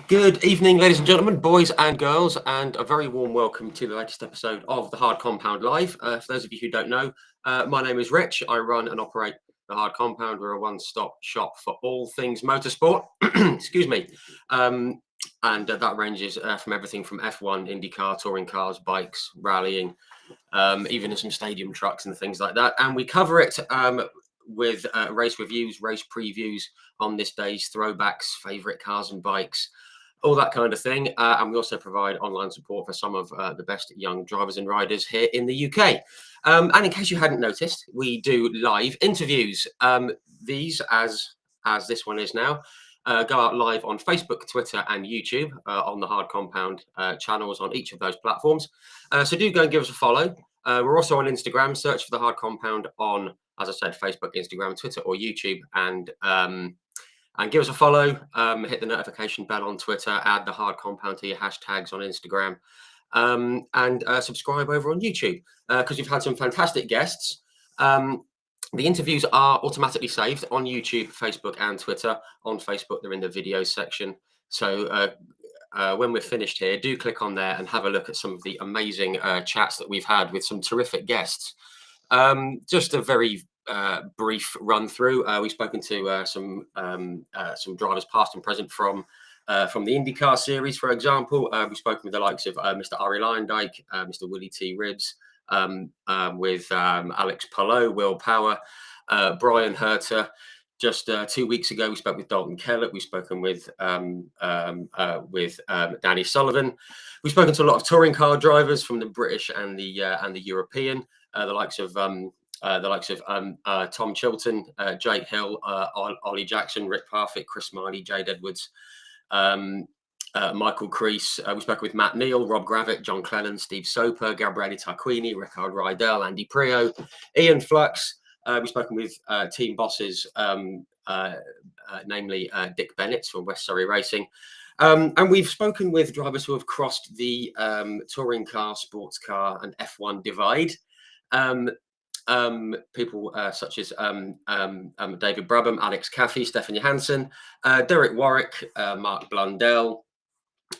Good evening, ladies and gentlemen, boys and girls, and a very warm welcome to the latest episode of the Hard Compound Live. For those of you who don't know, my name is Rich. I run and operate the Hard Compound. We're a one-stop shop for all things motorsport. Excuse me. And that ranges from everything from F1, IndyCar, touring cars, bikes, rallying, even some stadium trucks and things like that. And we cover it with race reviews, race previews on this day's throwbacks, favorite cars and bikes, all that kind of thing. And we also provide online support for some of the best young drivers and riders here in the UK. And in case you hadn't noticed, we do live interviews. These, as this one is now, go out live on Facebook, Twitter, and YouTube on the Hard Compound channels on each of those platforms. So do go and give us a follow. We're also on Instagram. Search for the Hard Compound on, as I said, Facebook, Instagram, Twitter, or YouTube, and give us a follow. Hit the notification bell on Twitter. Add the Hard Compound to your hashtags on Instagram, and subscribe over on YouTube because we've had some fantastic guests. The interviews are automatically saved on YouTube, Facebook, and Twitter. On Facebook, they're in the video section. So when we're finished here, do click on there and have a look at some of the amazing chats that we've had with some terrific guests. Just a very brief run through. We've spoken to some drivers past and present from the IndyCar series, for example. We've spoken with the likes of Mr. Ari Lyndike, Mr. Willie T. Ribbs, with Alex Palou, Will Power, Brian Herter. Just 2 weeks ago, we spoke with Dalton Kellett. We've spoken with Danny Sullivan. We've spoken to a lot of touring car drivers from the British and the European, the likes of Tom Chilton, Jake Hill, Ollie Jackson, Rick Parfitt, Chris Miley, Jade Edwards, Michael Crease. We spoke with Matt Neal, Rob Gravitt, John Clennon, Steve Soper, Gabriele Tarquini, Rickard Rydell, Andy Prio, Ian Flux. We've spoken with team bosses, namely Dick Bennett from West Surrey Racing. And we've spoken with drivers who have crossed the touring car, sports car, and F1 divide. People such as David Brabham, Alex Caffey, Stefan Johansson, Derek Warwick, Mark Blundell,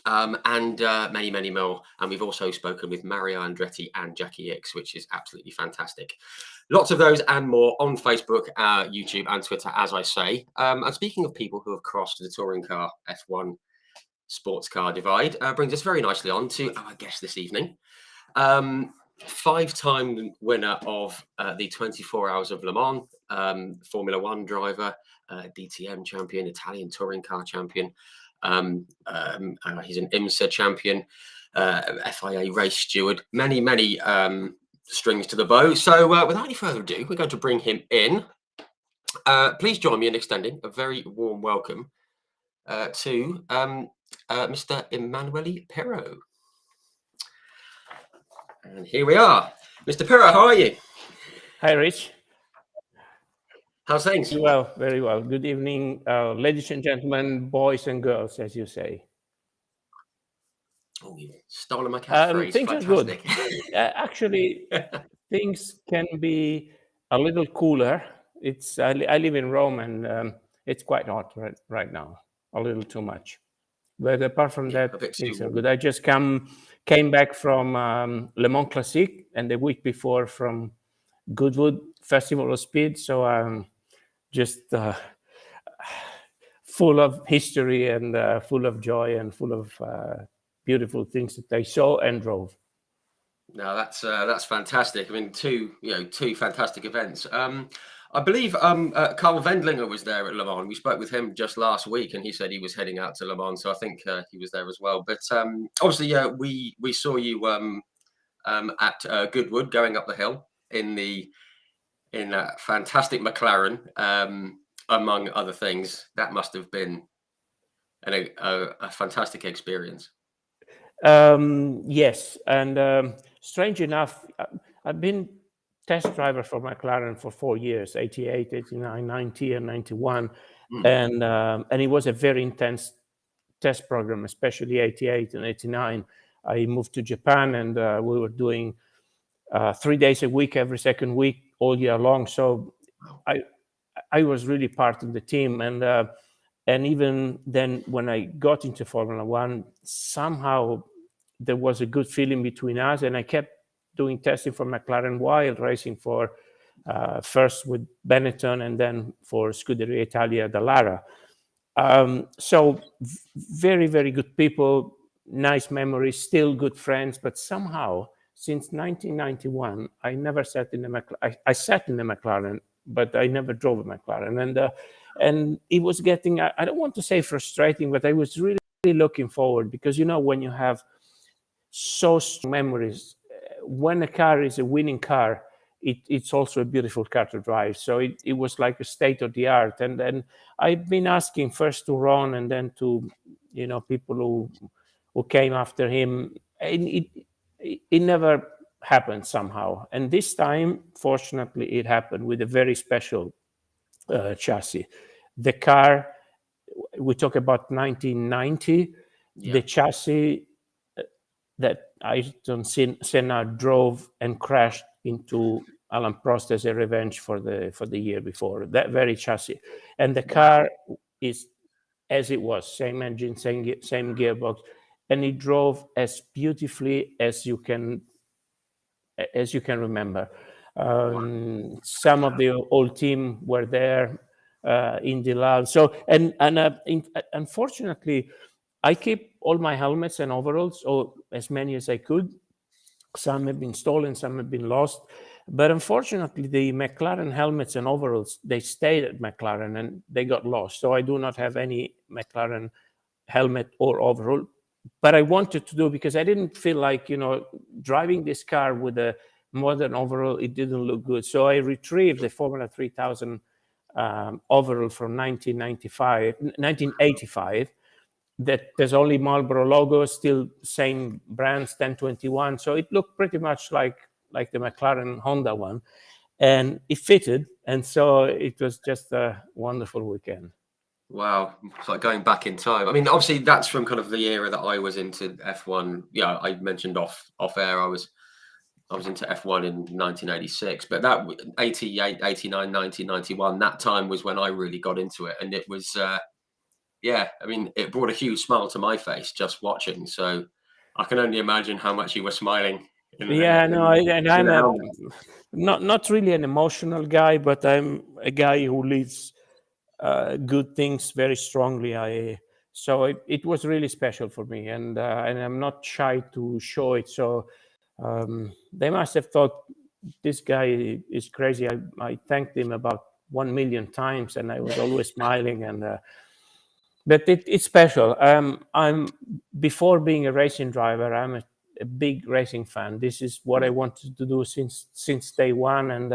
and many, many more. And we've also spoken with Mario Andretti and Jackie Hicks, which is absolutely fantastic. Lots of those and more on Facebook, YouTube, and Twitter, as I say. And speaking of people who have crossed the touring car, F1, sports car divide, brings us very nicely on to our guest this evening. Five-time winner of the 24 Hours of Le Mans, Formula One driver, DTM champion, Italian touring car champion. He's an IMSA champion, FIA race steward, many, many strings to the bow. So without any further ado, we're going to bring him in. Please join me in extending a very warm welcome to Mr. Emanuele Pirro. And here we are. Mr. Pirro, how are you? Hi, Rich. How's things? Well, very well. Good evening, ladies and gentlemen, boys and girls, as you say. Oh, you've stolen my catchphrase. Things fantastic. Are good. Actually, things can be a little cooler. I live in Rome, and it's quite hot right now, a little too much. But apart from that, things are good. I just came back from Le Mans Classique, and the week before from Goodwood Festival of Speed. So I'm just full of history and full of joy and full of beautiful things that I saw and drove. No, that's fantastic. I mean, two fantastic events. I believe Carl Wendlinger was there at Le Mans. We spoke with him just last week, and he said he was heading out to Le Mans. So I think he was there as well. But obviously, we saw you at Goodwood going up the hill in a fantastic McLaren, among other things. That must have been a fantastic experience. Yes, and strange enough, I've been test driver for McLaren for 4 years, 88, 89, 90, and 91. And it was a very intense test program, especially 88 and 89. I moved to Japan, and we were doing 3 days a week, every second week, all year long. So I was really part of the team. And And even then, when I got into Formula One, somehow there was a good feeling between us, and I kept doing testing for McLaren while racing for first with Benetton and then for Scuderia Italia Dallara. So very, very good people, nice memories, still good friends. But somehow, since 1991, I never sat in a McLaren. I sat in a McLaren, but I never drove a McLaren. And it was getting, I don't want to say frustrating, but I was really looking forward, because, when you have so strong memories, when a car is a winning car, it's also a beautiful car to drive. So it was like a state of the art. And then I've been asking first to Ron and then to, people who came after him. And it never happened somehow. And this time, fortunately, it happened with a very special chassis. The car, we talk about 1990, the chassis that Ayrton Senna drove and crashed into Alan Prost as a revenge for the year before, that very chassis. And the car is as it was, same engine, same gearbox, and it drove as beautifully as you can remember. Some of the old team were there in the lab. So unfortunately, I keep all my helmets and overalls, or as many as I could. Some have been stolen, some have been lost. But unfortunately, the McLaren helmets and overalls, they stayed at McLaren and they got lost. So I do not have any McLaren helmet or overall. But I wanted to do, because I didn't feel like, driving this car with a modern overall, it didn't look good. So I retrieved the Formula 3000 overall from 1985, that there's only Marlboro logo, still same brands, 1021. So it looked pretty much like the McLaren Honda one, and it fitted. And so it was just a wonderful weekend. Wow, it's like going back in time. I mean, obviously that's from kind of the era that I was into F1. Yeah, I mentioned off air I was into F1 in 1986, but that 88, 89, 90, 91, that time was when I really got into it, and it was I mean, it brought a huge smile to my face just watching. So I can only imagine how much you were smiling. I'm not really an emotional guy, but I'm a guy who leads good things very strongly. So it was really special for me, and I'm not shy to show it. So they must have thought this guy is crazy. I thanked him about 1 million times, and I was always smiling. And but it's special. I'm before being a racing driver, I'm a big racing fan. This is what I wanted to do since day one, and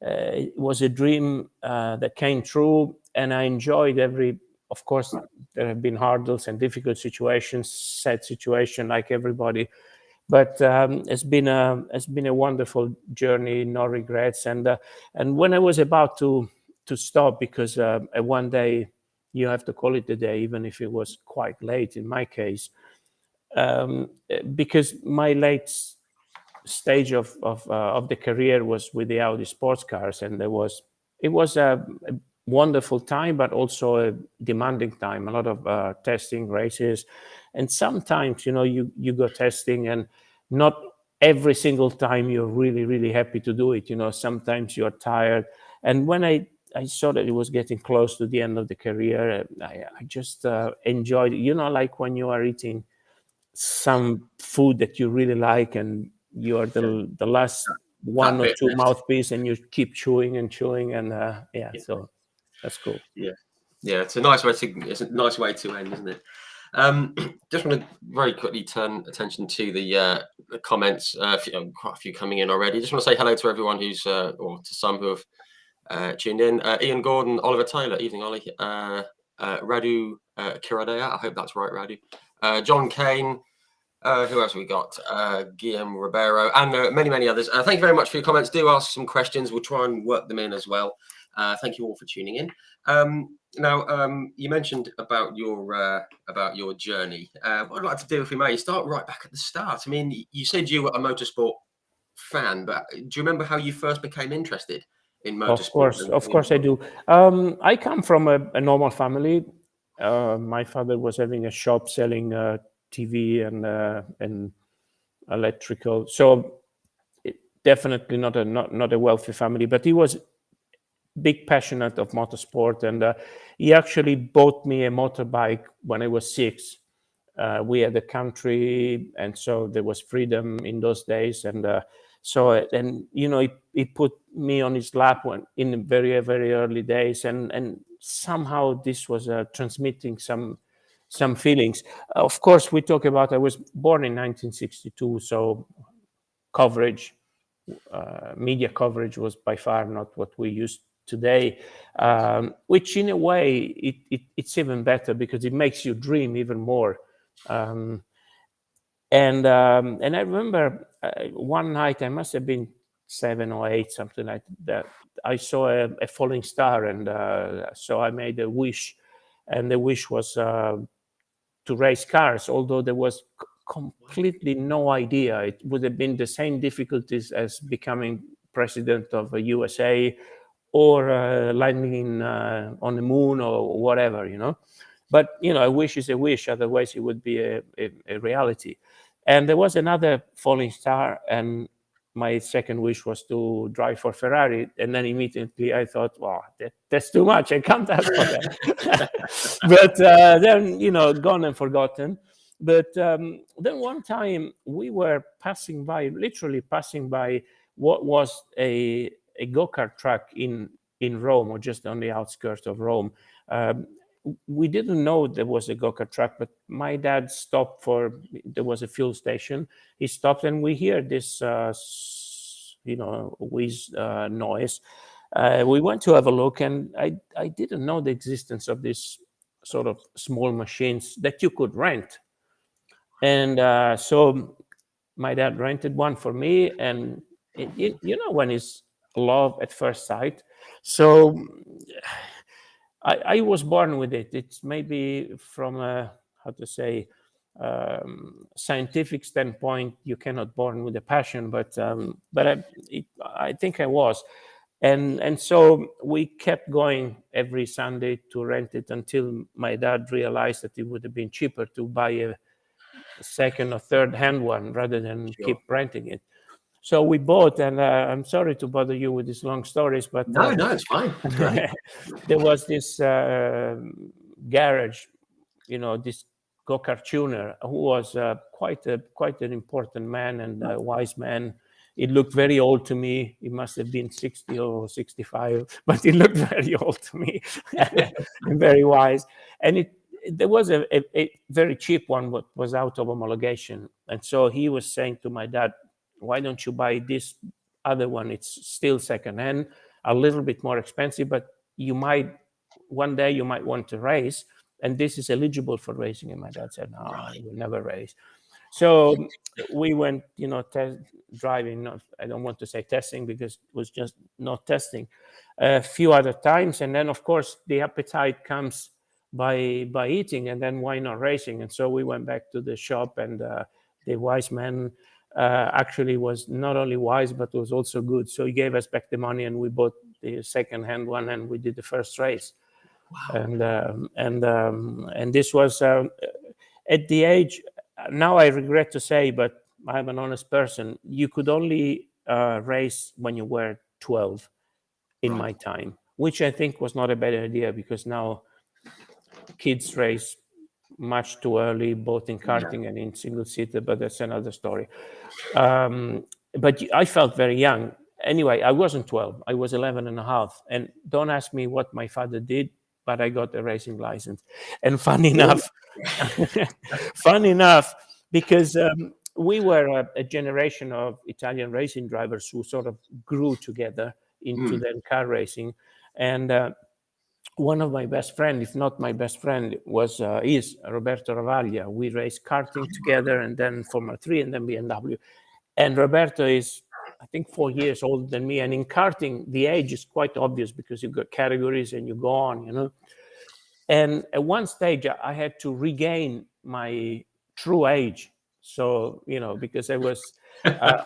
it was a dream that came true, and I enjoyed every. Of course, there have been hurdles and difficult situations, sad situation, like everybody, but it's been a wonderful journey, no regrets. And when I was about to stop, because one day you have to call it a day, even if it was quite late in my case, because my late stage of the career was with the Audi sports cars, and it was a wonderful time, but also a demanding time. A lot of testing, races, and sometimes you go testing, and not every single time you're really happy to do it. Sometimes you're tired, and when I saw that it was getting close to the end of the career, I just enjoyed it. Like when you are eating some food that you really like, and you are the last one or two mouthpiece, and you keep chewing, and so that's cool. Yeah, it's a nice way to end, isn't it? Just want to very quickly turn attention to the comments. Quite a few coming in already. Just want to say hello to everyone who's or to some who have tuned in. Ian Gordon, Oliver Taylor, evening Ollie. Radu Kiradea, I hope that's right, Radu. John Kane. Who else have we got? Guillaume Ribeiro, and many others. Thank you very much for your comments. Do ask some questions. We'll try and work them in as well. Thank you all for tuning in. Now, you mentioned about your journey. What I'd like to do, if we may, start right back at the start. I mean, you said you were a motorsport fan, but do you remember how you first became interested in motorsport? Of course I do. I come from a normal family. My father was having a shop selling TV and electrical. So definitely not a wealthy family, but he was big passionate of motorsport, and he actually bought me a motorbike when I was 6. We had a country, and so there was freedom in those days, and he put me on his lap in the very, very early days, and somehow this was transmitting some feelings. Of course, we talk about, I was born in 1962, so coverage, media coverage was by far not what we use today, which in a way it's even better because it makes you dream even more. And I remember one night, I must have been 7 or 8, something like that. I saw a falling star, and so I made a wish, and the wish was to race cars, although there was completely no idea. It would have been the same difficulties as becoming president of the USA or landing on the moon or whatever, But, a wish is a wish, otherwise it would be a reality. And there was another falling star, and my second wish was to drive for Ferrari. And then immediately I thought, wow, that's too much. I can't ask for that. But then, gone and forgotten. But then one time we were literally passing by what was a go-kart track in Rome, or just on the outskirts of Rome. We didn't know there was a go-kart track, but my dad stopped there was a fuel station. He stopped, and we hear this, whiz noise. We went to have a look, and I didn't know the existence of these sort of small machines that you could rent. And so my dad rented one for me, and when it's love at first sight. So I was born with it. It's maybe from a, how to say, scientific standpoint, you cannot born with a passion, but I think I was. And so we kept going every Sunday to rent it until my dad realized that it would have been cheaper to buy a second or third hand one rather than keep renting it. So we bought, and I'm sorry to bother you with these long stories, but no, it's fine. It's great. There was this garage, this go-kart tuner who was quite an important man and a wise man. It looked very old to me. He must have been 60 or 65, but he looked very old to me and very wise. And there was a very cheap one, but was out of homologation. And so he was saying to my dad, why don't you buy this other one? It's still secondhand, a little bit more expensive, but one day you might want to race, and this is eligible for racing. And my dad said, no, I will never race. So we went, driving. I don't want to say testing because it was just not testing. A few other times, and then of course the appetite comes by eating, and then why not racing? And so we went back to the shop, and the wise man actually was not only wise but was also good. So he gave us back the money, and we bought the second-hand one, and we did the first race. Wow. And this was at the age. Now I regret to say, but I'm an honest person. You could only race when you were 12 in my time, which I think was not a bad idea, because now kids race much too early, both in karting and in single seater, but that's another story. But I felt very young. Anyway, I wasn't 12. I was 11 and a half. And don't ask me what my father did, but I got a racing license. And fun enough, because we were a generation of Italian racing drivers who sort of grew together into then car racing. And one of my best friends, if not my best friend, is Roberto Ravaglia. We raced karting together, and then Formula 3, and then BMW. And Roberto is, I think, 4 years older than me. And in karting, the age is quite obvious because you've got categories and you go on, And at one stage, I had to regain my true age. So, because I was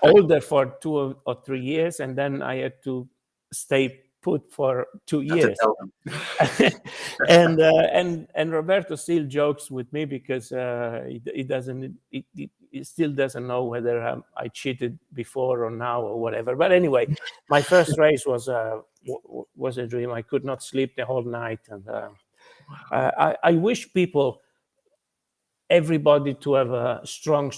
older for 2 or 3 years, and then I had to stay put for 2 Have to years. tell them. And Roberto still jokes with me because he still doesn't know whether I cheated before or now or whatever. But anyway, my first race was a dream. I could not sleep the whole night, and I wish everybody to have strong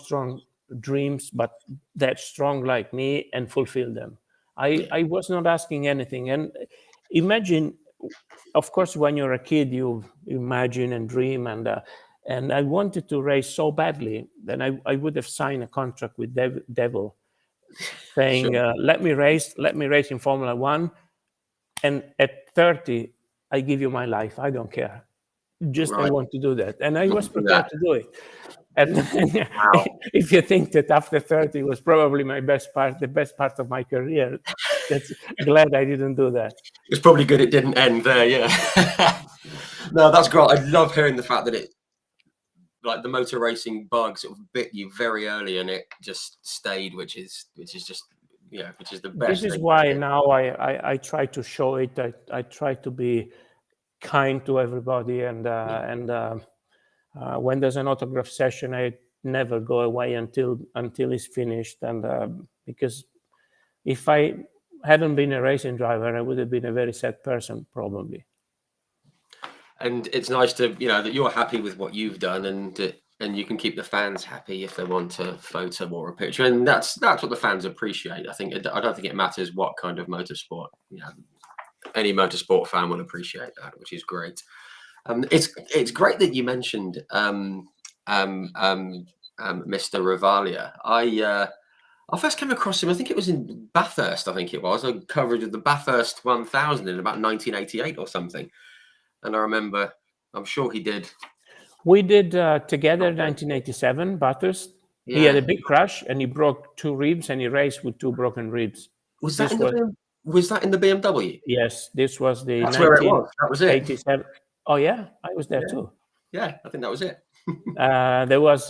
dreams, but that strong like me, and fulfill them. I was not asking anything. And imagine, of course, when you're a kid, you imagine and dream, and I wanted to race so badly that I would have signed a contract with Devil saying, Sure. let me race in Formula One, and at 30, I give you my life. I don't care. Just I Right. want to do that. And I You was want to do prepared that. to do it. And Wow. if you think that after 30 was probably the best part of my career, that's glad I didn't do that. It's probably good it didn't end there, yeah. No, that's great. I love hearing the fact that like the motor racing bug sort of bit you very early and it just stayed, which is just which is the best This is thing. why now I try to show it. I try to be kind to everybody, and when there's an autograph session, I never go away until it's finished. And because if I hadn't been a racing driver, I would have been a very sad person probably. And it's nice to that you're happy with what you've done, and you can keep the fans happy if they want a photo or a picture, and that's what the fans appreciate. I don't think it matters what kind of motorsport. Any motorsport fan will appreciate that, which is great. It's great that you mentioned Mr. Ravalia. I first came across him, I think it was in Bathurst, I think it was, a coverage of the Bathurst 1000 in about 1988 or something. And I remember, I'm sure he did. We did together 1987, Bathurst. Yeah. He had a big crash and he broke 2 ribs, and he raced with 2 broken ribs. Was that in the BMW? Yes, this was the That's where it was. That was it. 87. Oh yeah, I was there too. Yeah, I think that was it. There was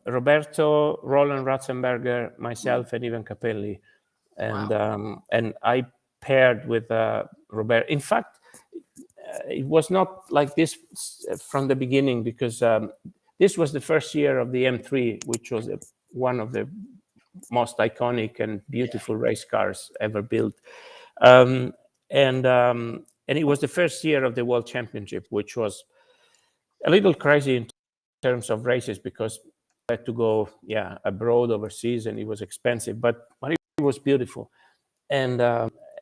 Roberto, Roland Ratzenberger, myself, and Ivan Capelli, and wow. And I paired with Roberto. In fact, it was not like this from the beginning, because this was the first year of the M3, which was one of the most iconic and beautiful race cars ever built. And it was the first year of the World Championship, which was a little crazy in terms of races, because I had to go abroad, overseas, and it was expensive, but it was beautiful. And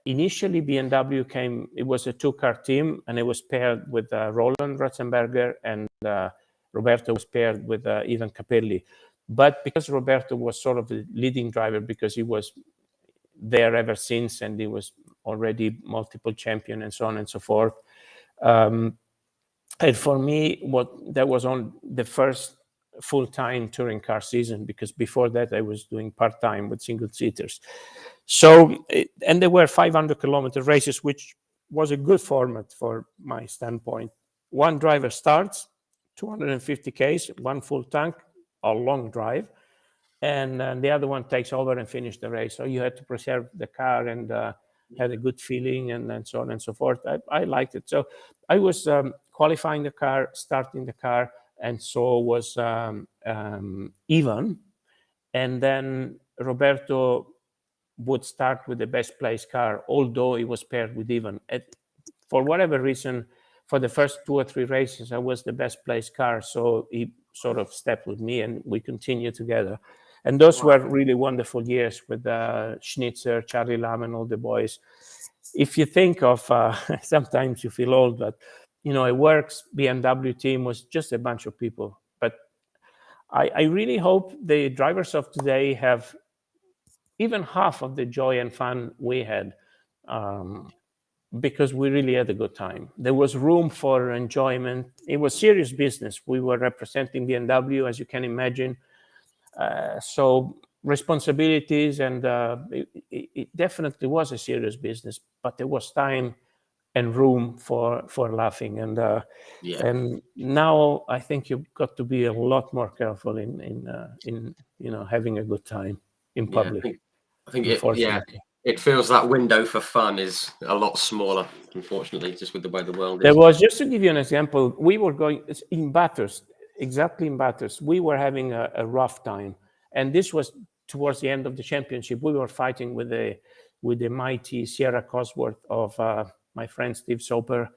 initially BMW came, it was a 2-car team, and it was paired with Roland Ratzenberger, and Roberto was paired with Ivan Capelli. But because Roberto was sort of the leading driver, because he was there ever since, and he was already multiple champion and so on and so forth. And for me, that was on the first full-time touring car season, because before that I was doing part-time with single-seaters. So, and there were 500-kilometer races, which was a good format for my standpoint. One driver starts, 250 Ks, one full tank, a long drive, and the other one takes over and finish the race. So you had to preserve the car and had a good feeling, and so on and so forth. I liked it. So I was qualifying the car, starting the car, and so was Ivan. And then Roberto would start with the best placed car, although it was paired with Ivan. For whatever reason, for the first 2 or 3 races, I was the best placed car, so he sort of stepped with me, and we continued together. And those were really wonderful years with Schnitzer, Charlie Lam, and all the boys. If you think of, sometimes you feel old, but a Works BMW team was just a bunch of people. But I really hope the drivers of today have even half of the joy and fun we had, because we really had a good time. There was room for enjoyment. It was serious business. We were representing BMW, as you can imagine. So responsibilities, and it definitely was a serious business, but there was time and room for laughing. And now I think you've got to be a lot more careful in having a good time in public. I think It feels that window for fun is a lot smaller, unfortunately, just with the way the world There is. was, just to give you an example, we were going in Bathurst, exactly in Bathurst. We were having a rough time, and this was towards the end of the championship. We were fighting with the mighty Sierra Cosworth of my friend Steve Soper,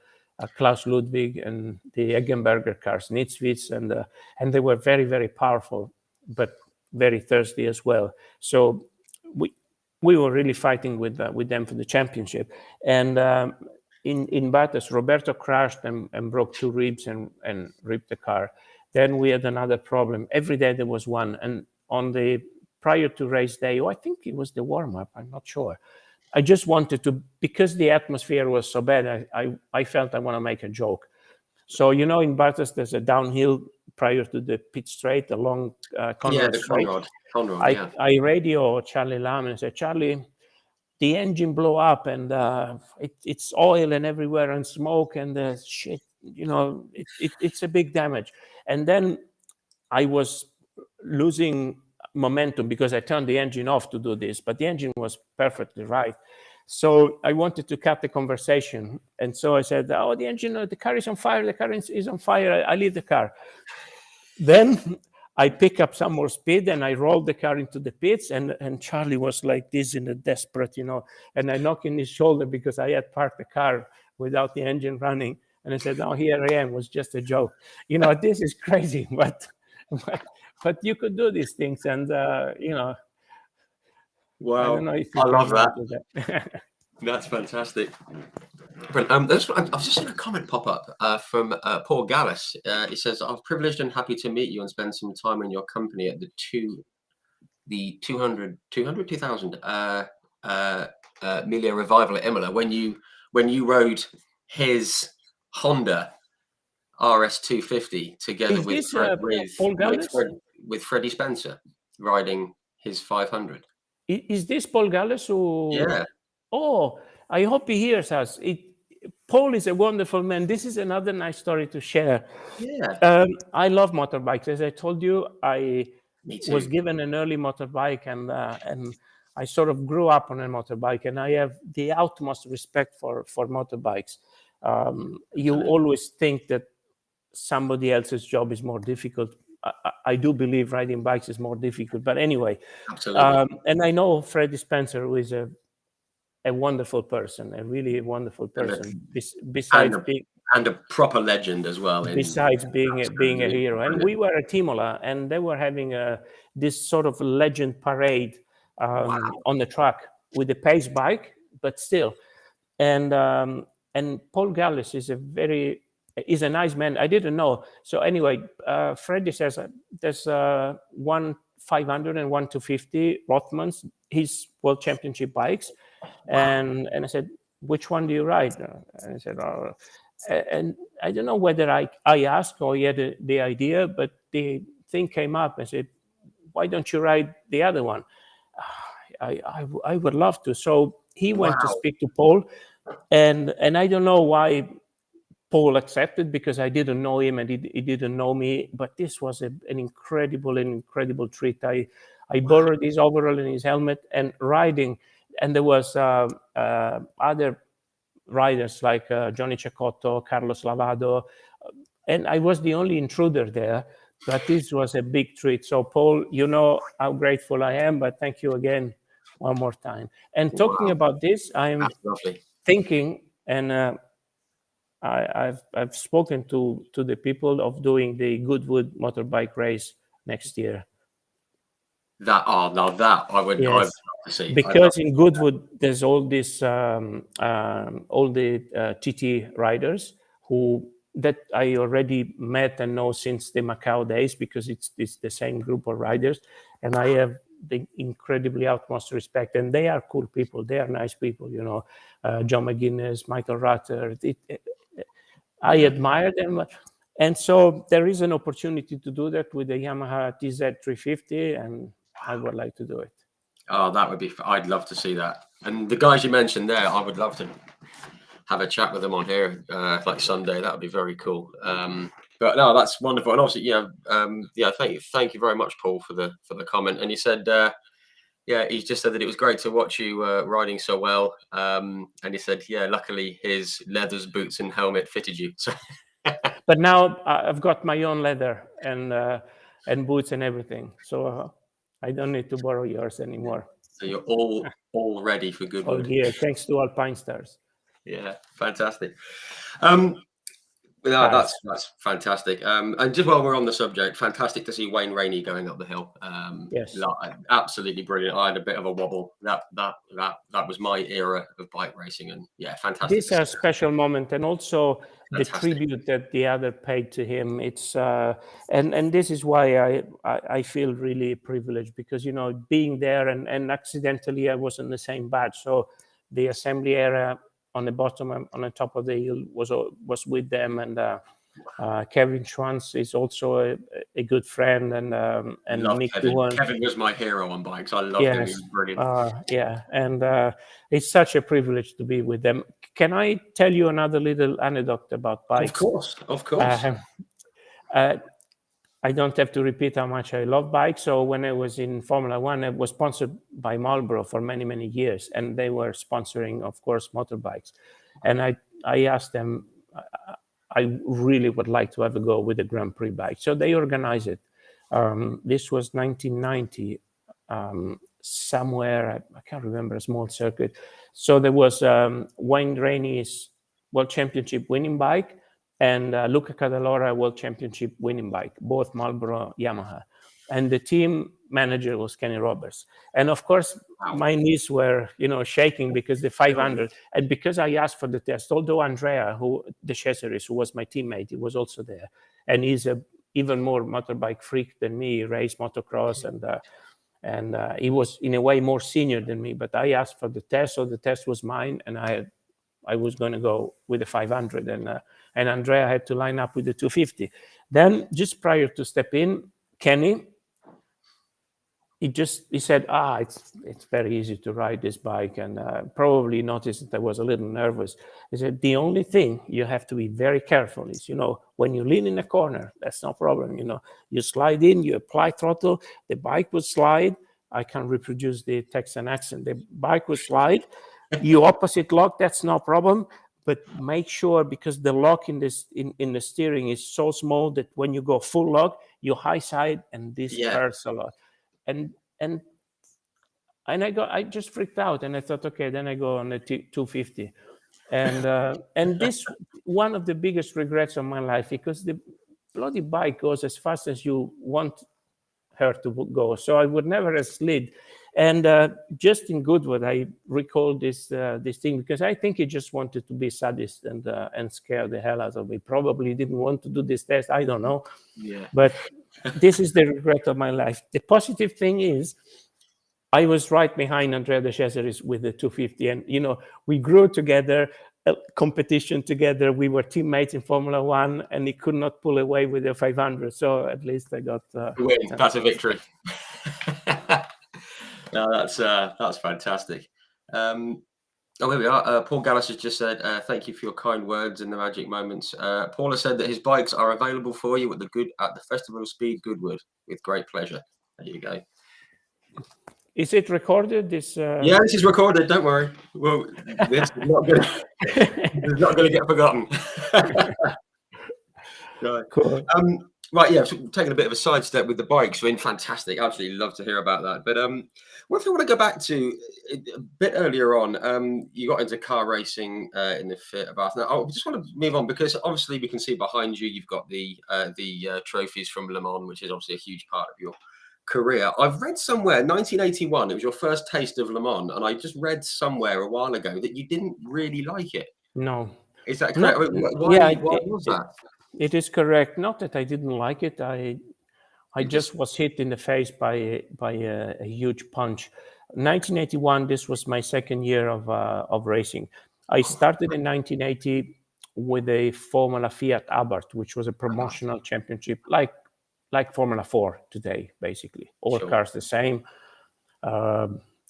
Klaus Ludwig, and the Eggenberger cars, Nitzwitz, and they were very, very powerful, but very thirsty as well. So we were really fighting with them for the championship. And in Bathurst, Roberto crashed and broke 2 ribs and ripped the car. Then we had another problem. Every day there was one. And on the prior to race day, I think it was the warm-up, I'm not sure. I just wanted to, because the atmosphere was so bad, I felt I want to make a joke. So, in Bathurst, there's a downhill prior to the pit straight, a long Conrad the straight. Conrad, yeah. I radio Charlie Lamb and said, Charlie, the engine blew up and it's oil and everywhere and smoke and shit, it's a big damage. And then I was losing momentum because I turned the engine off to do this, but the engine was perfectly right. So I wanted to cut the conversation. And so I said, oh, the car is on fire. The car is on fire. I leave the car. Then I pick up some more speed and I rolled the car into the pits, and Charlie was like this in a desperate, and I knocked in his shoulder because I had parked the car without the engine running. And I said, oh, here I am, it was just a joke. This is crazy, but you could do these things. And, Wow. I don't know if you I love that. do that. That's fantastic. I've just seen a comment pop up from Paul Gallus. He says, "I'm privileged and happy to meet you and spend some time in your company at the 2000 Milia revival at Imola when you rode his Honda RS250 together with Freddie Spencer riding his 500." Is this Paul Gallus? Yeah. Oh, I hope he hears us. Paul is a wonderful man. This is another nice story to share. Yeah. I love motorbikes. As I told you, I Me too. was given an early motorbike, and I sort of grew up on a motorbike, and I have the utmost respect for motorbikes. You always think that somebody else's job is more difficult. I do believe riding bikes is more difficult, but anyway. Absolutely. And I know Freddie Spencer, who is a wonderful person, a really wonderful person. Besides being a proper legend as well. Besides being a hero, and we were at Imola, and they were having this sort of legend parade on the track with a pace bike, but still. And Paul Gallus is a nice man. I didn't know. So anyway, Freddie says there's one 500 and one 250 Rothmans, his world championship bikes. And I said, which one do you ride? And I said, oh. And I don't know whether I asked or he had the idea, but the thing came up and said, why don't you ride the other one? I would love to. So he went to speak to Paul, and I don't know why Paul accepted, because I didn't know him and he didn't know me. But this was an incredible treat. I borrowed his overall and his helmet and riding, and there was other riders like Johnny Cecotto, Carlos Lavado, and I was the only intruder there. But this was a big treat. So Paul, you know how grateful I am, but thank you again one more time. And talking about this, I'm thinking, and I've spoken to the people of doing the Goodwood motorbike race next year. That I would love to see. Because in Goodwood there's all this all the TT riders that I already met and know since the Macau days, because it's the same group of riders, and I have the incredibly utmost respect, and they are cool people. They are nice people, John McGuinness, Michael Rutter. I admire them. And so there is an opportunity to do that with the Yamaha TZ350, and I would like to do it. Oh, that would be, I'd love to see that. And the guys you mentioned there, I would love to have a chat with them on here, like Sunday. That would be very cool. But no, that's wonderful. And obviously, thank you very much, Paul, for the comment. And you said Yeah, he just said that it was great to watch you riding so well. And he said, yeah, luckily his leathers, boots, and helmet fitted you. So But now I've got my own leather and boots and everything, so I don't need to borrow yours anymore. so you're all ready for All Goodwood. gear, thanks to Alpine Stars. Yeah, fantastic. No, Cars. that's fantastic. And just while we're on the subject, fantastic to see Wayne Rainey going up the hill. Yes. Absolutely brilliant. I had a bit of a wobble. That was my era of bike racing, and yeah, fantastic. These are special moment, and also the Fantastic. tribute that the other paid to him. It's and this is why I feel really privileged, because being there and accidentally I was in the same batch. So the assembly area on the bottom and on the top of the hill was with them, and Kevin Schwantz is also a good friend, and Love Nick Kevin. Duhan. Kevin was my hero on bikes. I loved him. He was brilliant. Yeah, and it's such a privilege to be with them. Can I tell you another little anecdote about bikes? Of course. I don't have to repeat how much I love bikes. So when I was in Formula One, I was sponsored by Marlboro for many, many years, and they were sponsoring, of course, motorbikes. And I asked them, I really would like to have a go with a Grand Prix bike. So they organized it. This was 1990, somewhere, I can't remember, a small circuit. So there was Wayne Rainey's World Championship winning bike and Luca Cadalora World Championship winning bike, both Marlboro Yamaha. And the team manager was Kenny Roberts. And of course, my knees were, shaking because the 500, and because I asked for the test, although Andrea, the Cesaris, who was my teammate, he was also there. And he's a even more motorbike freak than me. He raced motocross, and he was in a way more senior than me. But I asked for the test, so the test was mine, and I was going to go with the 500, and Andrea had to line up with the 250. Then, just prior to step in, Kenny, he said, it's very easy to ride this bike, and probably noticed that I was a little nervous. He said, the only thing you have to be very careful is, when you lean in a corner, that's no problem. You slide in, you apply throttle, the bike will slide. I can reproduce the Texan accent. The bike will slide. You opposite lock, that's no problem. But make sure, because the lock in the steering is so small that when you go full lock, you high side, and this hurts a lot. And I just freaked out, and I thought, okay, then I go on the 250, and this one of the biggest regrets of my life, because the bloody bike goes as fast as you want her to go. So I would never have slid. And just in Goodwood, I recall this thing, because I think he just wanted to be sadist and scare the hell out of me. Probably didn't want to do this test. I don't know. Yeah. But this is the regret of my life. The positive thing is, I was right behind Andrea De Cesaris with the 250, and we grew together, competition together. We were teammates in Formula One, and he could not pull away with the 500. So at least I got win. That's a victory. No, that's fantastic. Oh, here we are. Paul Gallis has just said, thank you for your kind words in the magic moments. Paul has said that his bikes are available for you at the Festival of Speed Goodwood with great pleasure. There you go. Is it recorded? Yeah, this is recorded. Don't worry. Well, this is not going to get forgotten. Right. Cool. Right, yeah, so taking a bit of a sidestep with the bikes. I mean, fantastic. Absolutely love to hear about that. But one thing I want to go back to a bit earlier on, you got into car racing in the Fiat Bath. Now, I just want to move on, because obviously we can see behind you, you've got the trophies from Le Mans, which is obviously a huge part of your career. I've read somewhere, 1981, it was your first taste of Le Mans, and I just read somewhere a while ago that you didn't really like it. No. Is that correct? Why was that? It is correct. Not that I didn't like it. I just was hit in the face by a huge punch. 1981. This was my second year of racing. I started in 1980 with a Formula Fiat Abarth, which was a promotional championship, like Formula 4 today, basically. All cars the same.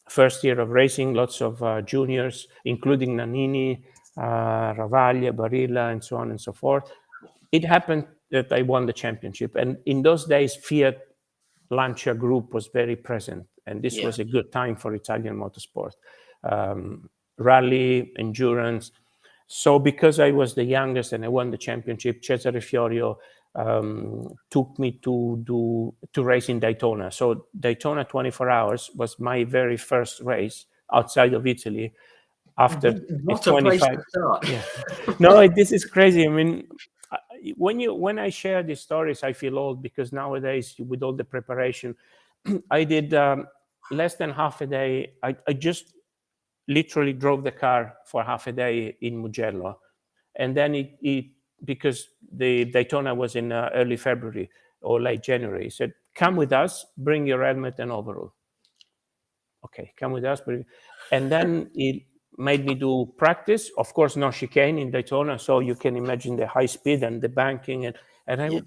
First year of racing, lots of juniors, including Nannini, Ravaglia, Barilla, and so on and so forth. It happened that I won the championship. And in those days, Fiat Lancia group was very present, and this was a good time for Italian motorsport, rally, endurance. So because I was the youngest and I won the championship, Cesare Fiorio took me to race in Daytona. So Daytona 24 Hours was my very first race outside of Italy. After what a a place 25, to start. yeah, no, this is crazy. I mean, when I share these stories, I feel old because nowadays, with all the preparation, I did less than half a day. I just literally drove the car for half a day in Mugello, and then it because the Daytona was in early February or late January. He said, "Come with us, bring your helmet and overall." Okay, come with us, and then it made me do practice. Of course, no chicane in Daytona, so you can imagine the high speed and the banking. And I,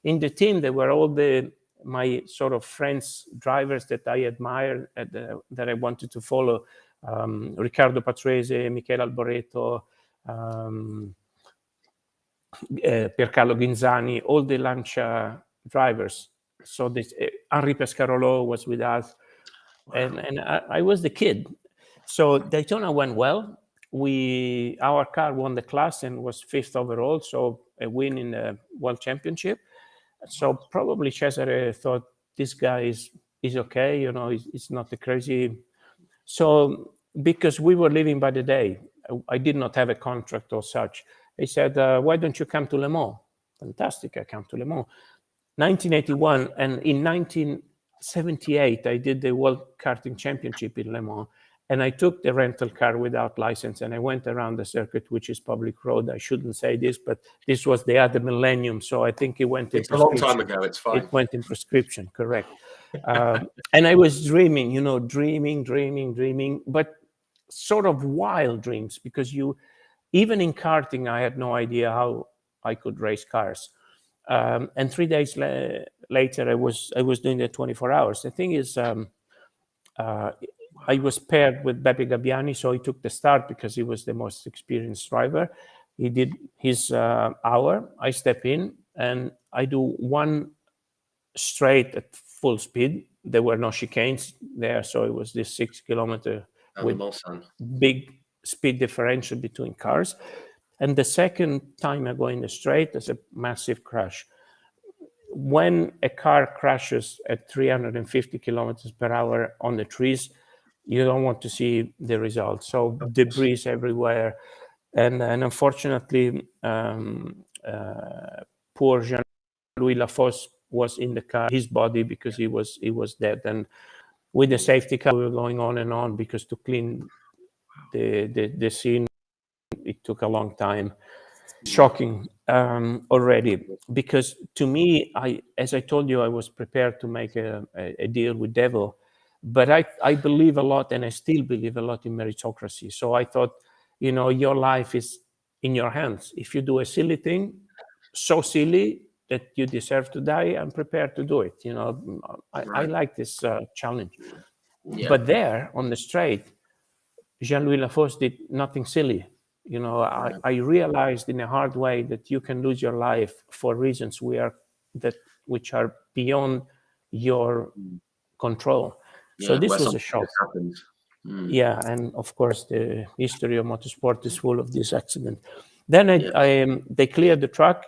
in the team, there were all my sort of friends, drivers that I admired, that I wanted to follow. Riccardo Patrese, Michele Alboreto, Piercarlo Ghinzani, all the Lancia drivers. So this Henri Pescarolo was with us. Wow. And I was the kid. So Daytona went well. Our car won the class and was 5th overall, so a win in the World Championship. So probably Cesare thought this guy is okay, you know, he's not a crazy. So because we were living by the day, I did not have a contract or such. He said, "Why don't you come to Le Mans?" Fantastic, I come to Le Mans. 1981, and in 1978, I did the World Karting Championship in Le Mans, and I took the rental car without license, and I went around the circuit, which is public road. I shouldn't say this, but this was the other millennium, so I think it went in It's a long time ago, it's fine. It went in prescription, correct. And I was dreaming, you know, dreaming, but sort of wild dreams, because even in karting, I had no idea how I could race cars. And 3 days later, I was doing the 24 hours. The thing is, I was paired with Beppe Gabbiani, so he took the start because he was the most experienced driver. He did his hour. I step in and I do one straight at full speed. There were no chicanes there, so it was this 6 kilometer with big speed differential between cars. And the second time I go in the straight, there's a massive crash. When a car crashes at 350 kilometers per hour on the trees, you don't want to see the results. So debris everywhere. And unfortunately, poor Jean-Louis Lafosse was in the car, his body, because he was dead. And with the safety car, we were going on and on, because to clean the scene, it took a long time. Shocking already, because to me, as I told you, I was prepared to make a deal with devil, but I believe a lot, and I still believe a lot in meritocracy. So I thought, you know, your life is in your hands. If you do a silly thing, so silly that you deserve to die, I'm prepared to do it. You know, I like this challenge. Yeah. But there on the straight, Jean-Louis Lafosse did nothing silly. You know, I realized in a hard way that you can lose your life for reasons which are beyond your control. Yeah, so this was a shock. Yeah, and of course the history of motorsport is full of this accident. Then they cleared the track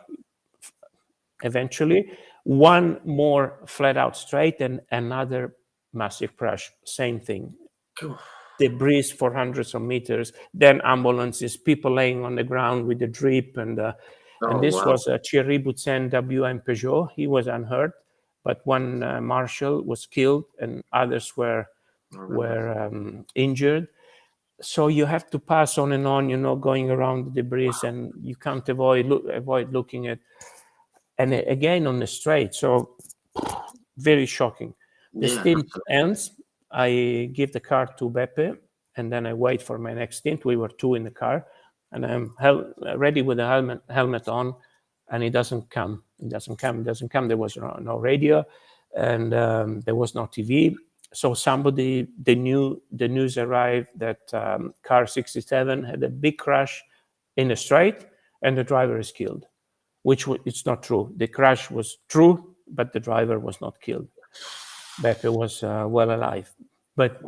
eventually. One more flat out straight and another massive crash. Same thing. Debris for hundreds of meters, then ambulances, people laying on the ground with the drip, and this was Thierry Boutsen WM Peugeot. He was unhurt, but one marshal was killed and others were injured. So you have to pass on and on, you know, going around the debris, and you can't avoid looking at, and again on the straight. So very shocking. The stint ends. I give the car to Beppe, and then I wait for my next stint. We were two in the car, and I'm ready with the helmet on, and it doesn't come. It doesn't come. There was no radio, and there was no TV. So the news arrived that car 67 had a big crash in the straight, and the driver is killed, which it's not true. The crash was true, but the driver was not killed. Beppe was well alive. But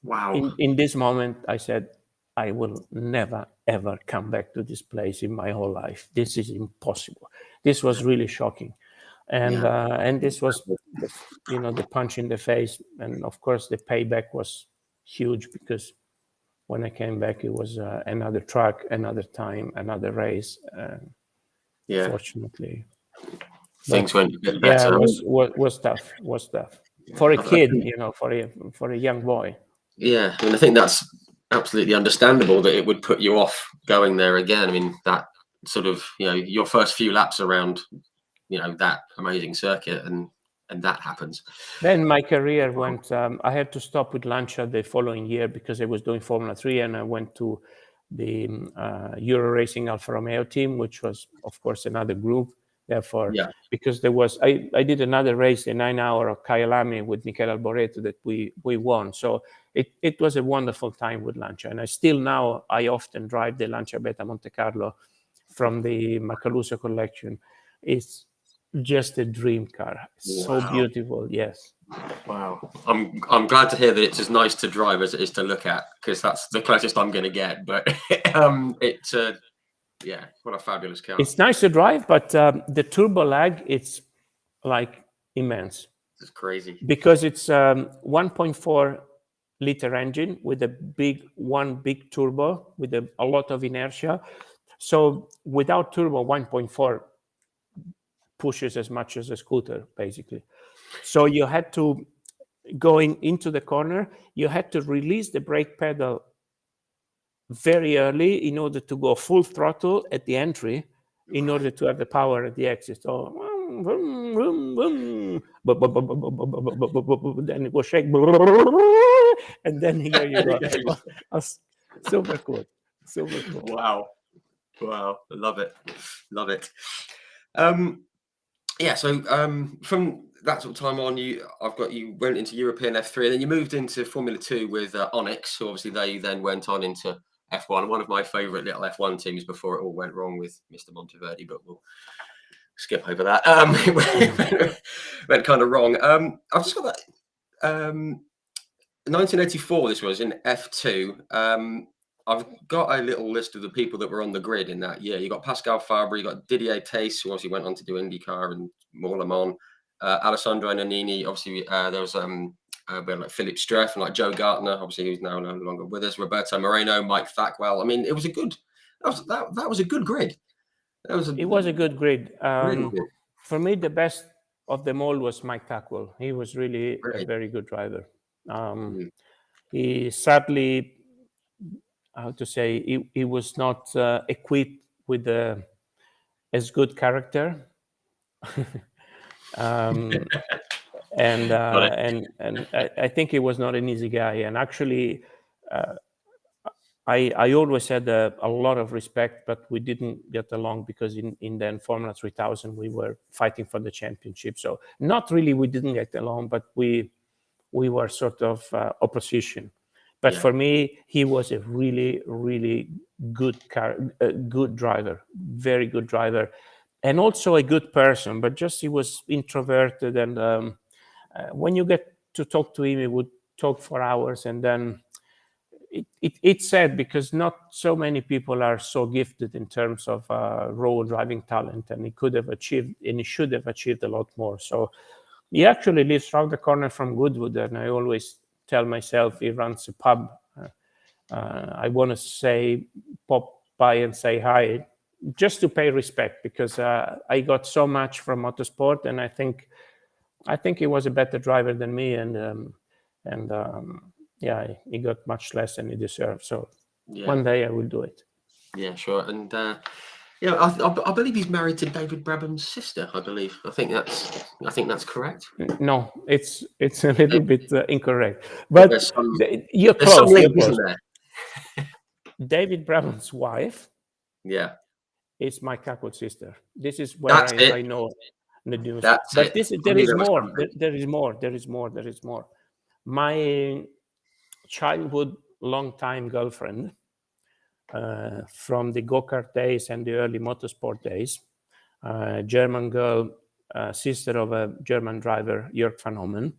Wow. in this moment, I said, I will never, ever come back to this place in my whole life. This is impossible. This was really shocking. And this was the punch in the face. And of course, the payback was huge, because when I came back, it was another track, another time, another race. Fortunately, things went a bit yeah, better. it was tough. For a kid, for a young boy. Yeah, I mean, I think that's absolutely understandable that it would put you off going there again. I mean, that sort of, your first few laps around, that amazing circuit, and that happens. Then my career went. I had to stop with Lancia the following year because I was doing Formula 3, and I went to the Euro Racing Alfa Romeo team, which was, of course, another group. Therefore, because there was, I did another race, a 9-hour of Kyalami with Michele Alboreto that we won. So it was a wonderful time with Lancia, and I often drive the Lancia Beta Monte Carlo from the Macaluso collection. It's just a dream car. So beautiful. Yes. Wow. I'm glad to hear that it's as nice to drive as it is to look at, because that's the closest I'm going to get. But it's what a fabulous car. It's nice to drive, but the turbo lag, it's like immense. It's crazy because it's 1.4 liter engine with a big turbo with a lot of inertia. So without turbo, 1.4 pushes as much as a scooter, basically. So you had to, going into the corner, you had to release the brake pedal very early in order to go full throttle at the entry, in order to have the power at the exit. So then it will shake, and then here you go. Super cool. Wow, I love it. So from that sort of time on, you went into European F3, and then you moved into Formula 2 with Onyx. So obviously they then went on into F1, one of my favorite little F1 teams before it all went wrong with Mr. Monteverdi, but we'll skip over that. It went kind of wrong. I've just got that 1984, this was in F2. I've got a little list of the people that were on the grid in that year. You got Pascal Fabre, you got Didier Tace, who obviously went on to do IndyCar and more Le Mans. Alessandro Nannini, obviously there was we had like Philip Streff and like Joe Gartner, obviously who's now no longer with us. Roberto Moreno, Mike Thackwell. I mean, it was a good. That was a good grid. It was a good grid. Really good. For me, the best of them all was Mike Thackwell. He was really a very good driver. He sadly, how to say, he was not equipped with as good character. And I think he was not an easy guy. And actually, I always had a lot of respect, but we didn't get along because in then Formula 3000 we were fighting for the championship. So not really we didn't get along, but we were sort of opposition. But for me, he was a really, really good driver, very good driver, and also a good person. But just he was introverted, and when you get to talk to him, he would talk for hours, and then it's sad because not so many people are so gifted in terms of raw driving talent, and he could have achieved, and he should have achieved a lot more. So he actually lives around the corner from Goodwood, and I always tell myself he runs a pub. I want to pop by and say hi, just to pay respect, because I got so much from motorsport, and I think he was a better driver than me, and he got much less than he deserved. So one day I will do it. Yeah, sure. And I believe he's married to David Brabham's sister. I think that's correct. No, it's a little bit incorrect, but you're close. Some link, isn't there? David Brabham's wife, is my Thackwell's sister. This is where I know the news. But there is more. There is more. My childhood, long-time girlfriend from the go-kart days and the early motorsport days, German girl, sister of a German driver, Jörg van Hommen.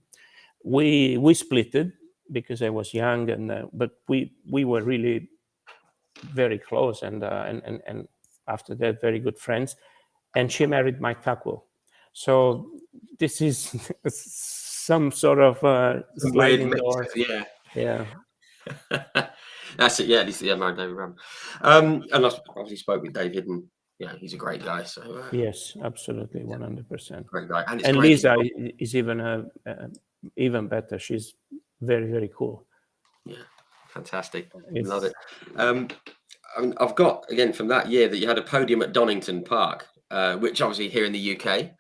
We split it because I was young, but we were really very close, and after that, very good friends. And she married Mike Tackwell. So this is some sort of sliding door. Yeah. That's it. Yeah, at least married David Ram. And I obviously spoke with David, and yeah, he's a great guy. So yes, absolutely, 100%. Great guy, and it's And great Lisa is even better. She's very, very cool. Yeah, fantastic. Love it. I mean, I've got again from that year that you had a podium at Donington Park, which obviously here in the UK,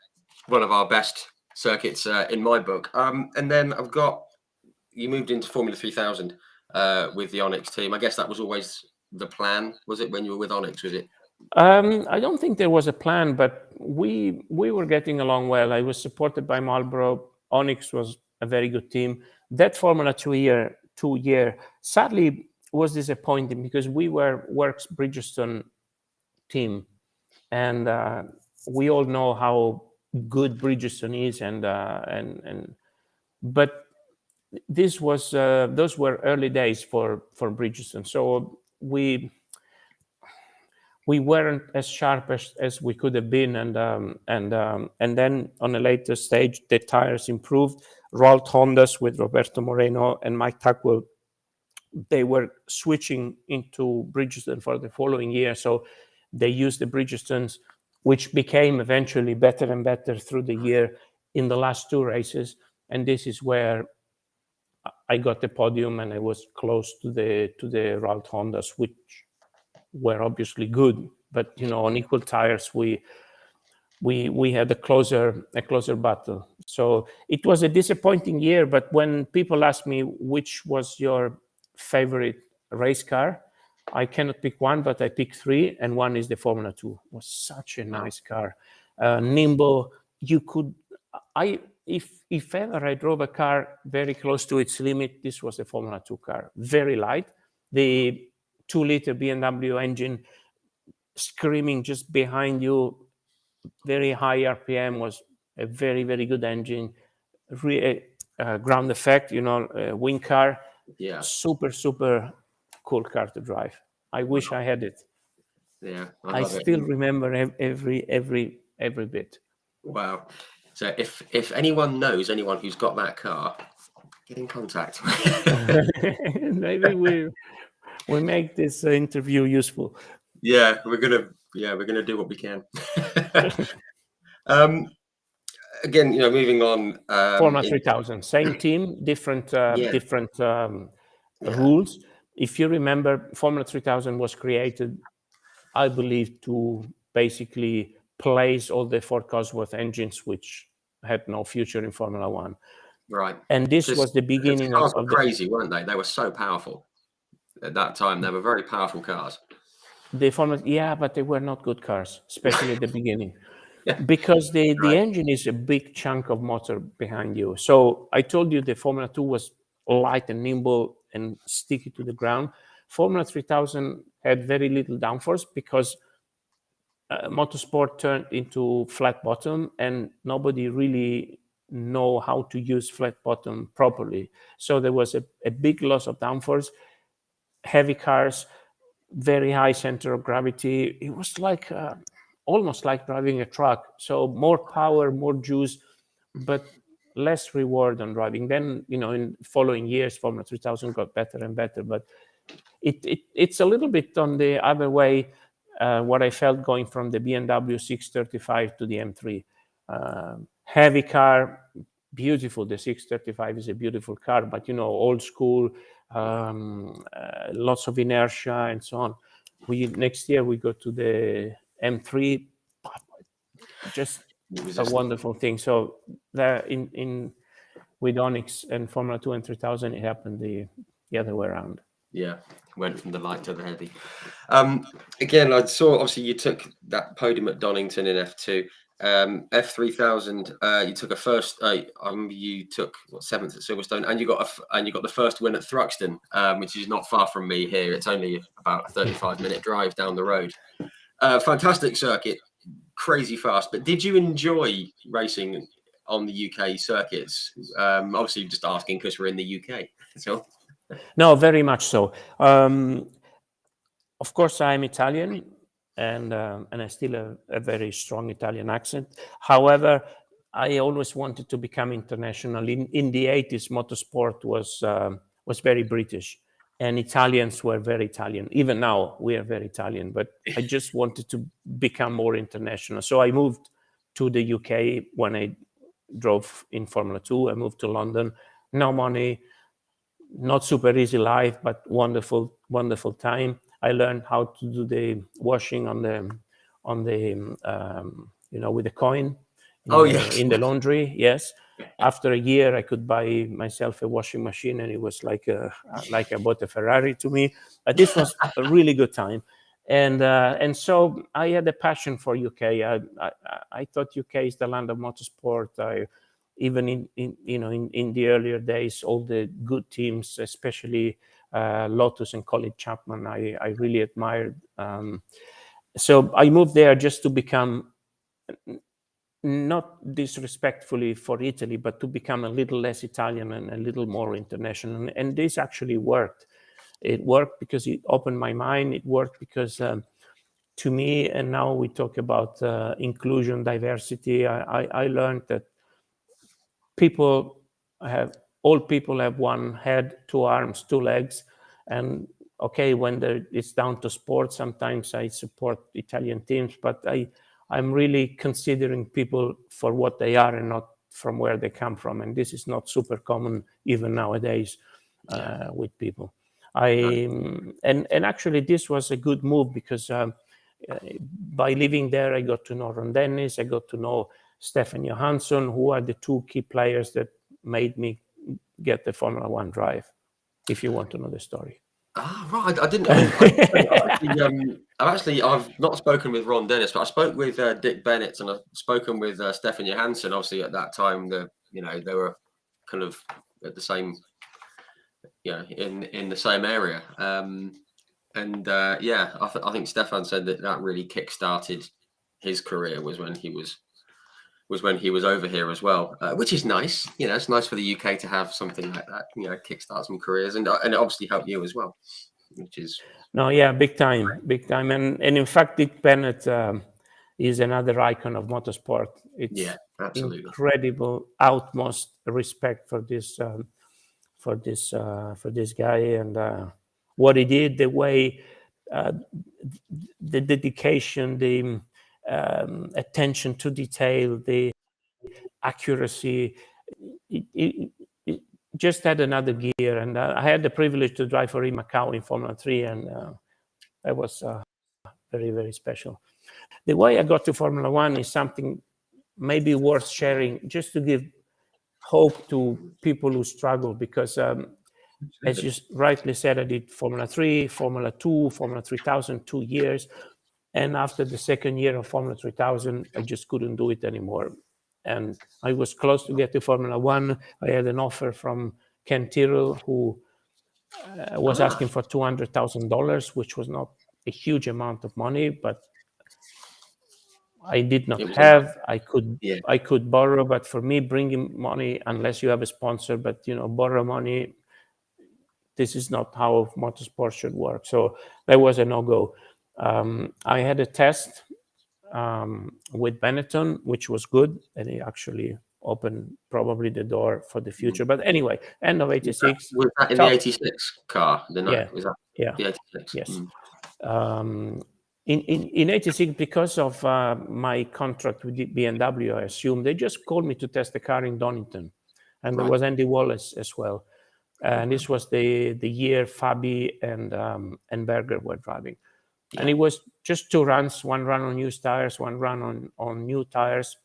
one of our best circuits in my book. And then I've got you moved into Formula 3000 with the Onyx team. I guess that was always the plan, was it, when you were with Onyx? Was it? I don't think there was a plan, but we were getting along well. I was supported by Marlboro. Onyx was a very good team. That Formula 2 year sadly was disappointing because we were Works Bridgestone team, and we all know how good Bridgestone is, but this was those were early days for Bridgestone, so we weren't as sharp as we could have been, and then on a later stage the tires improved. Ralt Hondas with Roberto Moreno and Mike Tackwell, they were switching into Bridgestone for the following year, so they used the Bridgestones, which became eventually better and better through the year in the last two races. And this is where I got the podium, and I was close to the Ralt Hondas, which were obviously good, but on equal tires we had a closer battle. So it was a disappointing year. But when people ask me which was your favorite race car, I cannot pick one, but I pick three, and one is the Formula 2. It was such a nice car, nimble. If ever I drove a car very close to its limit, this was a Formula 2 car. Very light. The 2-liter BMW engine screaming just behind you, very high RPM, was a very, very good engine. Ground effect, wing car. Yeah. Super cool car to drive. I wish I had it. Yeah, I still remember every bit. Wow. So if anyone knows anyone who's got that car, get in contact. Maybe we make this interview useful. Yeah, we're gonna do what we can. Again, moving on. Formula 3000, same team, different rules. If you remember, Formula 3000 was created, I believe, to basically place all the Ford Cosworth engines, which had no future in Formula 1. Right. And this was the beginning of crazy, weren't they? They were so powerful at that time. They were very powerful cars. The Formula, but they were not good cars, especially at the beginning. Because the engine is a big chunk of motor behind you. So I told you the Formula 2 was light and nimble and sticky to the ground. Formula 3000 had very little downforce because motorsport turned into flat bottom, and nobody really know how to use flat bottom properly. So there was a big loss of downforce, heavy cars, very high center of gravity. It was like almost like driving a truck. So more power, more juice, but less reward on driving. Then, in following years, Formula 3000 got better and better. But it's a little bit on the other way, what I felt going from the BMW 635 to the M3. Heavy car, beautiful. The 635 is a beautiful car, but, old school, lots of inertia and so on. Next year we go to the M3, just a wonderful thing. So there with Onyx and Formula 2 and 3000, it happened the other way around. Yeah, went from the light to the heavy. Again, I saw obviously you took that podium at Donington in F2. F3000, you took a first. I remember you took seventh at Silverstone, and you got the first win at Thruxton, which is not far from me here. It's only about a 35-minute drive down the road. Fantastic circuit. crazy fast. But did you enjoy racing on the UK circuits? Obviously, just asking because we're in the UK. So No, very much so. Of course, I'm Italian, and I still have a very strong Italian accent. However, I always wanted to become international. In the 80s, motorsport was very British, and Italians were very Italian. Even now, we are very Italian. But I just wanted to become more international. So I moved to the UK when I drove in Formula 2. I moved to London. No money, not super easy life, but wonderful, wonderful time. I learned how to do the washing on the with the coin in the laundry. Yes. After a year, I could buy myself a washing machine, and it was like I bought a Ferrari to me. But this was a really good time, and so I had a passion for UK. I thought UK is the land of motorsport. Even in the earlier days, all the good teams, especially Lotus and Colin Chapman, I really admired. So I moved there just to become, not disrespectfully for Italy, but to become a little less Italian and a little more international. And this actually worked. It worked because it opened my mind. It worked because to me, and now we talk about inclusion, diversity, I learned that all people have one head, two arms, two legs. And okay, when it's down to sports, sometimes I support Italian teams, but I'm really considering people for what they are and not from where they come from. And this is not super common even nowadays with people. And actually this was a good move because by living there, I got to know Ron Dennis, I got to know Stefan Johansson, who are the two key players that made me get the Formula One drive, if you want to know the story. Ah, right. I didn't. I've not spoken with Ron Dennis, but I spoke with Dick Bennett, and I've spoken with Stefan Johansson. Obviously, at that time, they were kind of at the same, in the same area. I think Stefan said that really kick-started his career was when he was over here as well, which is nice. It's nice for the UK to have something like that, kickstart some careers, and it obviously helped you as well, which is big time. And in fact, Dick Bennett is another icon of motorsport. It's absolutely incredible, utmost respect for this guy and what he did, the way, the dedication, the attention to detail, the accuracy. It just had another gear, and I had the privilege to drive for Macau in Formula 3, and that was very, very special. The way I got to Formula 1 is something maybe worth sharing, just to give hope to people who struggle, because as you rightly said, I did Formula 3, Formula 2, Formula 3000, 2 years. And after the second year of Formula 3000, I just couldn't do it anymore. And I was close to get to Formula 1. I had an offer from Ken Tyrrell, who was asking for $200,000, which was not a huge amount of money, but I did not have. I could borrow, but for me, bringing money, unless you have a sponsor, but borrow money, this is not how motorsport should work. So that was a no-go. I had a test with Benetton, which was good, and it actually opened probably the door for the future. But anyway, end of 86. Was that in the 86 car? Was that the 86? Yes. In 86, because of my contract with BMW, I assume, they just called me to test the car in Donington. And there was Andy Wallace as well. And this was the year Fabi and Berger were driving. And it was just 2 runs, 1 run on used tires, 1 run on new tires,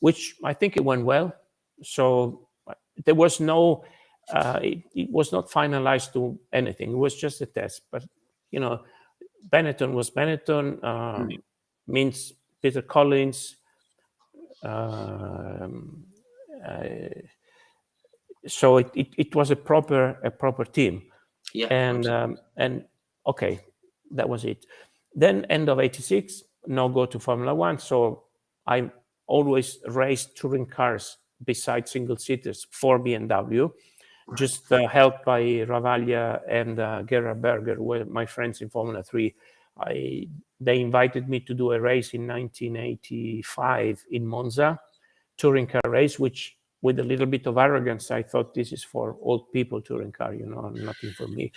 which I think it went well. So there was no, it was not finalized to anything. It was just a test. But, Benetton was Benetton, means Peter Collins. So it was a proper team. And okay, that was it. Then end of 86, now go to Formula 1. So I always raced touring cars besides single seaters for BMW, just helped by Ravaglia and Gerhard Berger, who were my friends in Formula 3. They invited me to do a race in 1985 in Monza, touring car race, which with a little bit of arrogance, I thought this is for old people touring car, nothing for me.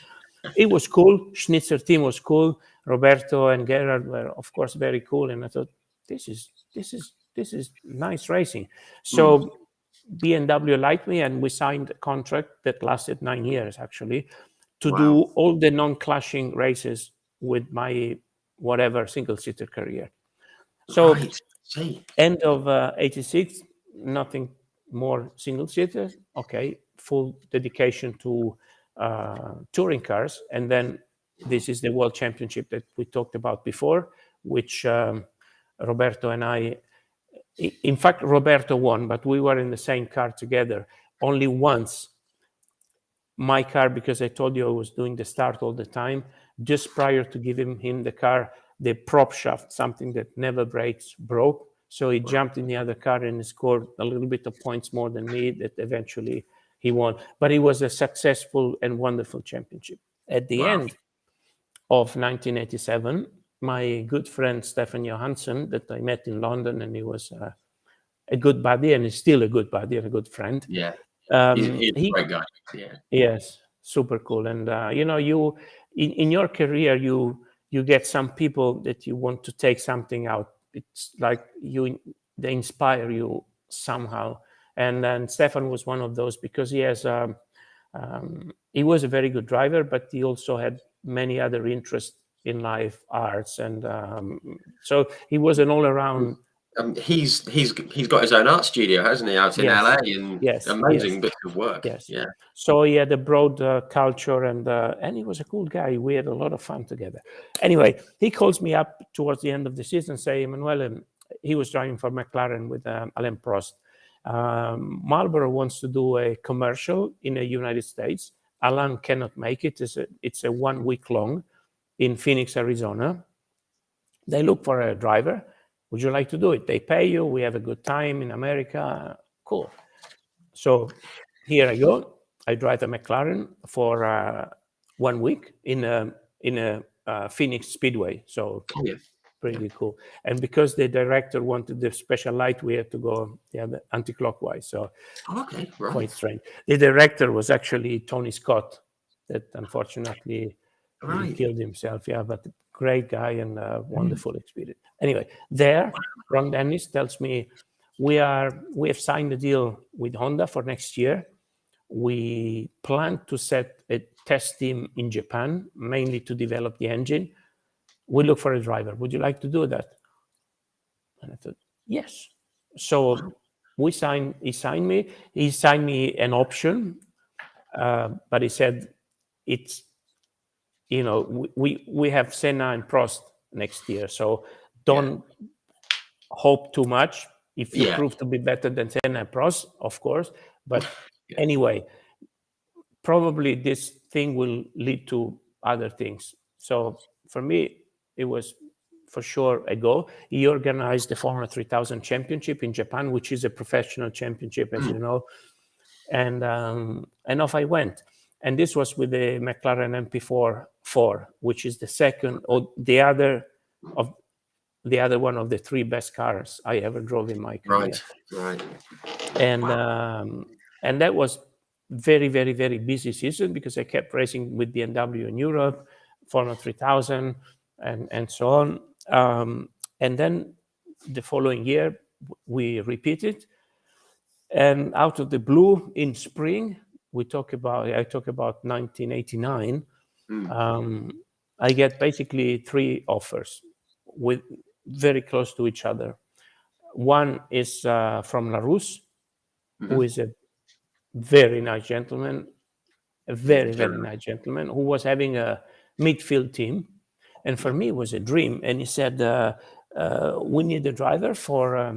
It was cool. Schnitzer team was cool. Roberto and Gerhard were, of course, very cool. And I thought, this is nice racing. So BMW liked me, and we signed a contract that lasted 9 years, actually, to do all the non-clashing races with my whatever single-seater career. So end of 86, nothing more single-seater. Okay, full dedication to touring cars. And then this is the World Championship that we talked about before, which Roberto and I, in fact, Roberto won, but we were in the same car together only once. My car, because I told you I was doing the start all the time, just prior to giving him the car, the prop shaft, something that never breaks, broke. So he jumped in the other car and scored a little bit of points more than me, that eventually he won. But it was a successful and wonderful championship. At the end of 1987, my good friend Stefan Johansson, that I met in London, and he was a good buddy, and he's still a good buddy and a good friend. Yeah. He's a great guy. Yeah. Yes, super cool. And you in your career, you get some people that you want to take something out. It's like they inspire you somehow. And then Stefan was one of those, because he has he was a very good driver, but he also had many other interests in life, arts, and so he was an all-around. He's got his own art studio, hasn't he, out in LA, and amazing bits of work. Yes. Yeah. So he had a broad culture, and he was a cool guy. We had a lot of fun together. Anyway, he calls me up towards the end of the season, say, Emanuele, he was driving for McLaren with Alain Prost. Marlboro wants to do a commercial in the United States. Alain cannot make it. It's a 1 week long in Phoenix, Arizona. They look for a driver. Would you like to do it? They pay you. We have a good time in America. Cool. So here I go. I drive a McLaren for 1 week in a Phoenix Speedway. So pretty cool. And because the director wanted the special light, we had to go anti-clockwise. So quite strange. The director was actually Tony Scott, that unfortunately he killed himself. Yeah, but great guy and wonderful experience. Anyway, Ron Dennis tells me we have signed a deal with Honda for next year. We plan to set a test team in Japan, mainly to develop the engine. We look for a driver. Would you like to do that? And I thought, yes. So he signed me. He signed me an option, but he said, it's, we have Senna and Prost next year, so don't hope too much. If you prove to be better than Senna and Prost, of course. But anyway, probably this thing will lead to other things. So for me, it was for sure a go. He organized the Formula 3000 Championship in Japan, which is a professional championship, as you know. And off I went. And this was with the McLaren MP4, which is the second, or the other one of the three best cars I ever drove in my career. Right. And that was very, very, very busy season, because I kept racing with BMW in Europe, Formula 3000, and so on. And then the following year, we repeated. And out of the blue, in spring, I talk about 1989. I get basically 3 offers with very close to each other. One is from LaRousse, who is a very nice gentleman, very nice gentleman, who was having a midfield team. And for me, it was a dream. And he said, we need a driver for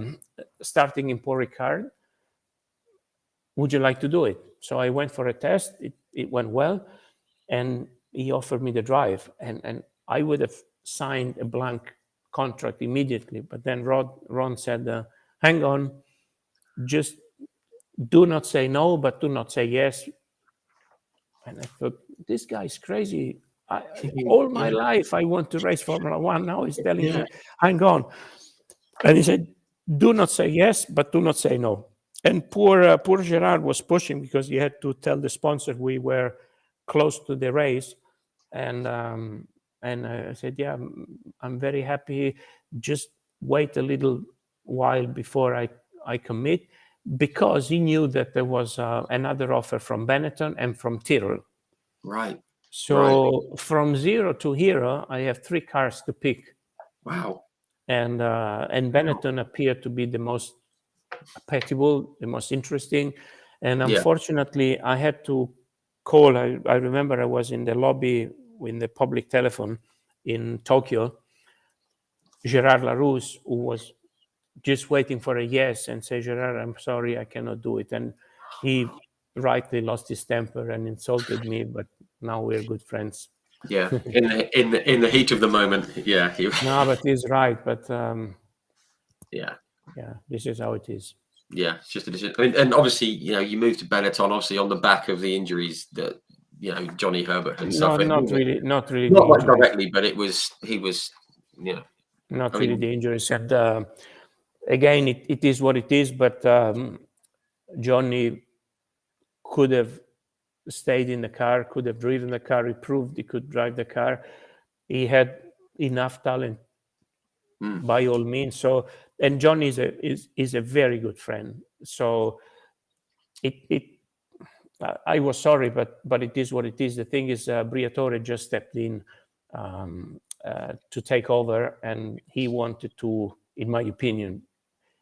starting in Paul Ricard. Would you like to do it? So I went for a test. It went well. And he offered me the drive. And I would have signed a blank contract immediately. But then Ron said, hang on, just do not say no, but do not say yes. And I thought, this guy's crazy. All my life, I want to race Formula One. Now he's telling me, hang on. And he said, do not say yes, but do not say no. And poor Gerard was pushing because he had to tell the sponsor we were close to the race. And I said, yeah, I'm very happy. Just wait a little while before I commit, because he knew that there was another offer from Benetton and from Tyrrell. Right. So from zero to hero, I have 3 cars to pick. Wow. And Benetton appeared to be the most applicable, the most interesting. And unfortunately, I had to call. I remember I was in the lobby in the public telephone in Tokyo. Gerard Larousse, who was just waiting for a yes, and say, Gerard, I'm sorry, I cannot do it. And he rightly lost his temper and insulted me, but now we're good friends. Yeah, in the heat of the moment. Yeah. No, but he's right. But yeah, this is how it is. Yeah, it's just a decision. I mean, and obviously, you moved to Benetton, obviously on the back of the injuries that Johnny Herbert and stuff. Not really not directly, but he was. Not really the injuries. And again, it is what it is. But Johnny could have stayed in the car, could have driven the car. He proved he could drive the car. He had enough talent, by all means. So, and Johnny is a very good friend. So I was sorry, but it is what it is. The thing is, Briatore just stepped in to take over, and he wanted to, in my opinion,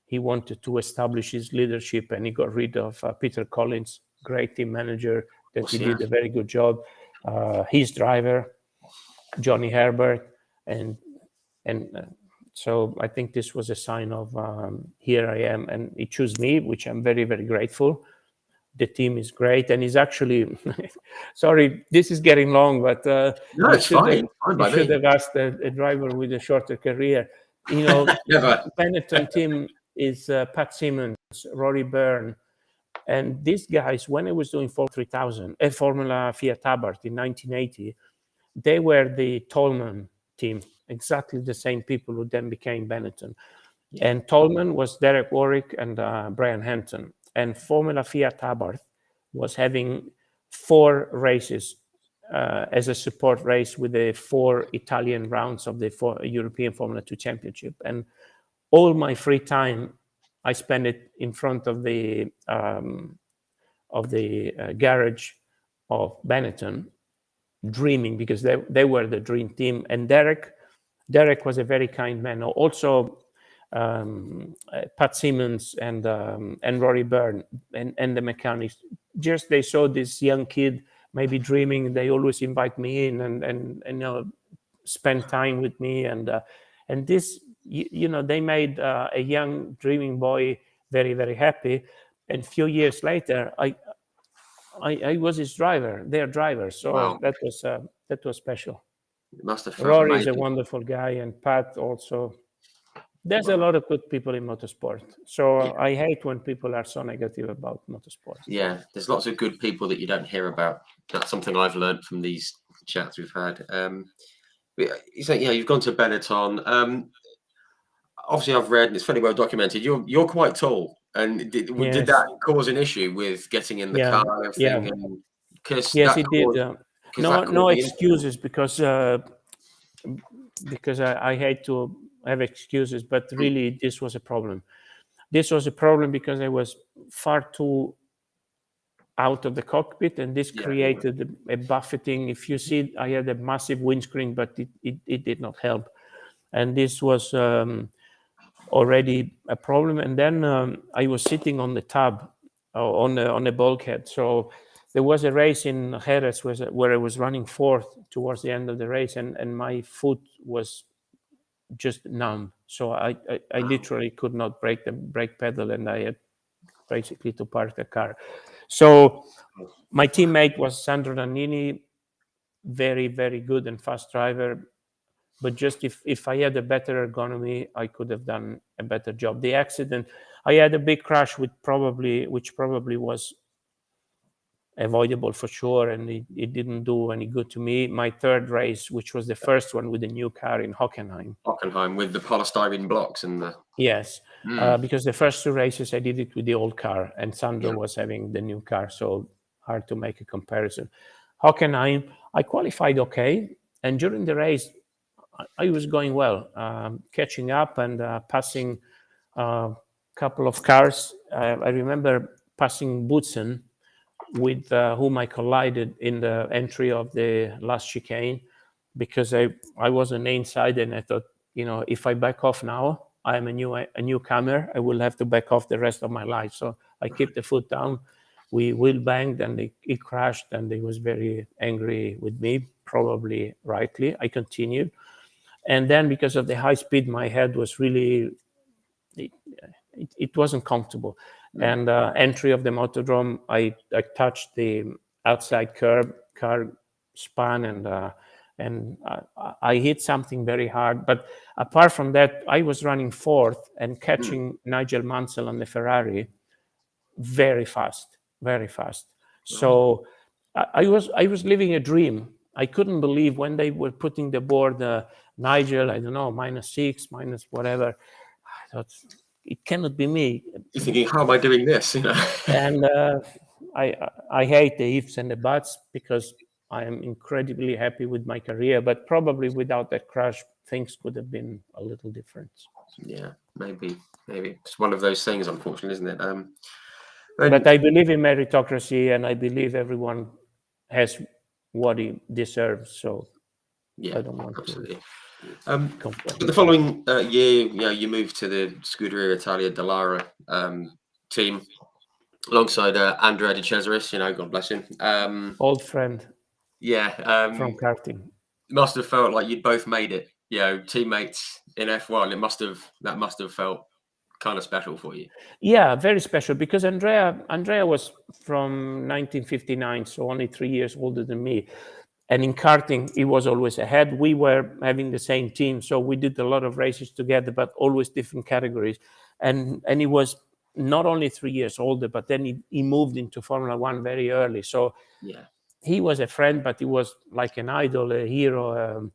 he wanted to establish his leadership, and he got rid of Peter Collins, great team manager, that he did a very good job. His driver, Johnny Herbert, and so I think this was a sign of here I am, and he chose me, which I'm very, very grateful. The team is great, and he's actually sorry, this is getting long, but no, it's fine. You should have asked a driver with a shorter career. Benetton team is Pat Simmons, Rory Byrne, and these guys, when I was doing Formula Fiat Abarth in 1980, they were the Tolman team, exactly the same people who then became Benetton. And Tolman was Derek Warwick and Brian Hampton. And Formula Fiat Abarth was having 4 races as a support race with the 4 Italian rounds of the European Formula 2 Championship. And all my free time, I spent it in front of the garage of Benetton, dreaming, because they were the dream team. And Derek was a very kind man. Also, Pat Simmons and Rory Byrne and the mechanics, just they saw this young kid maybe dreaming. They always invite me in and spend time with me, and this they made a young dreaming boy very, very happy. And a few years later, I was their driver. So wow. that was special. It must have felt Rory amazing. is a wonderful guy, and Pat also. There's a lot of good people in motorsport. So I hate when people are so negative about motorsport. Yeah, there's lots of good people that you don't hear about. That's something I've learned from these chats we've had. So you've gone to Benetton. Obviously, I've read, and it's fairly well documented. You're quite tall, and did that cause an issue with getting in the car and everything? Yes, it did. No excuses, because I hate to have excuses, but really this was a problem. This was a problem because I was far too out of the cockpit, and this created a buffeting. If you see, I had a massive windscreen, but it did not help. And this was already a problem. And then I was sitting on the tub, on the bulkhead. So there was a race in Jerez where I was running 4th towards the end of the race, and my foot was just numb. So I literally could not brake the brake pedal, and I had basically to park the car. So my teammate was Sandro Nannini, very, very good and fast driver. but just if I had a better ergonomy, I could have done a better job. The accident, I had a big crash which probably was avoidable for sure, and it didn't do any good to me. My third race, which was the first one with the new car in Hockenheim. Hockenheim with the polystyrene blocks and the... Yes, because the first two races I did it with the old car, and Sandro was having the new car, so hard to make a comparison. Hockenheim, I qualified okay, and during the race, I was going well, catching up and passing a couple of cars. I remember passing Boutsen, with whom I collided in the entry of the last chicane, because I was on the inside, and I thought, if I back off now, I am a newcomer. I will have to back off the rest of my life. So I kept the foot down. We wheel banged, and it crashed, and he was very angry with me, probably rightly. I continued. And then because of the high speed, my head was really, it wasn't comfortable. And entry of the motordrome, I touched the outside curb, car span, and I hit something very hard. But apart from that, I was running fourth and catching Nigel Mansell on the Ferrari very fast, very fast. So I was living a dream. I couldn't believe when they were putting the board, Nigel, I don't know, -6, minus whatever. I thought, it cannot be me. You're thinking, how am I doing this? And I hate the ifs and the buts, because I am incredibly happy with my career, but probably without that crash, things could have been a little different. Yeah, maybe it's one of those things, unfortunately, isn't it? But I believe in meritocracy, and I believe everyone has what he deserves. So yeah, I don't want absolutely. to But the following year, you moved to the Scuderia Italia Dallara team alongside Andrea De Cesaris. God bless him. Old friend. Yeah, from karting. Must have felt like you'd both made it. Teammates in F1. That must have felt kind of special for you. Yeah, very special, because Andrea was from 1959, so only 3 years older than me. And in karting, he was always ahead. We were having the same team, so we did a lot of races together, but always different categories. And he was not only 3 years older, but then he moved into Formula One very early. So yeah, he was a friend, but he was like an idol, a hero.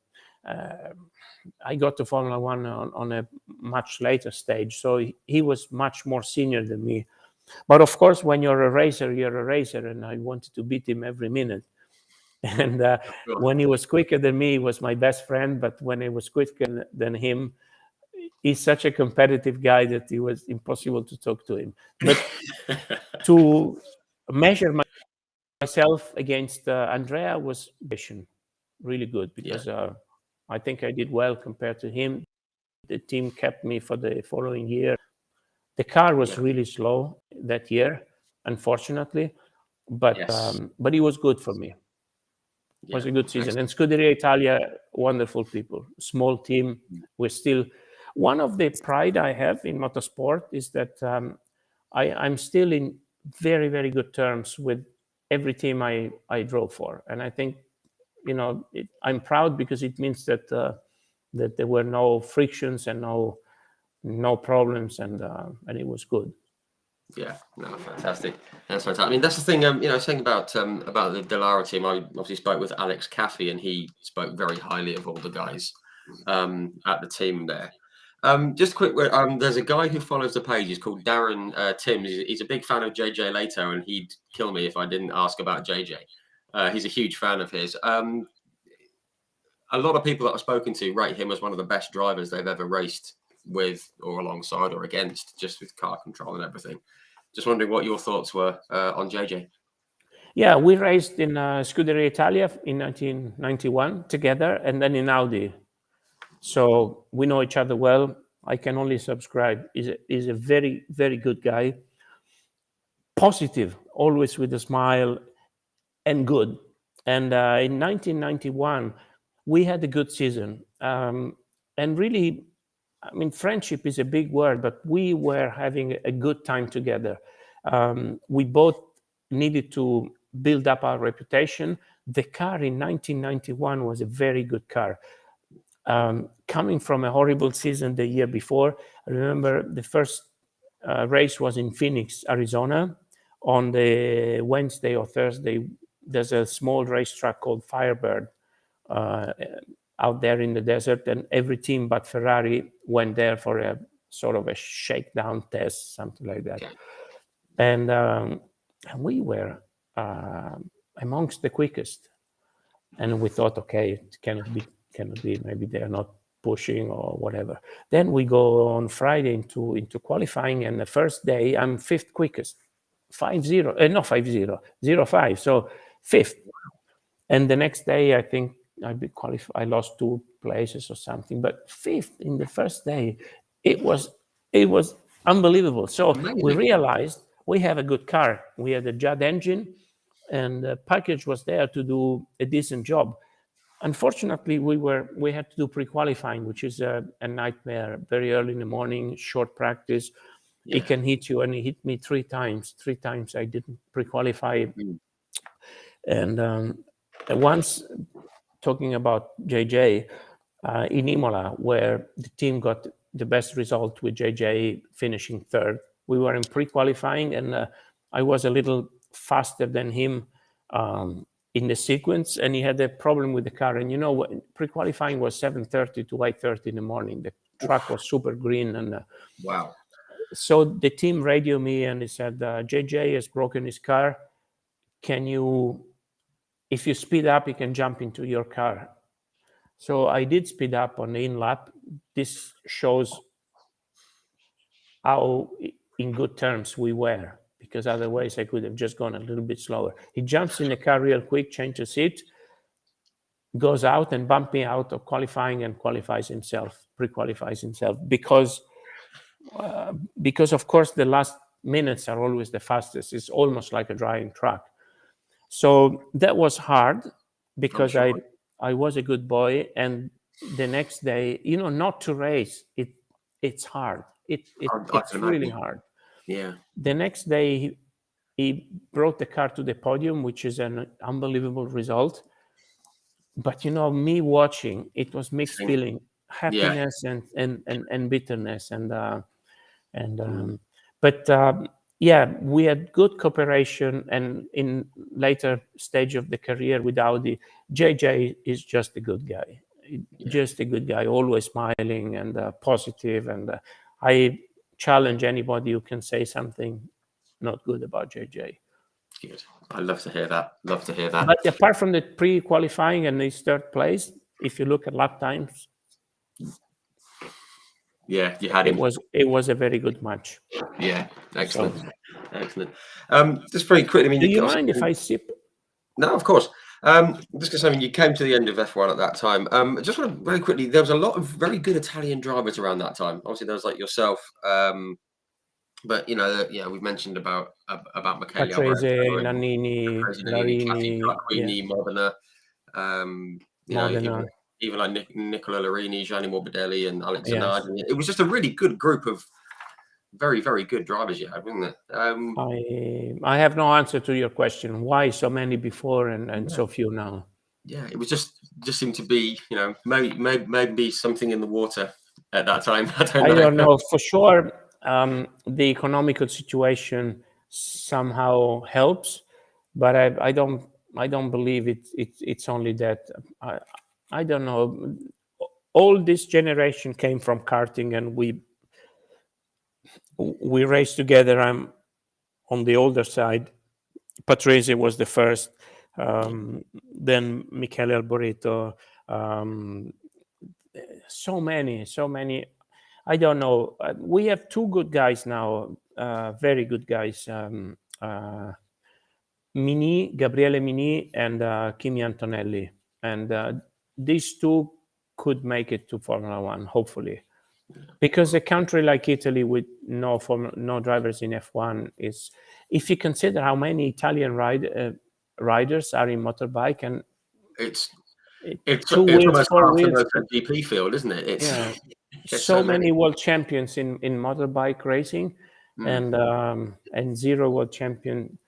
I got to Formula One on a much later stage, so he was much more senior than me. But of course, when you're a racer, and I wanted to beat him every minute. And when he was quicker than me, he was my best friend. But when he was quicker than him, he's such a competitive guy that it was impossible to talk to him. But to measure myself against Andrea was really good, because I think I did well compared to him. The team kept me for the following year. The car was really slow that year, unfortunately, but it was good for me. It was a good season. And Scuderia Italia, wonderful people, small team. We're still, one of the pride I have in motorsport is that I'm still in very, very good terms with every team I drove for. And I think, I'm proud, because it means that that there were no frictions and no problems, and it was good. Yeah, no, fantastic. That's fantastic. I mean, that's the thing. Saying about the Dallara team, I obviously spoke with Alex Caffey, and he spoke very highly of all the guys at the team there. Just a quick word. There's a guy who follows the page. He's called Darren Timms. He's a big fan of JJ Leto, and he'd kill me if I didn't ask about JJ. He's a huge fan of his. A lot of people that I've spoken to rate him as one of the best drivers they've ever raced with, or alongside, or against, just with car control and everything. Just wondering what your thoughts were on JJ. Yeah, we raced in Scuderia Italia in 1991 together, and then in Audi. So we know each other well. I can only subscribe. He's a very, very good guy. Positive, always with a smile, and good. And in 1991, we had a good season. And really, I mean, friendship is a big word, but we were having a good time together. We both needed to build up our reputation. The car in 1991 was a very good car. coming from a horrible season the year before, I remember the first race was in Phoenix, Arizona. On the Wednesday or Thursday, there's a small racetrack called Firebird out there in the desert, and every team but Ferrari went there for a sort of a shakedown test, something like that. Okay. And we were amongst the quickest. And we thought, okay, it cannot be. Maybe they are not pushing or whatever. Then we go on Friday into qualifying, and the first day I'm fifth quickest, 5-0, not 5-0, 0-5, so fifth. And the next day, I think I lost 2 places or something, but fifth in the first day, it was unbelievable. So Amazing. we realized we have a good car. We had a Judd engine, and the package was there to do a decent job. Unfortunately, we had to do pre-qualifying, which is a nightmare. Very early in the morning, short practice. Yeah. It can hit you, and it hit me 3 times. 3 times I didn't pre-qualify. And once, talking about JJ, in Imola, where the team got the best result with JJ finishing third, we were in pre-qualifying, and I was a little faster than him in the sequence, and he had a problem with the car. And pre-qualifying was 7:30 to 8:30 in the morning. The track was super green, and wow. So the team radioed me, and they said, JJ has broken his car. Can you, if you speed up, you can jump into your car. So I did speed up on the in-lap. This shows how in good terms we were, because otherwise I could have just gone a little bit slower. He jumps in the car real quick, changes seat, goes out and bumped me out of qualifying, and qualifies himself, pre-qualifies himself, because of course the last minutes are always the fastest. It's almost like a drying track. So that was hard, because Sure. I was a good boy, and the next day, not to race, it's hard. It's really hard. Yeah. The next day, he brought the car to the podium, which is an unbelievable result. But me watching, it was mixed feeling, happiness and bitterness, but yeah, we had good cooperation, and in later stage of the career with Audi, JJ is just a good guy. Just a good guy, always smiling and positive, and I challenge anybody who can say something not good about JJ. Good. I love to hear that. But apart from the pre-qualifying and his third place, if you look at lap times, yeah, you had him. It was a very good match. Yeah, excellent. Just very quickly, do you mind if I sip? No, of course. Just because you came to the end of F1 at that time. Just want to very quickly, there was a lot of very good Italian drivers around that time. Obviously, there was like yourself, but we've mentioned about Michele Patrese, Nannini, Larini, Modena. Modena. Even like Nicola Larini, Gianni Morbidelli, and Alex Zanardi. It was just a really good group of very, very good drivers you had, wasn't it? I have no answer to your question. Why so many before and so few now? Yeah, it was just seemed to be, maybe something in the water at that time. I don't know for sure. The economical situation somehow helps, but I don't believe it's only that. I don't know. All this generation came from karting, and we raced together. I'm on the older side. Patrese was the first, then Michele Alboreto. So many. I don't know. We have 2 good guys now, very good guys. Gabriele Mini and Kimi Antonelli. And these 2 could make it to Formula One, hopefully. Because a country like Italy with no drivers in F1 is, if you consider how many Italian riders are in motorbike, and it's 2 wheels, almost 4 wheels, a GP field, isn't it? It's so many world champions in motorbike racing, and 0 world champion.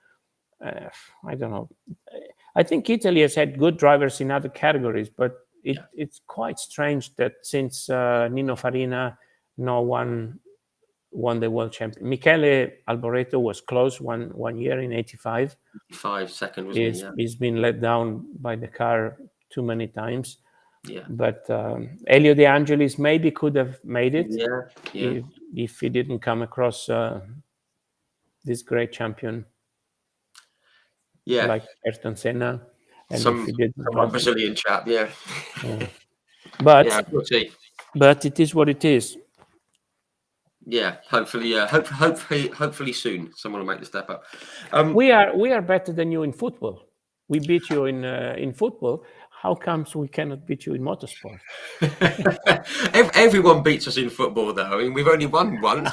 I don't know. I think Italy has had good drivers in other categories, but It's quite strange that since Nino Farina, no one won the world champion. Michele Alboreto was close one year in '85. 5 seconds, wasn't he? Yeah. He's been let down by the car too many times. Yeah. But Elio De Angelis maybe could have made it if he didn't come across this great champion like Ayrton Senna. And some Brazilian chap, yeah. But yeah, we'll see. But it is what it is. Yeah, hopefully, hopefully soon someone will make the step up. We are better than you in football. We beat you in football. How comes we cannot beat you in motorsport? Everyone beats us in football, though. I mean, we've only won once.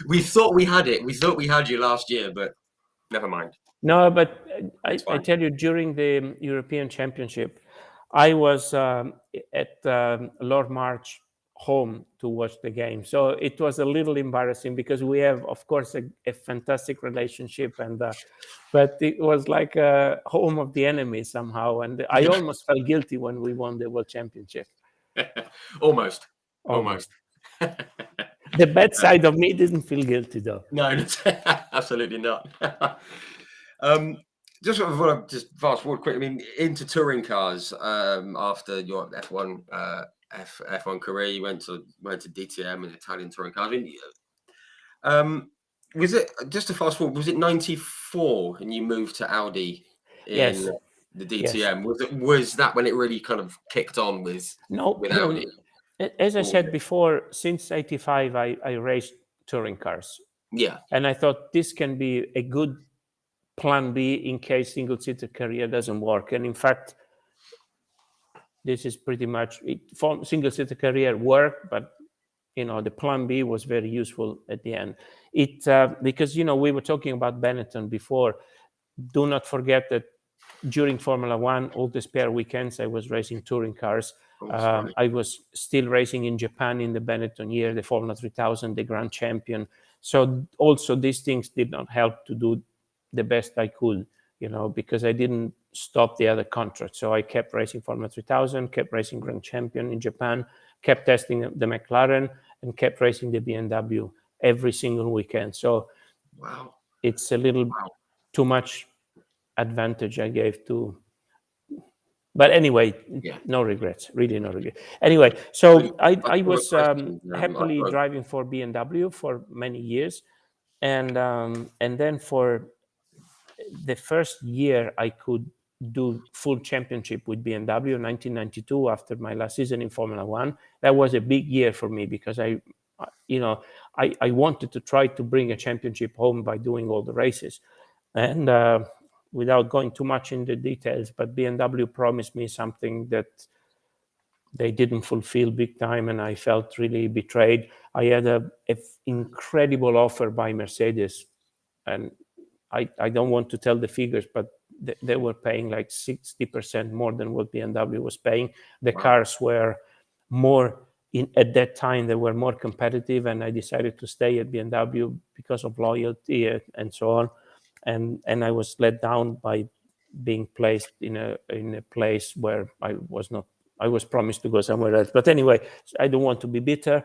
We thought we had it. We thought we had you last year, but never mind. No, but I tell you, during the European Championship, I was at Lord March home to watch the game. So it was a little embarrassing because we have, of course, a fantastic relationship, but it was like a home of the enemy somehow. And I almost felt guilty when we won the World Championship. Almost. The bad side of me didn't feel guilty, though. No, absolutely not. Just want to just fast forward quick. I mean, into touring cars. After your F1 F1 career, you went to DTM and Italian touring cars. I mean, was it, just to fast forward? Was it '94 and you moved to Audi in the DTM? Yes. Was that when it really kind of kicked on with Audi? As I said before, since '85, I raced touring cars. Yeah, and I thought this can be a good plan B in case single-seater career doesn't work. And in fact, this is pretty much it. For single-seater career worked, but the plan B was very useful at the end. Because we were talking about Benetton before. Do not forget that during Formula One, all the spare weekends I was racing touring cars. I was still racing in Japan in the Benetton year, the Formula 3000, the Grand Champion. So also these things did not help to do the best I could, because I didn't stop the other contracts. So I kept racing Formula 3000, kept racing Grand Champion in Japan, kept testing the McLaren, and kept racing the BMW every single weekend. So it's a little too much advantage I gave to. But anyway, no regrets, really no regrets. Anyway, so I was happily driving for BMW for many years. And then for the first year I could do full championship with BMW in 1992 after my last season in Formula One. That was a big year for me because I wanted to try to bring a championship home by doing all the races. And without going too much into details, but BMW promised me something that they didn't fulfill big time, and I felt really betrayed. I had an incredible offer by Mercedes, and I don't want to tell the figures, but they were paying like 60% more than what BMW was paying. The cars were more, at that time, they were more competitive, and I decided to stay at BMW because of loyalty and so on. And I was let down by being placed in a place where I was promised to go somewhere else. But anyway, I don't want to be bitter.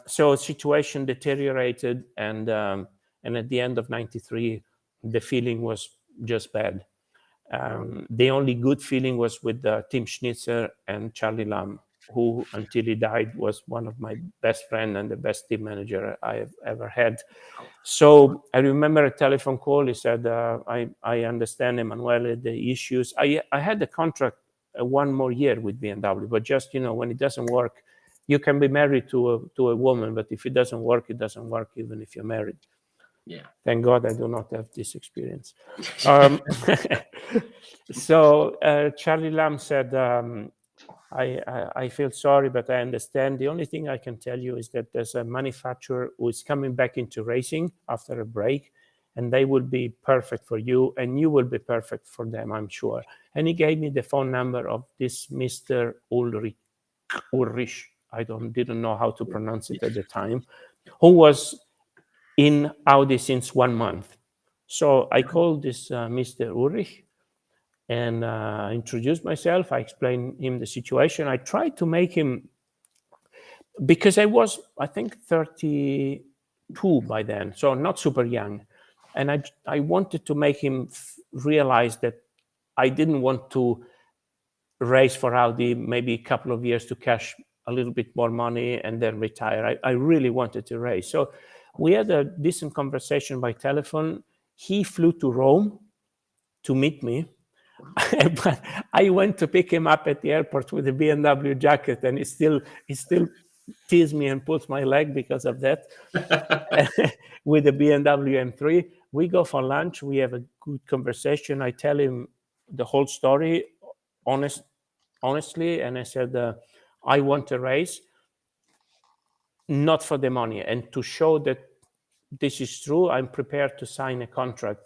So situation deteriorated, and at the end of '93, the feeling was just bad. The only good feeling was with Tim Schnitzer and Charlie Lamb, who, until he died, was one of my best friends and the best team manager I have ever had. So I remember a telephone call. He said, I understand, Emanuele, the issues. I had the contract one more year with BMW, but just, when it doesn't work, you can be married to a woman, but if it doesn't work, it doesn't work, even if you're married. Yeah. Thank God I do not have this experience. So Charlie Lamb said, I feel sorry, but I understand. The only thing I can tell you is that there's a manufacturer who is coming back into racing after a break, and they will be perfect for you, and you will be perfect for them, I'm sure. And he gave me the phone number of this Mr. Ulrich. I didn't know how to pronounce it at the time, who was in Audi since 1 month. So I called this Mr. Ulrich, and introduced myself. I explained him the situation. I tried to make him, because I was, I think, 32 by then, so not super young. And I wanted to make him realize that I didn't want to race for Audi maybe a couple of years to cash a little bit more money and then retire. I really wanted to race. So we had a decent conversation by telephone. He flew to Rome to meet me. But I went to pick him up at the airport with a BMW jacket, and he still teased me and pulls my leg because of that. With the BMW M3, we go for lunch. We have a good conversation. I tell him the whole story, honestly, and I said, I want to race, not for the money, and to show that this is true, I'm prepared to sign a contract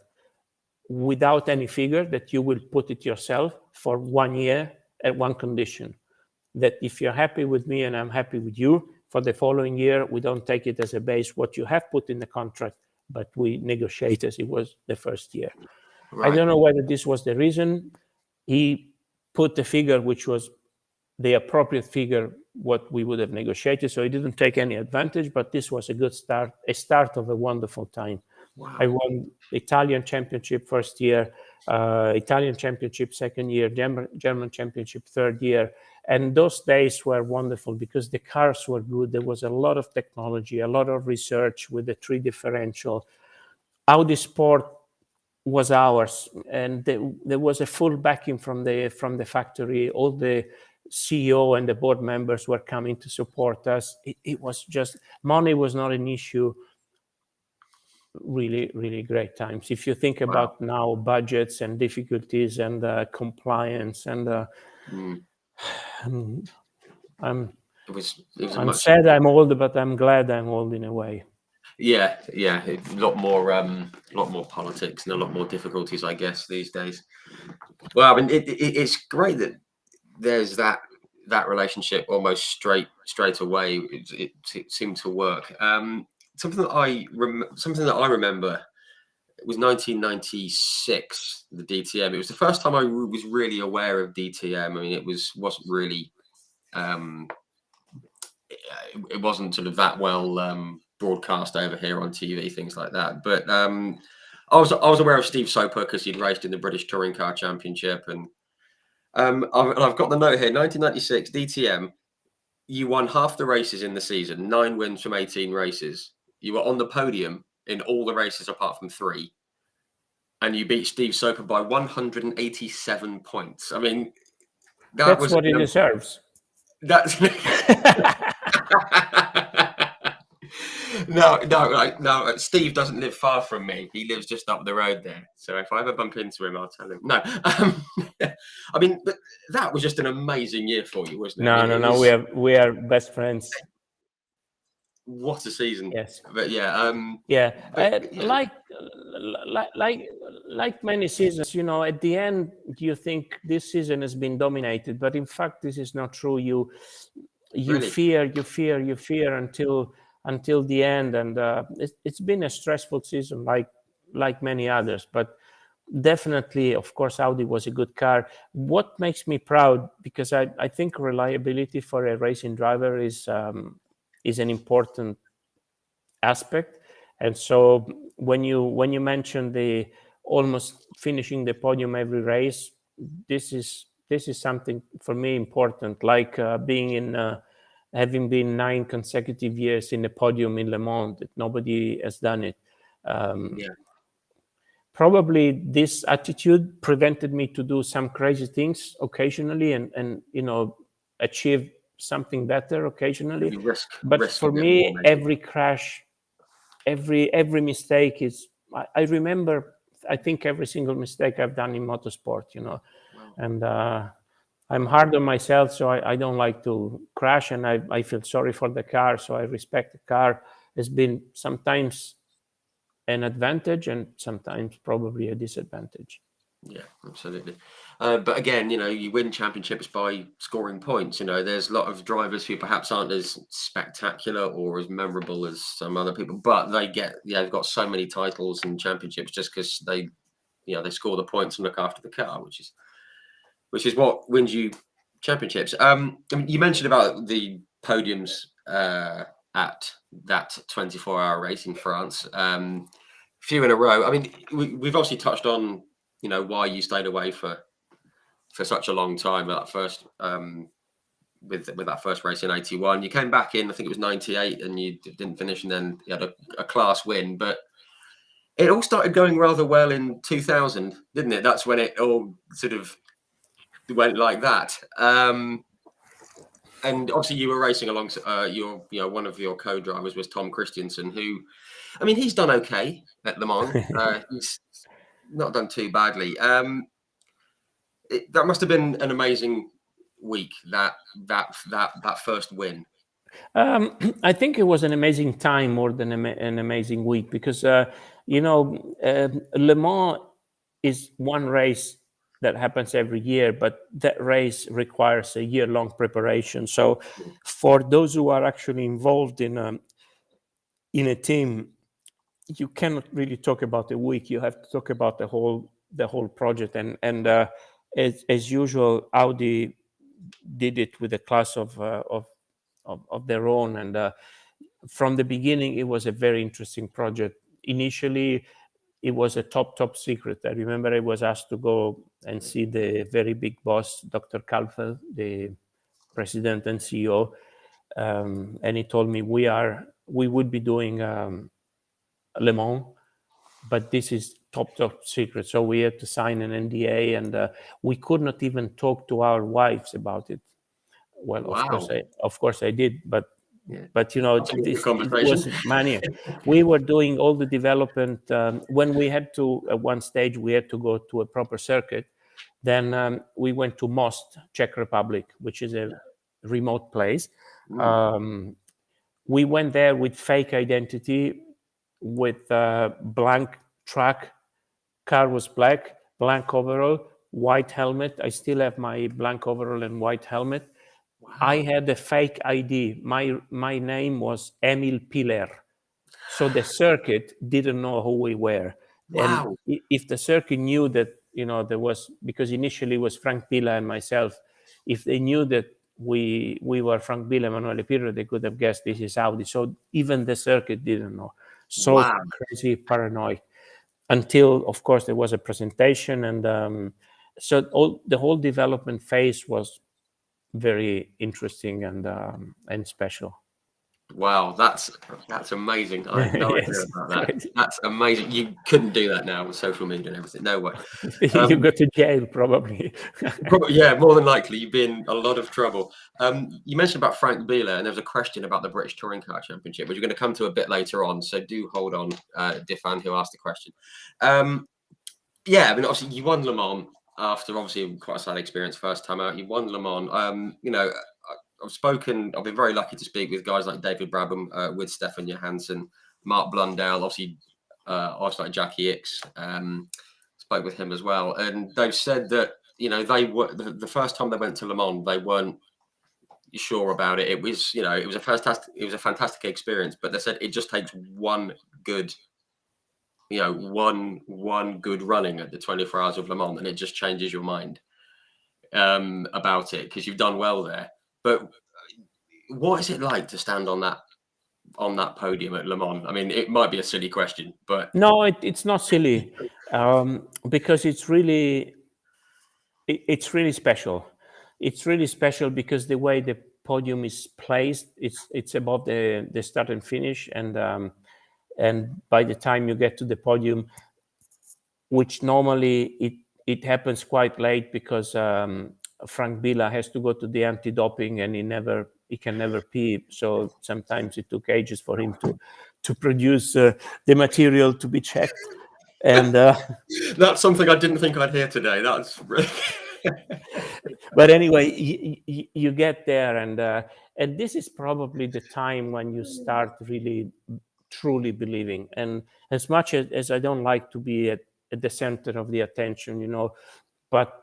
without any figure, that you will put it yourself for 1 year at one condition, that if you're happy with me and I'm happy with you, for the following year, we don't take it as a base what you have put in the contract, but we negotiate as it was the first year. Right. I don't know whether this was the reason. He put the figure which was the appropriate figure what we would have negotiated, so he didn't take any advantage, but this was a good start, a start of a wonderful time. Wow. I won Italian championship first year, Italian championship second year, German championship third year. And those days were wonderful because the cars were good. There was a lot of technology, a lot of research with the 3 differential. Audi Sport was ours, and there was a full backing from the factory. All the CEO and the board members were coming to support us. It was just, money was not an issue. Really, really great times. If you think about now budgets and difficulties and compliance and I'm sad I'm older, but I'm glad I'm old in a way. Yeah, a lot more politics and a lot more difficulties, I guess, these days. Well, I mean, it's great that there's that relationship almost straight away. It seemed to work. Something that I remember, it was 1996, the DTM. It was the first time I was really aware of DTM. I mean, it wasn't really, it wasn't sort of that well broadcast over here on TV, things like that. But I was aware of Steve Soper because he'd raced in the British Touring Car Championship, and I've got the note here. 1996 DTM. You won half the races in the season, 9 wins from 18 races. You were on the podium in all the races apart from 3. And you beat Steve Soper by 187 points. I mean, that's what he deserves. That's no. Steve doesn't live far from me. He lives just up the road there. So if I ever bump into him, I'll tell him. No, I mean, but that was just an amazing year for you, wasn't it? No. We are best friends. What a season! Yes, but yeah, like many seasons, at the end you think this season has been dominated, but in fact this is not true. You really? fear until the end, and it's been a stressful season, like many others. But definitely, of course, Audi was a good car. What makes me proud, because I think reliability for a racing driver is an important aspect. And so when you mention the almost finishing the podium every race, this is something for me important, like having been 9 consecutive years in the podium in Le Mans, that nobody has done it. Probably this attitude prevented me to do some crazy things occasionally and achieve something better occasionally. But for me, every crash, every mistake is, I remember, I think every single mistake I've done in motorsport, and I'm hard on myself, so I don't like to crash, and I feel sorry for the car, so I respect the car. Has been sometimes an advantage and sometimes probably a disadvantage. Yeah, absolutely. But again, you win championships by scoring points. There's a lot of drivers who perhaps aren't as spectacular or as memorable as some other people, but they've got so many titles and championships just because they score the points and look after the car, which is which is what wins you championships. I mean, you mentioned about the podiums at that 24-hour race in France. Few in a row. I mean, we've obviously touched on, why you stayed away for such a long time at that first with that first race in 81. You came back in, I think it was 98, and you didn't finish, and then you had a class win. But it all started going rather well in 2000, didn't it? That's when it all sort of went like that. And obviously, you were racing alongside one of your co-drivers was Tom Christiansen, who, I mean, he's done okay at Le Mans. He's not done too badly. That must have been an amazing week. That first win. I think it was an amazing time more than an amazing week because Le Mans is one race that happens every year, but that race requires a year-long preparation. So, for those who are actually involved in a team, you cannot really talk about a week. You have to talk about the whole project. And as usual, Audi did it with a class of their own. And from the beginning, it was a very interesting project. Initially, it was a top secret. I remember I was asked to go and see the very big boss, Dr. Kalfel, the president and CEO, and he told me we would be doing Le Mans, but this is top secret. So we had to sign an NDA, and we could not even talk to our wives about it. Well, wow. Of course I did, but Yeah. But this was maniac. We were doing all the development when we had to. At one stage, we had to go to a proper circuit. Then we went to Most, Czech Republic, which is a remote place. We went there with fake identity, with blank track. Car was black, blank overall, white helmet. I still have my blank overall and white helmet. Wow. I had a fake ID. My name was Emil Piller. So the circuit didn't know who we were. Wow. And if the circuit knew that, there was, because initially it was Frank Pilla and myself, if they knew that we were Frank Pilla and Emanuele Pirro, they could have guessed this is Audi. So even the circuit didn't know. So wow. Crazy, paranoid. Until, of course, there was a presentation. And so the whole development phase was very interesting and special. Wow, that's amazing. I have no idea about that. Crazy. That's amazing. You couldn't do that now with social media and everything. No way. You go to jail, probably. Yeah, more than likely. You'd be in a lot of trouble. You mentioned about Frank Bieler, and there was a question about the British Touring Car Championship, which we're going to come to a bit later on. So do hold on, Difan, who asked the question. Yeah, I mean, obviously, you won Le Mans after obviously quite a sad experience first time out. You won Le Mans. I've been very lucky to speak with guys like David Brabham, with Stefan Johansson, Mark Blundell, obviously, also like Jackie Hicks, spoke with him as well. And they've said that, they were, the first time they went to Le Mans, they weren't sure about it. It was, it was a fantastic experience, but they said it just takes one good, one good running at the 24 Hours of Le Mans, and it just changes your mind about it, because you've done well there. But what is it like to stand on that podium at Le Mans? I mean, it might be a silly question, but no, it's not silly, because it's really special. It's really special because the way the podium is placed, it's above the start and finish, and by the time you get to the podium, which normally it happens quite late because Frank Bieler has to go to the anti-doping, and he can never pee. So sometimes it took ages for him to produce the material to be checked. And that's something I didn't think I'd hear today. That's but anyway, you get there, and this is probably the time when you start really truly believing. And as much as I don't like to be at the center of the attention, but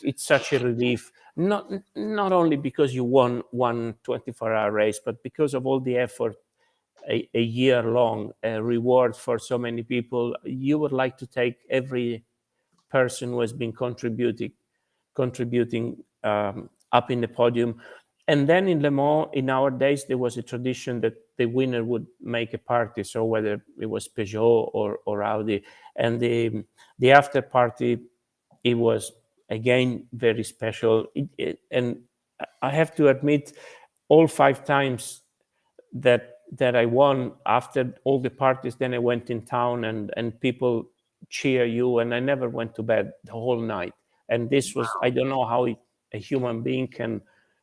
it's such a relief, not only because you won 24-hour race, but because of all the effort, a year long, reward for so many people. You would like to take every person who has been contributing contributing up in the podium. And then in Le Mans, in our days, there was a tradition that the winner would make a party. So whether it was Peugeot or Audi, and the after party, it was again very special. And I have to admit, all 5 times that I won, after all the parties, then I went in town and people cheer you, and I never went to bed the whole night. And this was, I don't know how a human being can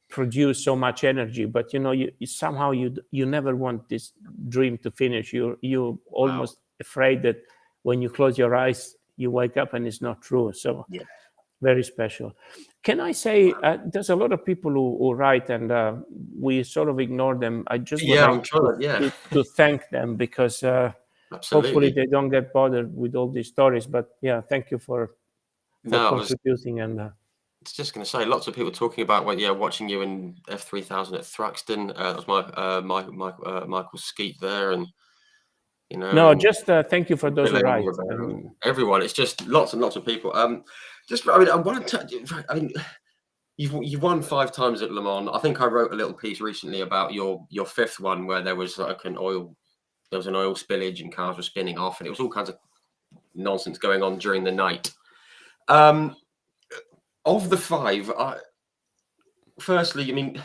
produce so much energy, but you somehow you never want this dream to finish. You almost afraid that when you close your eyes, you wake up and it's not true. So very special. Can I say, there's a lot of people who write, and we sort of ignore them. I just would like to thank them, because hopefully they don't get bothered with all these stories. But yeah, thank you for contributing. And it's just going to say, lots of people talking about watching you in F3000 at Thruxton. That was Michael Skeet there, and no, just thank you for those who write. Everyone, it's just lots and lots of people. I want to. You've won 5 times at Le Mans. I think I wrote a little piece recently about your 5th one, where there was like an oil spillage and cars were spinning off, and it was all kinds of nonsense going on during the night. Of the 5, firstly, I mean,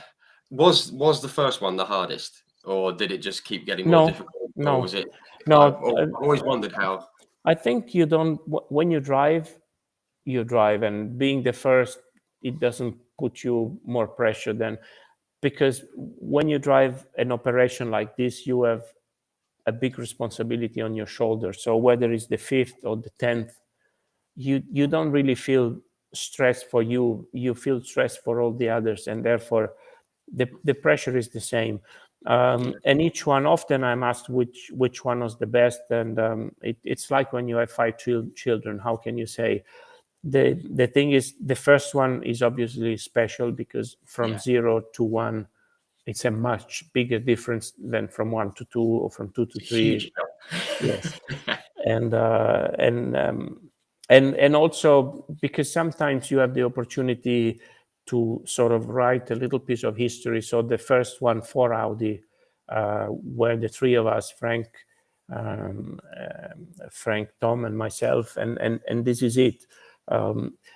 was the first one the hardest, or did it just keep getting more difficult? No, or was it? No, I've always wondered how. I think you don't. When you drive, and being the first, it doesn't put you more pressure than, because when you drive an operation like this, you have a big responsibility on your shoulders. So whether it's the 5th or the 10th, you don't really feel stress for you. You feel stress for all the others, and therefore the pressure is the same. And each one, often I'm asked which one was the best, and it's like when you have 5 children. How can you say? The thing is, the first one is obviously special, because from 0 to 1, it's a much bigger difference than from 1 to 2 or from 2 to 3. Yes. And also because sometimes you have the opportunity to sort of write a little piece of history. So the first one for Audi, where the 3 of us, Frank, Tom, and myself, and this is it.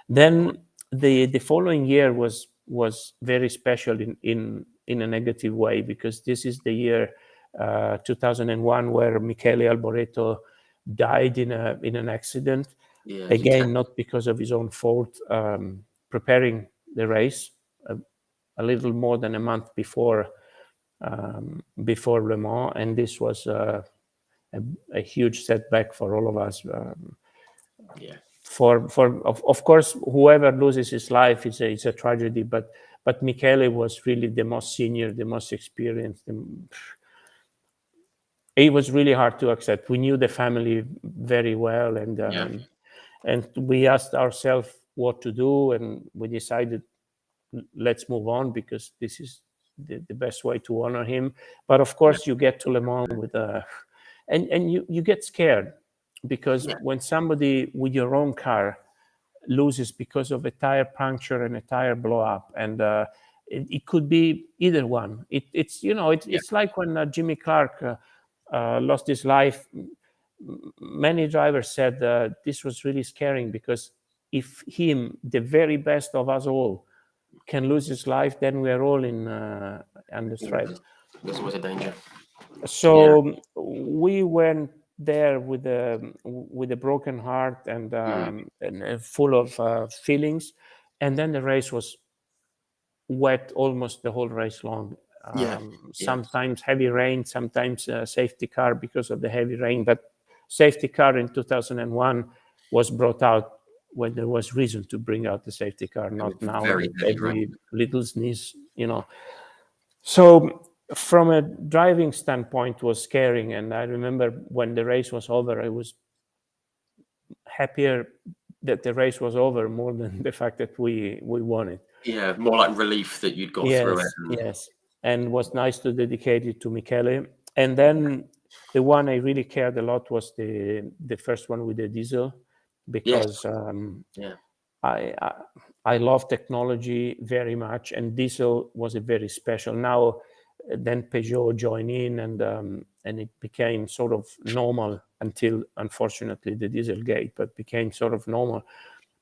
Then the following year was very special in a negative way, because this is the year 2001 where Michele Alboreto died in an accident. Again, not because of his own fault. Preparing the race a little more than a month before Le Mans, and this was a huge setback for all of us. Of course, whoever loses his life, it's a tragedy. But Michele was really the most senior, the most experienced. It was really hard to accept. We knew the family very well, and we asked ourselves what to do, and we decided, let's move on, because this is the best way to honor him. But of course, you get to Le Mans with and you get scared, because when somebody with your own car loses because of a tire puncture and a tire blow up, and it could be either one. It's like when Jimmy Clark lost his life. Many drivers said this was really scaring, because if him, the very best of us all, can lose his life, then we are all under threat. There's always a danger. So we went there with a broken heart and full of feelings, and then the race was wet almost the whole race long. Sometimes heavy rain, sometimes safety car because of the heavy rain, but safety car in 2001 was brought out when there was reason to bring out the safety car, not now every little sneeze, So from a driving standpoint, it was scaring. And I remember when the race was over, I was happier that the race was over more than the fact that we won it. Yeah, more like relief that you'd got through it. Yes, and it was nice to dedicate it to Michele. And then the one I really cared a lot was the first one with the diesel, because I love technology very much, and diesel was a very special. Now, then Peugeot joined in, and it became sort of normal until, unfortunately, the Dieselgate, but became sort of normal.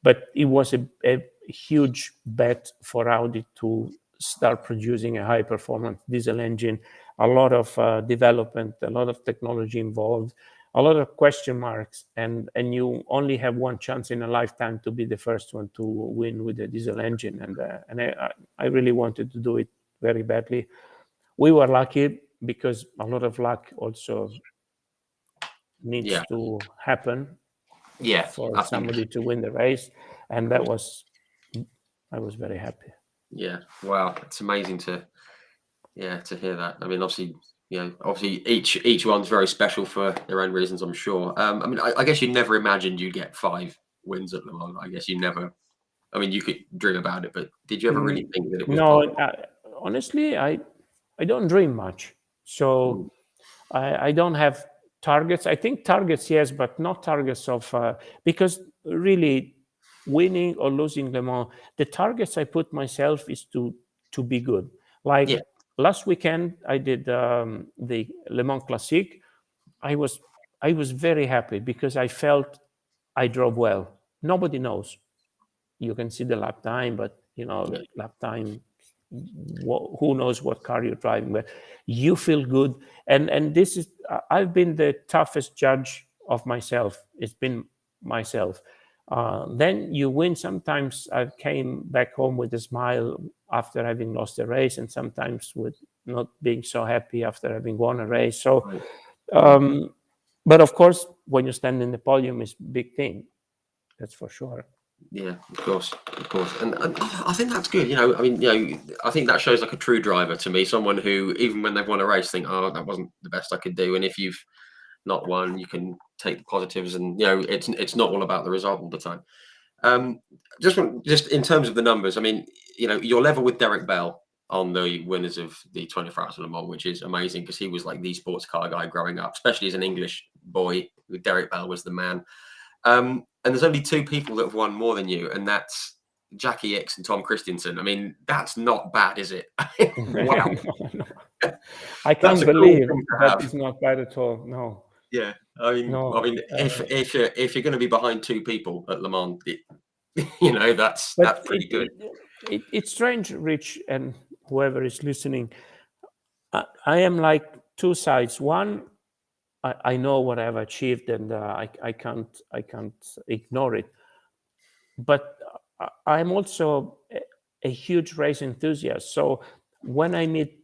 But it was a huge bet for Audi to start producing a high-performance diesel engine. A lot of development, a lot of technology involved, a lot of question marks, and you only have one chance in a lifetime to be the first one to win with a diesel engine. And I really wanted to do it very badly. We were lucky because a lot of luck also needs to happen for somebody to win the race, and I was very happy. Yeah, wow, it's amazing to hear that. I mean, obviously, each one's very special for their own reasons, I'm sure. I mean, I guess you never imagined you'd get 5 wins at Le Mans. I guess you never. I mean, you could dream about it, but did you ever really think that it was no? Honestly, I don't dream much, so I don't have targets. I think targets, yes, but not targets of because really winning or losing Le Mans, the targets I put myself is to be good. Like last weekend, I did the Le Mans Classique. I was very happy because I felt I drove well. Nobody knows. You can see the lap time, but lap time, who knows what car you're driving, but you feel good. And this is, I've been the toughest judge of myself. It's been myself. Then you win. Sometimes I came back home with a smile after having lost a race, and sometimes with not being so happy after having won a race. So, but of course, when you stand in the podium, is a big thing. That's for sure. Yeah, of course, and I think that's good. I mean, I think that shows like a true driver to me. Someone who, even when they've won a race, think, "Oh, that wasn't the best I could do." And if you've not won, you can take the positives, and it's not all about the result all the time. Just in terms of the numbers, I mean, you're level with Derek Bell on the winners of the 24 Hours of Le Mans, which is amazing because he was like the sports car guy growing up, especially as an English boy. Derek Bell was the man. And there's only 2 people that have won more than you, and that's Jackie Ickx and Tom Christensen. I mean, that's not bad, is it? Wow. No. I can't believe that is not bad at all. No. Yeah. I mean, if you're going to be behind 2 people at Le Mans, that's pretty good. It's strange, Rich, and whoever is listening. I am like 2 sides. One, I know what I've achieved, and I can't ignore it. But I'm also a huge race enthusiast. So when I meet,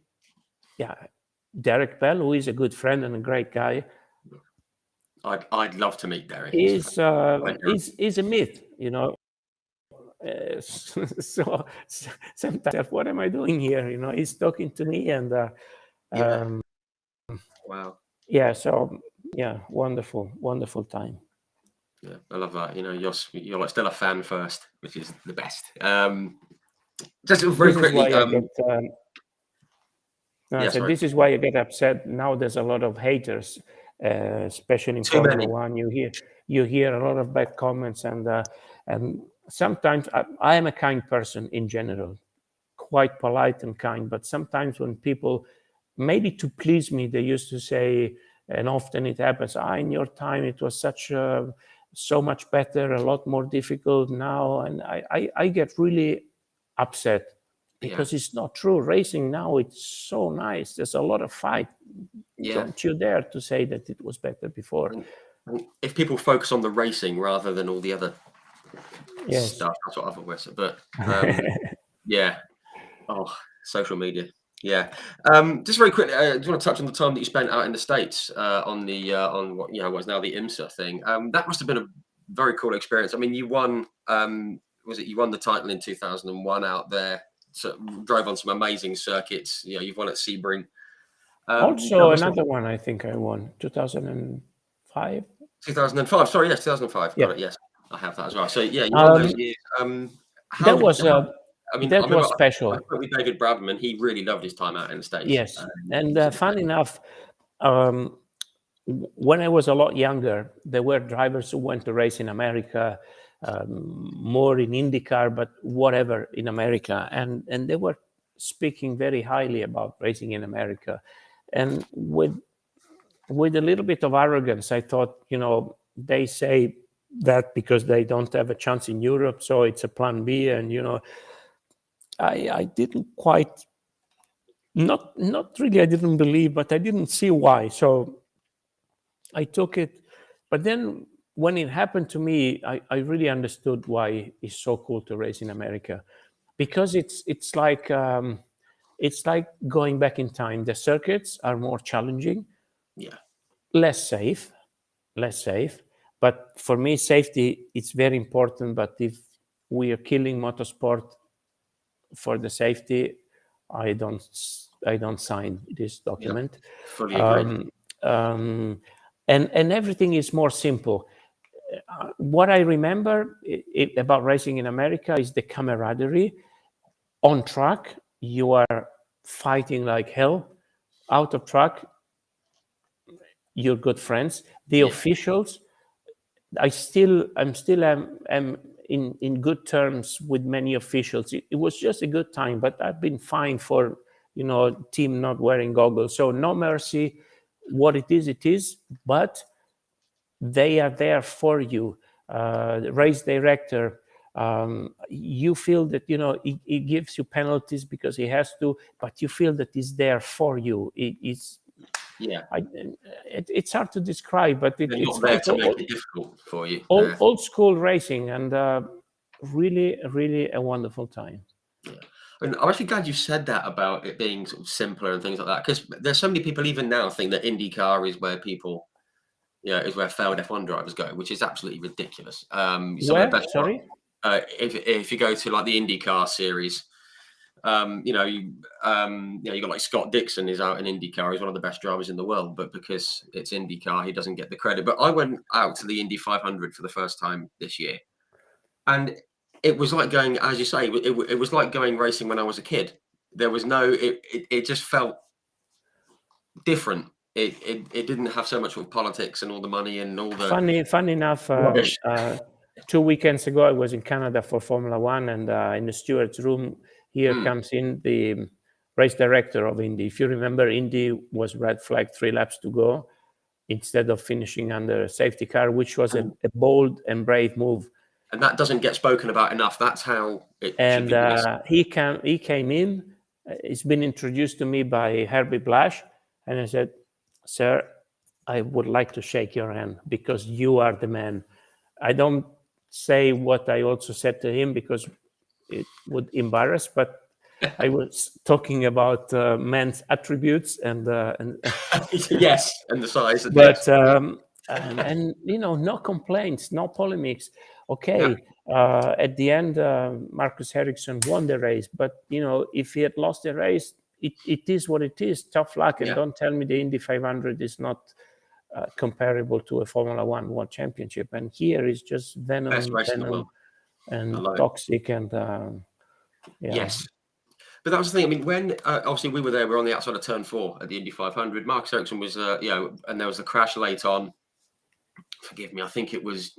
Derek Bell, who is a good friend and a great guy, I'd love to meet Derek. He's a myth, So sometimes, what am I doing here? He's talking to me, and wow. Yeah. So wonderful time. Yeah, I love that. You're like still a fan first, which is the best. Just very quickly. This is why I get upset. Now there's a lot of haters, especially in Formula One. You hear a lot of bad comments, and sometimes I am a kind person in general, quite polite and kind. But sometimes when people, maybe to please me, they used to say, and often it happens, in your time it was so much better, a lot more difficult now. And I get really upset because it's not true. Racing now, it's so nice. There's a lot of fight. Don't you dare to say that it was better before. If people focus on the racing rather than all the other stuff, that's what I've always said. But social media. Yeah. Just very quickly, I just want to touch on the time that you spent out in the States on what's now the IMSA thing. That must have been a very cool experience. I mean, you won. You won the title in 2001 out there? So drove on some amazing circuits. You've won at Sebring. Also, another one I think I won 2005. 2005. Sorry, yes, 2005. Got it. Yes, I have that as well. So you won those years. That was special. I spoke with David Bradman. He really loved his time out in the States. Yes, and fun enough, when I was a lot younger, there were drivers who went to race in America. more in IndyCar, but whatever in America. And they were speaking very highly about racing in America. And with a little bit of arrogance, I thought, they say that because they don't have a chance in Europe, so it's a plan B. And, I didn't quite, not really, I didn't believe, but I didn't see why. So I took it. But then when it happened to me, I really understood why it's so cool to race in America, because it's like going back in time. The circuits are more challenging, less safe. But for me, safety, it's very important. But if we are killing motorsport for the safety, I don't sign this document. Fully agree. And everything is more simple. What I remember about racing in America is the camaraderie. On track, you are fighting like hell. Out of track, you're good friends. The officials, I'm still am in good terms with many officials. It was just a good time, but I've been fined for team not wearing goggles. So no mercy. What it is, but they are there for you. The race director, you feel that he gives you penalties because he has to, but you feel that he's there for you. It's hard to describe, but it's not there to make it difficult for you. Old school racing, and really, really a wonderful time. Yeah. And I'm actually glad you said that about it being sort of simpler and things like that, because there's so many people even now think that IndyCar is where people, is where failed F1 drivers go, which is absolutely ridiculous. Where? Sorry? If you go to like the IndyCar series, you got like Scott Dixon is out in IndyCar. He's one of the best drivers in the world, but because it's IndyCar, he doesn't get the credit. But I went out to the Indy 500 for the first time this year, and it was like going, as you say, it was like going racing when I was a kid. There was it just felt different. It didn't have so much with politics and all the money and all the funny enough. 2 weekends ago, I was in Canada for Formula One, and in the stewards' room, here comes in the race director of Indy. If you remember, Indy was red flag 3 laps to go instead of finishing under a safety car, which was a bold and brave move. And that doesn't get spoken about enough. That's how it should be. He came in. He's been introduced to me by Herbie Blash, and I said, "Sir, I would like to shake your hand because you are the man." I don't say what I also said to him because it would embarrass, but I was talking about man's attributes and yes, and the size. But and no complaints, no polemics. Okay, at the end, Marcus Ericsson won the race, but if he had lost the race, it is what it is. Tough luck, and don't tell me the Indy 500 is not comparable to a Formula One World Championship. And here is just venom and toxic, and yes. But that was the thing. I mean, when obviously we were there, we were on the outside of turn 4 at the Indy 500. Marcus Ericsson was, and there was a crash late on. Forgive me, I think it was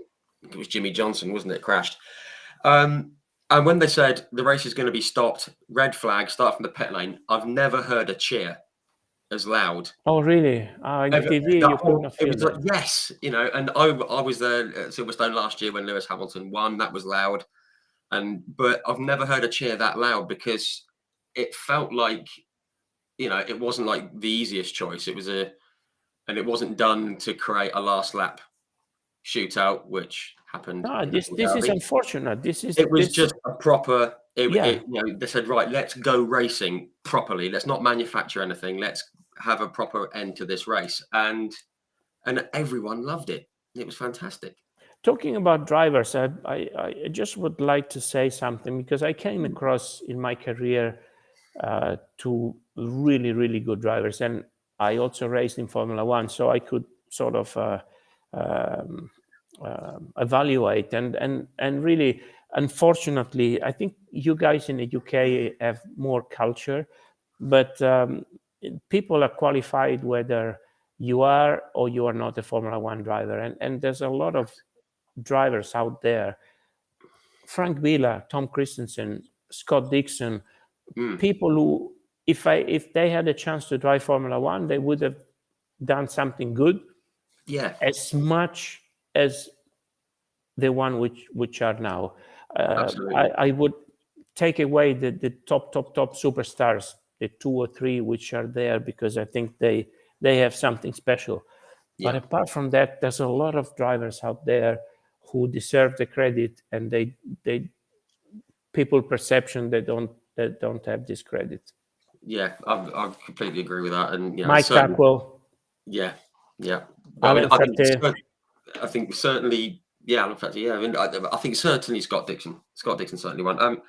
Jimmy Johnson, wasn't it? Crashed. And when they said the race is going to be stopped, red flag, start from the pit lane, I've never heard a cheer as loud. Oh, really? In TV, you could not feel that. Like, yes, and I was there at Silverstone last year when Lewis Hamilton won. That was loud, but I've never heard a cheer that loud because it felt like, it wasn't like the easiest choice. And it wasn't done to create a last lap shootout, which happened. This is unfortunate. It was just a proper. They said, right, let's go racing properly. Let's not manufacture anything. Let's have a proper end to this race, and everyone loved it. It was fantastic. Talking about drivers, I just would like to say something because I came across in my career 2 really, really good drivers, and I also raced in Formula One, so I could sort of evaluate and really, unfortunately, I think you guys in the UK have more culture, but people are qualified whether you are or you are not a Formula One driver, and there's a lot of drivers out there Frank Villa, Tom Christensen, Scott Dixon, Mm. people who, if they had a chance to drive Formula One, they would have done something good, Yeah, as much as the one which are now. absolutely. I would take away the top superstars, the 2 or 3 which are there, because I think they have something special. But Yeah, apart from that, there's a lot of drivers out there who deserve the credit, and they people perception they don't have this credit. yeah, I completely agree with that, and Mike certainly, Tackwell, yeah, yeah. But I mean, Alan Ferté. I think certainly, yeah. In fact, yeah. I mean, I think certainly Scott Dixon. Scott Dixon certainly won.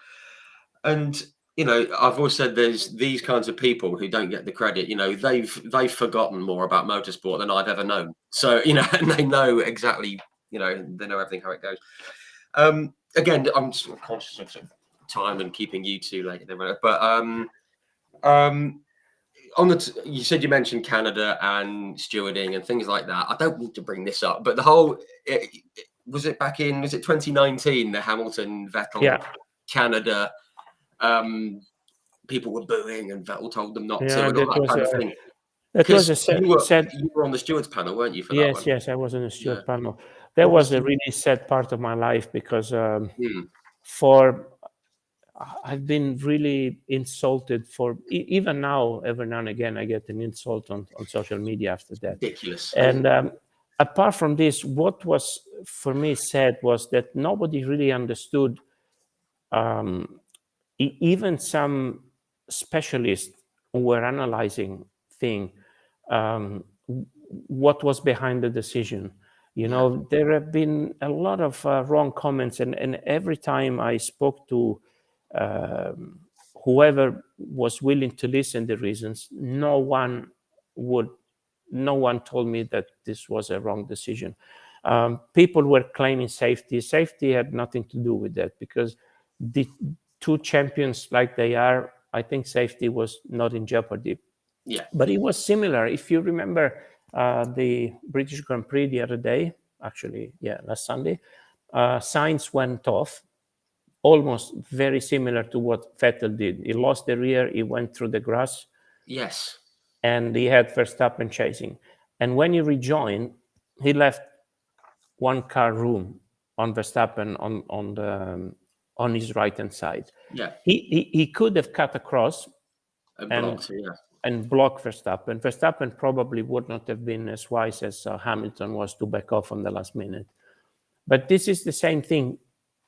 And I've always said there's these kinds of people who don't get the credit. They've forgotten more about motorsport than I've ever known. So and they know exactly. They know everything how it goes. Again, I'm just conscious of time and keeping you two late, but you said you mentioned Canada and stewarding and things like that. I don't need to bring this up, but the whole was it 2019, the Hamilton Vettel Canada, people were booing and Vettel told them not to, and all that kind of thing. That was a sad. You were on the stewards panel, weren't you, for that one? Yes, I was on the steward panel. That was a really sad part of my life, because I've been really insulted for even now. Every now and again, I get an insult on social media after that. Ridiculous. And apart from this, what was for me sad was that nobody really understood. Even some specialists who were analyzing things, what was behind the decision. There have been a lot of wrong comments, and every time I spoke to whoever was willing to listen to the reasons, no one told me that this was a wrong decision. People were claiming safety. Safety had nothing to do with that, because the 2 champions like they are, I think safety was not in jeopardy. Yeah. But it was similar. If you remember the British Grand Prix the other day, last Sunday, Sainz went off, almost very similar to what Vettel did. He lost the rear, he went through the grass. Yes. And he had Verstappen chasing. And when he rejoined, he left 1 car room on Verstappen on his right-hand side. Yeah. He could have cut across and block Verstappen. Verstappen probably would not have been as wise as Hamilton was to back off on the last minute. But this is the same thing.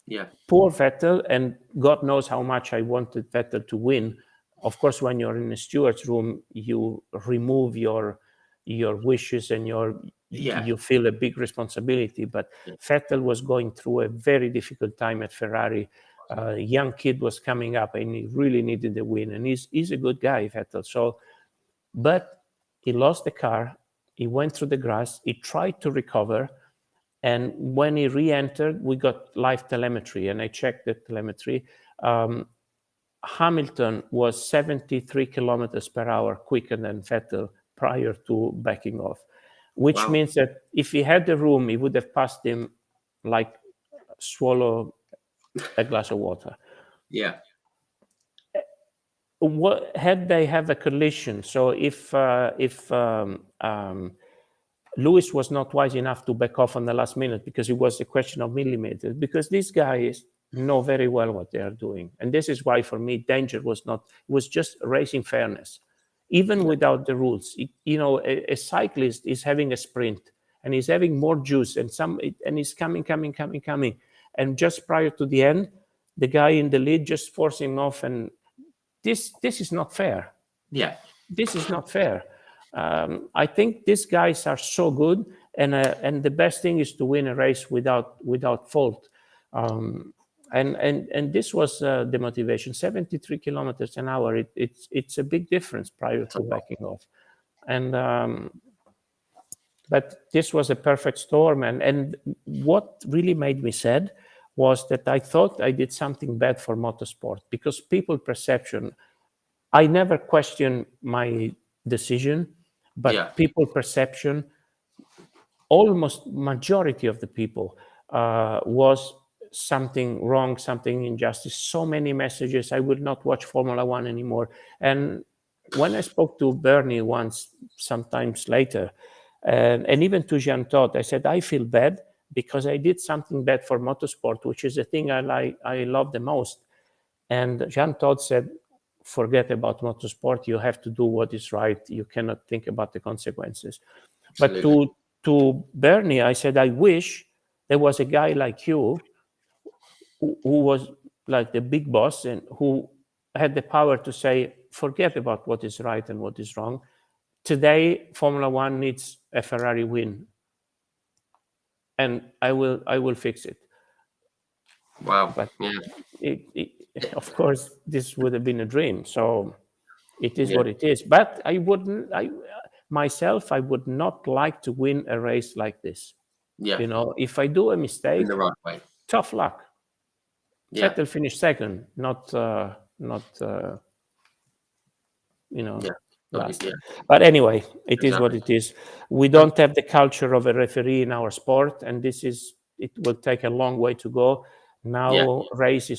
Yeah. Poor Vettel, and God knows how much I wanted Vettel to win. Of course, when you're in a steward's room, you remove your wishes and you feel a big responsibility. But Vettel was going through a very difficult time at Ferrari. A young kid was coming up, and he really needed the win. And he's a good guy, Vettel. But he lost the car. He went through the grass. He tried to recover. And when he re-entered, we got live telemetry, and I checked the telemetry. Hamilton was 73 kilometers per hour quicker than Vettel prior to backing off, which means that if he had the room, he would have passed him like swallow a glass of water. Yeah. What had they have a collision? So if Lewis was not wise enough to back off on the last minute, because it was a question of millimeters, because these guys know very well what they are doing. And this is why, for me, danger was not, it was just racing fairness. Even without the rules, a cyclist is having a sprint, and he's having more juice, and he's coming. And just prior to the end, the guy in the lead just forced him off, and this is not fair. Yeah. This is not fair. I think these guys are so good, and the best thing is to win a race without fault. And this was the motivation. 73 kilometers an hour. It's a big difference prior to backing off, and but this was a perfect storm. And what really made me sad was that I thought I did something bad for motorsport, because people perception. I never questioned my decision, but people perception, almost majority of the people was something wrong, something injustice, so many messages. I would not watch Formula One anymore. And when I spoke to Bernie once, sometimes later, and even to Jean Todt, I said, I feel bad because I did something bad for motorsport, which is the thing I love the most. And Jean Todt said, forget about motorsport. You have to do what is right. You cannot think about the consequences. Absolutely. But to Bernie, I said, I wish there was a guy like you who was like the big boss and who had the power to say, forget about what is right and what is wrong. Today, Formula One needs a Ferrari win, and I will fix it. Wow. But Yeah. of course, this would have been a dream. So it is Yeah. what it is. But I wouldn't. Myself, I would not like to win a race like this. Yeah. You know, if I do a mistake, In the right way. tough luck. Yeah. Vettel finished second, not Yeah. last. Yeah. But anyway, it is what Exactly. it is. We don't have the culture of a referee in our sport, and it will take a long way to go. Now racing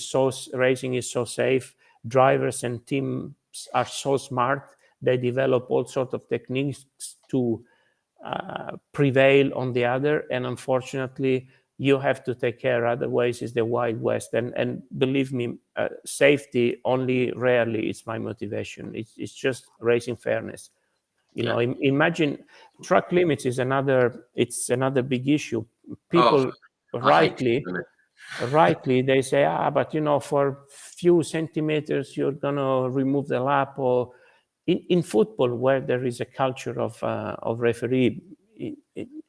is so safe. Drivers and teams are so smart. They develop all sorts of techniques to prevail on the other, and unfortunately you have to take care. Otherwise it's the Wild West, and believe me, safety only rarely is my motivation. It's just racing fairness. You know, imagine track limits is another big issue. People I hate rightly they say, but for few centimeters you're gonna remove the lap. Or in football, where there is a culture of referee,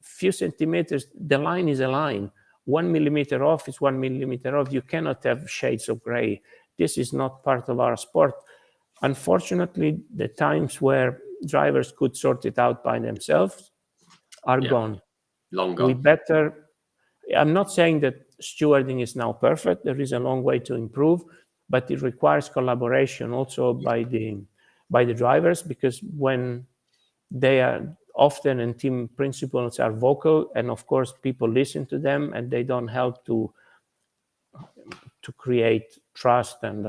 few centimeters, the line is a line. 1 millimeter off is 1 millimeter off. You cannot have shades of gray. This is not part of our sport. Unfortunately, the times where drivers could sort it out by themselves are gone. Long We gone. better. I'm not saying that stewarding is now perfect. There is a long way to improve, but it requires collaboration also by the drivers, because when they are often, and team principals are vocal, and of course people listen to them, and they don't help to create trust. And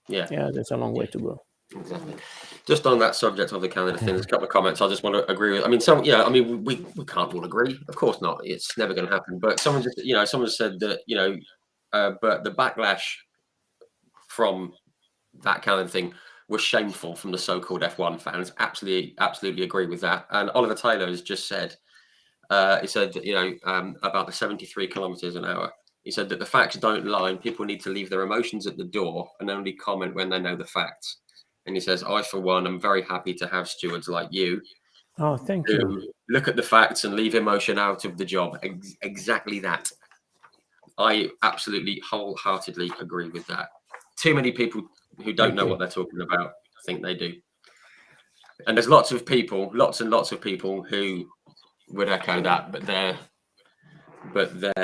there's a long way to go. Exactly. Just on that subject of the Canada thing, there's a couple of comments I just want to agree with. I mean, we can't all agree. Of course not. It's never going to happen. But someone said that, but the backlash from that Canada thing was shameful from the so-called F1 fans. Absolutely agree with that. And Oliver Taylor has just said, he said, about the 73 kilometers an hour. He said that the facts don't lie, and people need to leave their emotions at the door and only comment when they know the facts. And he says, I, for one, am very happy to have stewards like you Oh, thank who you. look at the facts and leave emotion out of the job. Exactly that. I absolutely wholeheartedly agree with that. Too many people who don't know what they're talking about think they do. And there's lots and lots of people who would echo that, but they're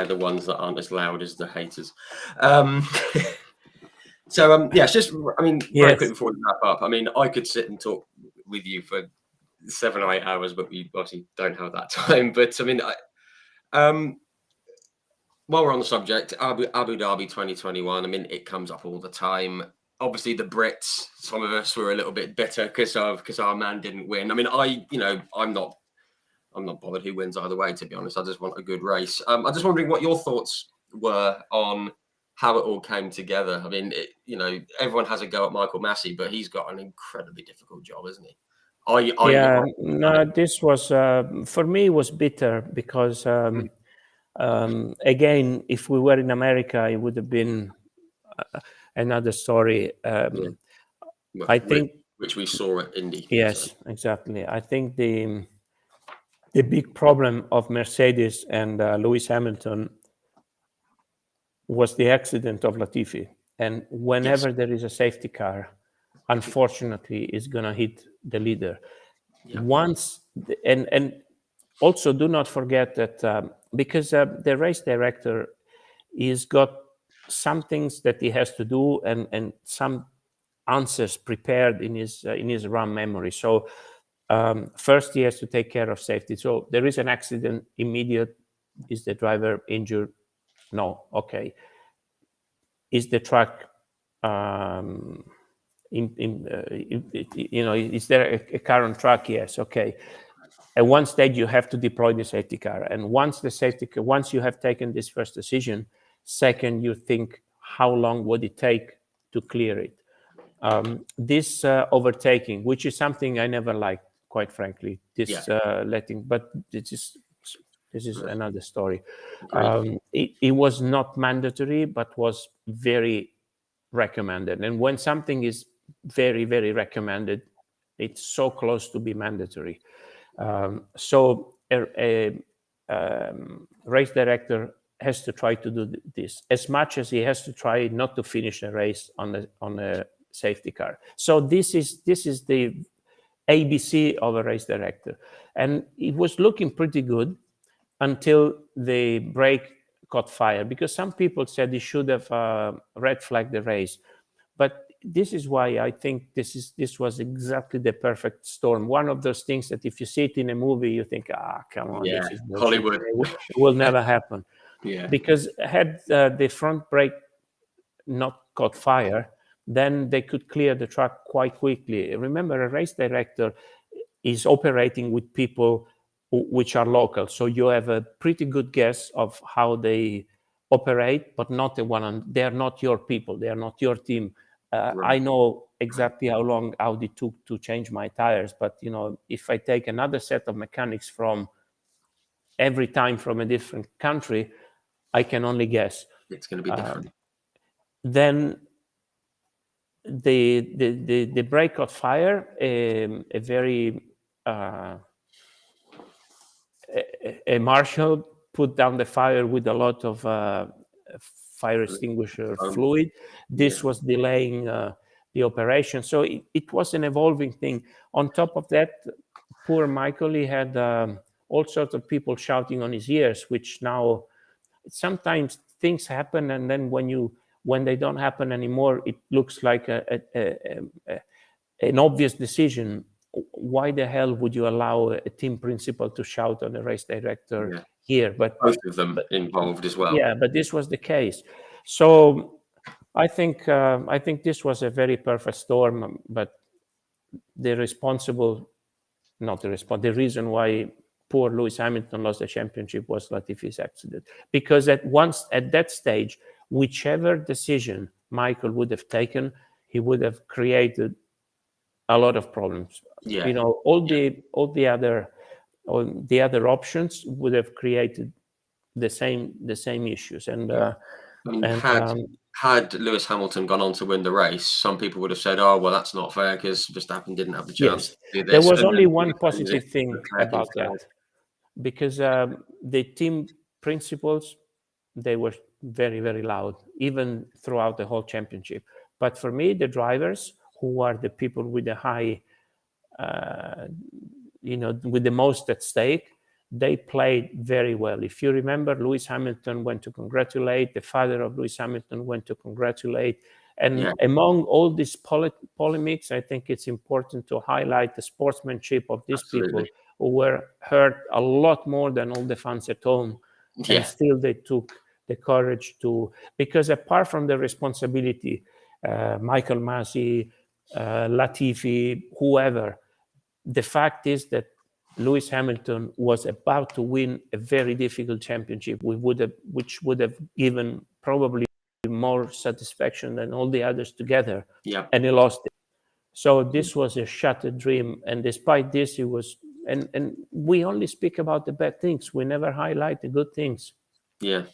the ones that aren't as loud as the haters. It's just, very quick before we wrap up. I mean, I could sit and talk with you for 7 or 8 hours, but we obviously don't have that time. But I mean, while we're on the subject, Abu Dhabi 2021, I mean, it comes up all the time. Obviously, the Brits, some of us were a little bit bitter because our man didn't win. I mean, I'm not bothered who wins either way, to be honest. I just want a good race. I'm just wondering what your thoughts were on how it all came together. I mean, everyone has a go at Michael Massey, but he's got an incredibly difficult job, isn't he? This was for me was bitter because again, if we were in America, it would have been another story. I think, which we saw at Indy. Yes, exactly. I think the big problem of Mercedes and Lewis Hamilton was the accident of Latifi. And whenever there is a safety car, unfortunately, it's going to hit the leader. Once, and also do not forget that because the race director is got some things that he has to do, and some answers prepared in his RAM memory. So first he has to take care of safety. So there is an accident, immediate, is the driver injured, No. Okay. Is the track is there a current track? Yes. Okay. At one stage, you have to deploy the safety car, and once you have taken this first decision, second, you think how long would it take to clear it. This overtaking, which is something I never liked, quite frankly, this letting, but this is another story. It was not mandatory, but was very recommended. And when something is very, very recommended, it's so close to be mandatory. So a race director has to try to do this as much as he has to try not to finish a race on a safety car. So this is the ABC of a race director, and it was looking pretty good until the brake caught fire, because some people said he should have red flagged the race. But this is why I think this was exactly the perfect storm. One of those things that if you see it in a movie, you think, come on, this is bullshit. Hollywood. It will never happen. Yeah. Because had the front brake not caught fire, then they could clear the track quite quickly. Remember, a race director is operating with people which are local, so you have a pretty good guess of how they operate, but not the one. They are not your people. They are not your team. I know exactly how long Audi took to change my tires, but if I take another set of mechanics from every time from a different country, I can only guess. It's going to be different. Then the brake caught fire. A very a marshal put down the fire with a lot of fire extinguisher fluid. This was delaying the operation. So it was an evolving thing. On top of that, poor Michael, he had all sorts of people shouting on his ears, which now sometimes things happen, and then when they don't happen anymore, it looks like an obvious decision. Why the hell would you allow a team principal to shout on a race director here? But both of them involved as well. Yeah, but this was the case. So I think this was a very perfect storm. But the reason why poor Lewis Hamilton lost the championship was Latifi's accident. Because at that stage, whichever decision Michael would have taken, he would have created a lot of problems. All the other options would have created the same issues. And had Lewis Hamilton gone on to win the race, some people would have said, "Oh, well, that's not fair because Verstappen didn't have the chance to do this." There was only one positive thing about that, because the team principals, they were very, very loud, even throughout the whole championship. But for me, the drivers, who are the people with the high, with the most at stake, they played very well. If you remember, Lewis Hamilton went to congratulate, the father of Lewis Hamilton went to congratulate. And among all these polemics, I think it's important to highlight the sportsmanship of these people, who were hurt a lot more than all the fans at home. And still they took the courage to, because apart from the responsibility, Michael Masi, Latifi, whoever, the fact is that Lewis Hamilton was about to win a very difficult championship, which would have given probably more satisfaction than all the others together, and he lost it. So this was a shattered dream, and despite this, it was. And we only speak about the bad things. We never highlight the good things. Yeah,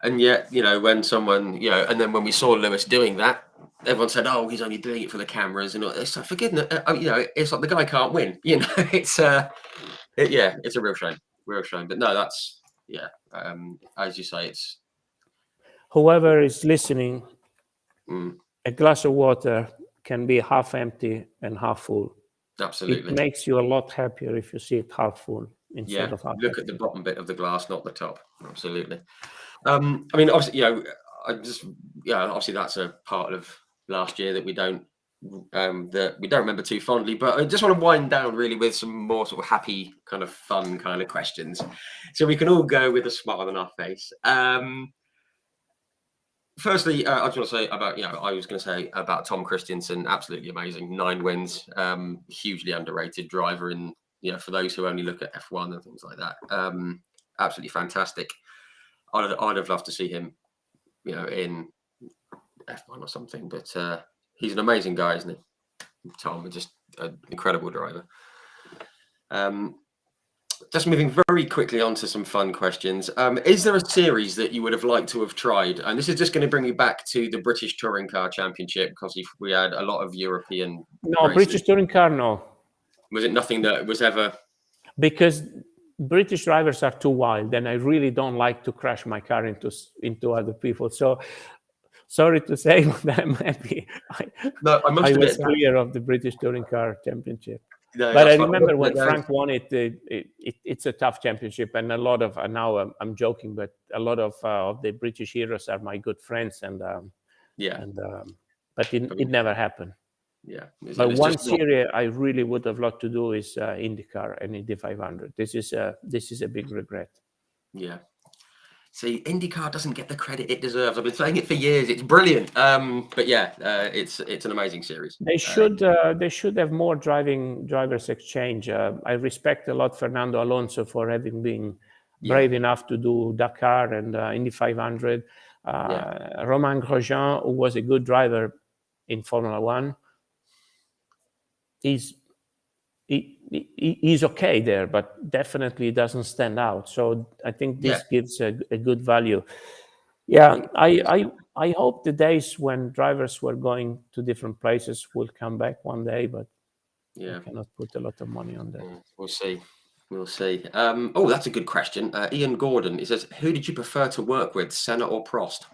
and yet, when someone, and then when we saw Lewis doing that, everyone said, "Oh, he's only doing it for the cameras," and it's like, for goodness, it's like the guy can't win. It's it's a real shame, But no, that's as you say, it's whoever is listening. A glass of water can be half empty and half full. Absolutely, it makes you a lot happier if you see it half full instead of half look empty. at the bottom bit of the glass, not the top. Absolutely. I mean, obviously, obviously that's a part of last year that we don't remember too fondly. But I just want to wind down really with some more sort of happy, kind of fun kind of questions, so we can all go with a smile on our face. Firstly, I just want to say about, I was going to say about Tom Christensen, absolutely amazing, 9 wins, hugely underrated driver in, for those who only look at F1 and things like that. Absolutely fantastic. I'd have loved to see him, in F1 or something, but he's an amazing guy, isn't he? Tom, just an incredible driver. Just moving very quickly on to some fun questions. Is there a series that you would have liked to have tried? And this is just going to bring me back to the British Touring Car Championship, because we had a lot of European No, races. British Touring Car, no. Was it nothing that was ever... Because British drivers are too wild, and I really don't like to crash my car into other people. So sorry to say, but I'm happy I was clear of the British Touring Car Championship. No, but I remember when Frank won it, it's a tough championship, and a lot of now I'm joking, but a lot of the British heroes are my good friends, and but it never happened. Yeah, but one series I really would have loved to do is IndyCar and Indy 500. This is a big regret. Yeah. See, IndyCar doesn't get the credit it deserves. I've been saying it for years. It's brilliant. But yeah, it's an amazing series. They should have more drivers exchange. I respect a lot Fernando Alonso for having been brave enough to do Dakar and Indy 500. Romain Grosjean, who was a good driver in Formula One, he's okay there, but definitely doesn't stand out. So I think this gives a good value. Yeah, I hope the days when drivers were going to different places will come back one day, but I cannot put a lot of money on that. We'll see. We'll see. Oh, that's a good question. Ian Gordon, he says, who did you prefer to work with, Senna or Prost?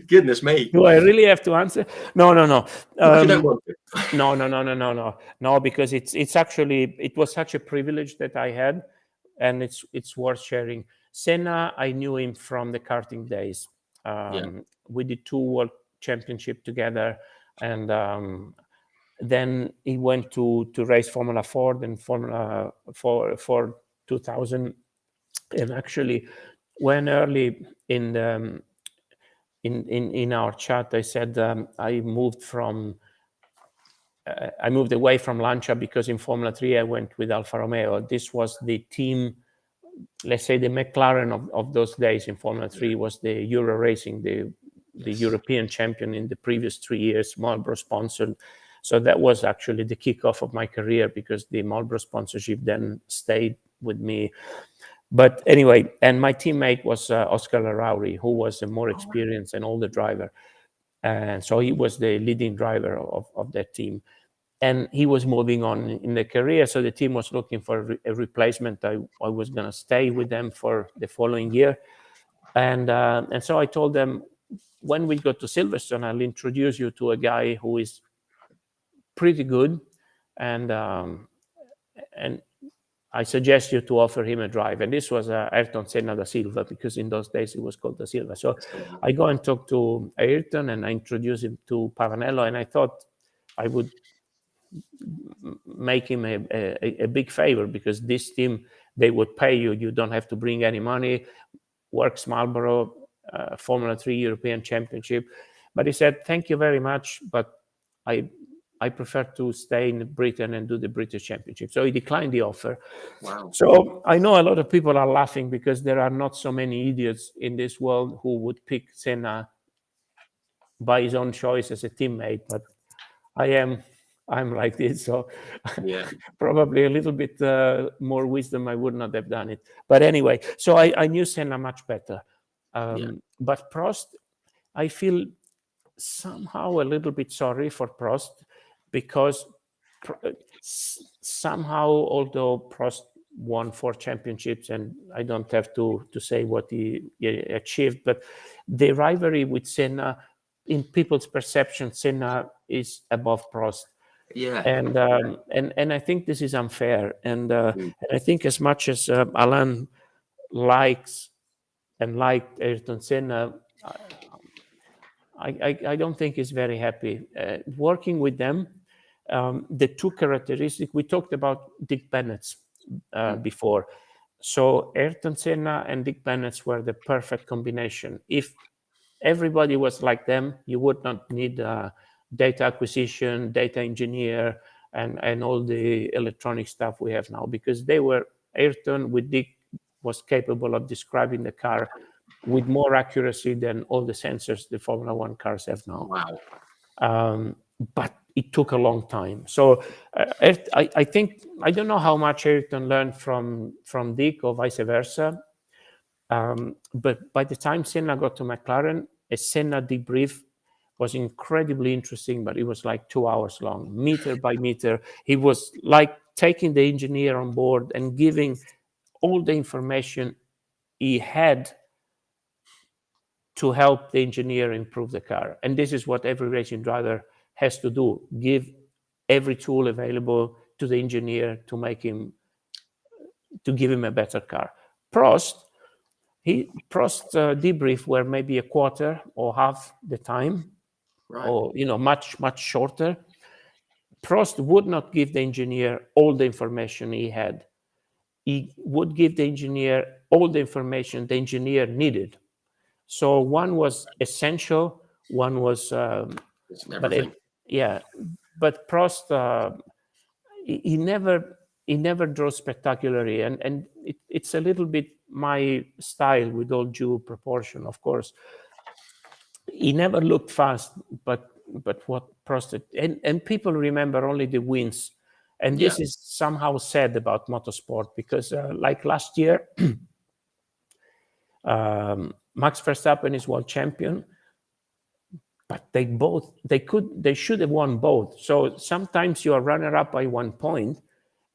Goodness me. Do I really have to answer? No. You don't want to. No, because it's actually, it was such a privilege that I had, and it's worth sharing. Senna, I knew him from the karting days. We did 2 World Championship together, and then he went to race Formula Ford and Formula for 2000, and actually when early in our chat I said I moved away from Lancia because in Formula 3 I went with Alfa Romeo. This was the team, let's say the McLaren of those days in Formula 3 was the Euro Racing, the European champion in the previous 3 years, Marlboro sponsored. So that was actually the kickoff of my career, because the Marlboro sponsorship then stayed with me. But anyway, and my teammate was Oscar Larrauri, who was a more experienced and older driver. And so he was the leading driver of that team. And he was moving on in the career, so the team was looking for a replacement. I was going to stay with them for the following year. And so I told them, when we go to Silverstone, I'll introduce you to a guy who is pretty good, and I suggest you to offer him a drive. And this was Ayrton Senna da Silva, because in those days it was called da Silva. So I go and talk to Ayrton, and I introduce him to Pavanello, and I thought I would make him a big favor, because this team, they would pay you. You don't have to bring any money. Works Marlboro, Formula 3 European Championship. But he said, thank you very much, but I prefer to stay in Britain and do the British Championship. So he declined the offer. Wow. So I know a lot of people are laughing, because there are not so many idiots in this world who would pick Senna by his own choice as a teammate, but I'm like this. So probably a little bit more wisdom, I would not have done it. But anyway, so I knew Senna much better. But Prost, I feel somehow a little bit sorry for Prost, because somehow, although Prost won 4 championships, and I don't have to say what he achieved, but the rivalry with Senna, in people's perception, Senna is above Prost. And I think this is unfair. And I think as much as Alain liked Ayrton Senna, I don't think he's very happy working with them. The 2 characteristics we talked about, Dick Bennett's before. So Ayrton Senna and Dick Bennett were the perfect combination. If everybody was like them, you would not need data acquisition, data engineer, and all the electronic stuff we have now, because Ayrton with Dick was capable of describing the car with more accuracy than all the sensors the Formula One cars have now. Wow. But it took a long time. So I think, I don't know how much Ayrton learned from Dick or vice versa. But by the time Senna got to McLaren, a Senna debrief was incredibly interesting, but it was like 2 hours long, meter by meter. He was like taking the engineer on board and giving all the information he had to help the engineer improve the car. And this is what every racing driver has to do: give every tool available to the engineer to give him a better car. Prost debrief were maybe a quarter or half the time, Right. or much shorter. Prost would not give the engineer all the information he had. He would give the engineer all the information the engineer needed. So one was essential, one was It's everything. but Prost, he never draws spectacularly, and it's a little bit my style, with all due proportion, of course. He never looked fast, but what Prost, and people remember only the wins, and this is somehow sad about motorsport, because like last year, Max Verstappen is world champion, but they should have won both. So sometimes you are runner up by 1 point.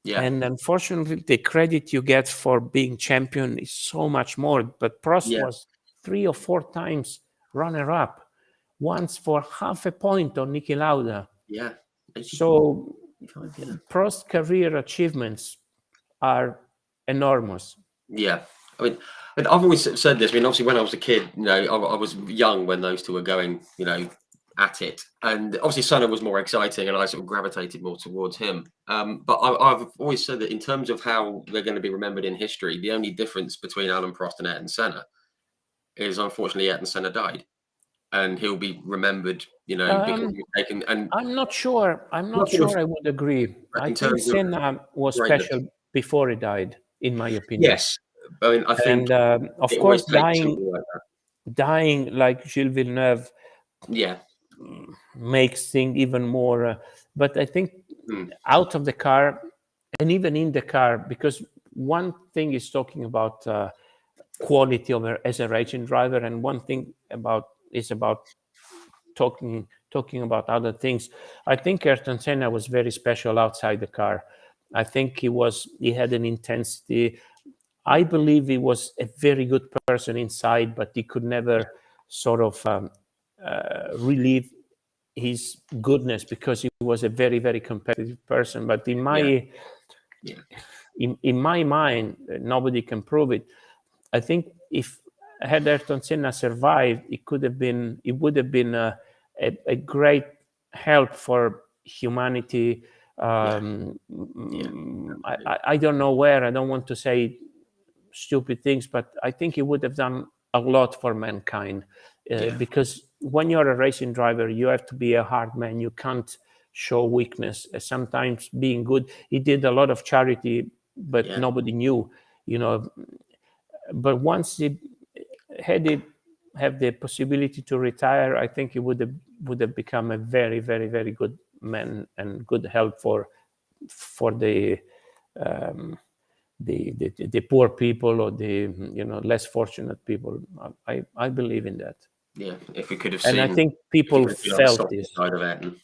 Yeah. And unfortunately, the credit you get for being champion is so much more. But Prost was 3 or 4 times runner-up, once for half a point on Niki Lauda. Yeah. So Prost's career achievements are enormous. Yeah. I mean, I've always said this. I mean, obviously, when I was a kid, I was young when those two were going, at it. And obviously, Senna was more exciting, and I sort of gravitated more towards him. But I've always said that in terms of how they're going to be remembered in history, the only difference between Alain Prost and Ayrton Senna is, unfortunately, Ayrton Senna died, and he'll be remembered, because he was taken. And I'm not sure. I would agree. I think Senna was special before he died, in my opinion. Yes, I mean, I think, and of it course, always takes something like that. dying like Gilles Villeneuve Yeah. makes things even more. But I think out of the car, and even in the car, because one thing is talking about quality as a racing driver, and one thing is about talking about other things. I think Ayrton Senna was very special outside the car. I think he had an intensity. I believe he was a very good person inside, but he could never sort of relieve his goodness, because he was a very, very competitive person. But in my in my mind, nobody can prove it. I think if had Ayrton Senna survived, it would have been a great help for humanity. I don't know where. I don't want to say stupid things, but I think he would have done a lot for mankind, because when you're a racing driver, you have to be a hard man. You can't show weakness. Sometimes being good. He did a lot of charity, but nobody knew, But once he have the possibility to retire, I think he would have become a very, very, very good man and good help for the poor people, or the less fortunate people. I believe in that. Yeah, if we could have and seen, I think people felt this. Side of Ayrton.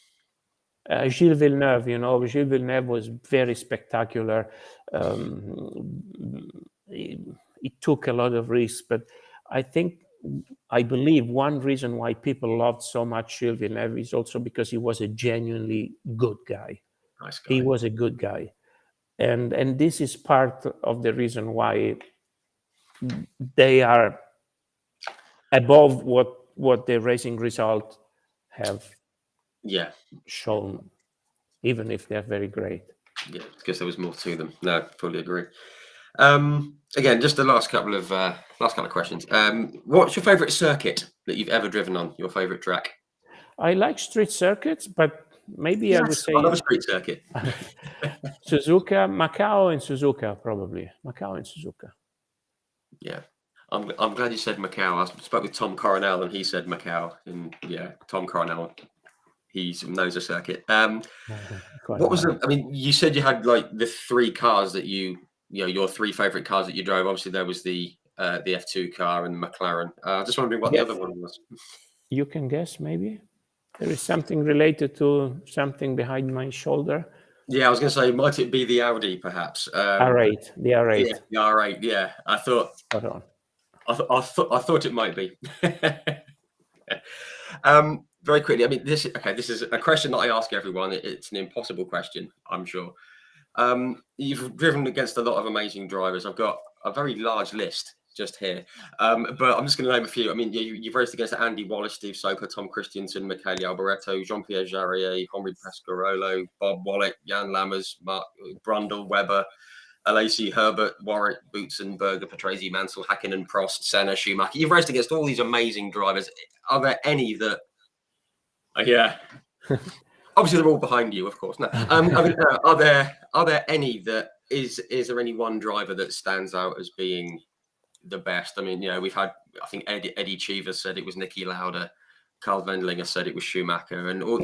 Gilles Villeneuve, Gilles Villeneuve was very spectacular. He took a lot of risks, but I believe one reason why people loved so much Gilles Villeneuve is also because he was a genuinely good guy. Nice guy. He was a good guy. And this is part of the reason why they are above what the racing result have shown, even if they're very great. Yeah, because there was more to them. No, fully agree. Again, just the last couple of questions. What's your favourite circuit that you've ever driven on? Your favourite track? I like street circuits, but maybe I would Yes, I say love a street circuit. Suzuka, Macau, and Suzuka probably. Macau and Suzuka. Yeah, I'm glad you said Macau. I spoke with Tom Coronel and he said Macau. And yeah, Tom Coronel, he knows a circuit. What was the? I mean, you said you had like the three cars that your three favorite cars that you drove. Obviously, there was the F2 car and the McLaren. Just wondering what the other one was. You can guess, maybe. There is something related to something behind my shoulder. Yeah, I was going to say, might it be the Audi, perhaps? R8, the R8. Yeah, the R8. Yeah, I thought. Spot on. I thought it might be. Very quickly, I mean, this is a question that I ask everyone. It's an impossible question, I'm sure. You've driven against a lot of amazing drivers. I've got a very large list just here, but I'm just going to name a few. I mean, you've raced against Andy Wallace, Steve Soper, Tom Christiansen, Michele Alboreto, Jean-Pierre Jarier, Henri Pescarolo, Bob Wallet, Jan Lammers, Mark Brundle, Webber, Alesi, Herbert, Warwick, Boutsen, Berger, Patrese, Mansell, Hakkinen, Prost, Senna, Schumacher. You've raced against all these amazing drivers. Are there any that? Yeah. Obviously, they're all behind you, of course. No, I mean, are there any that is there any one driver that stands out as being the best? I mean, we've had. I think Eddie Cheever said it was Niki Lauda. Carl Wendlinger said it was Schumacher, and all.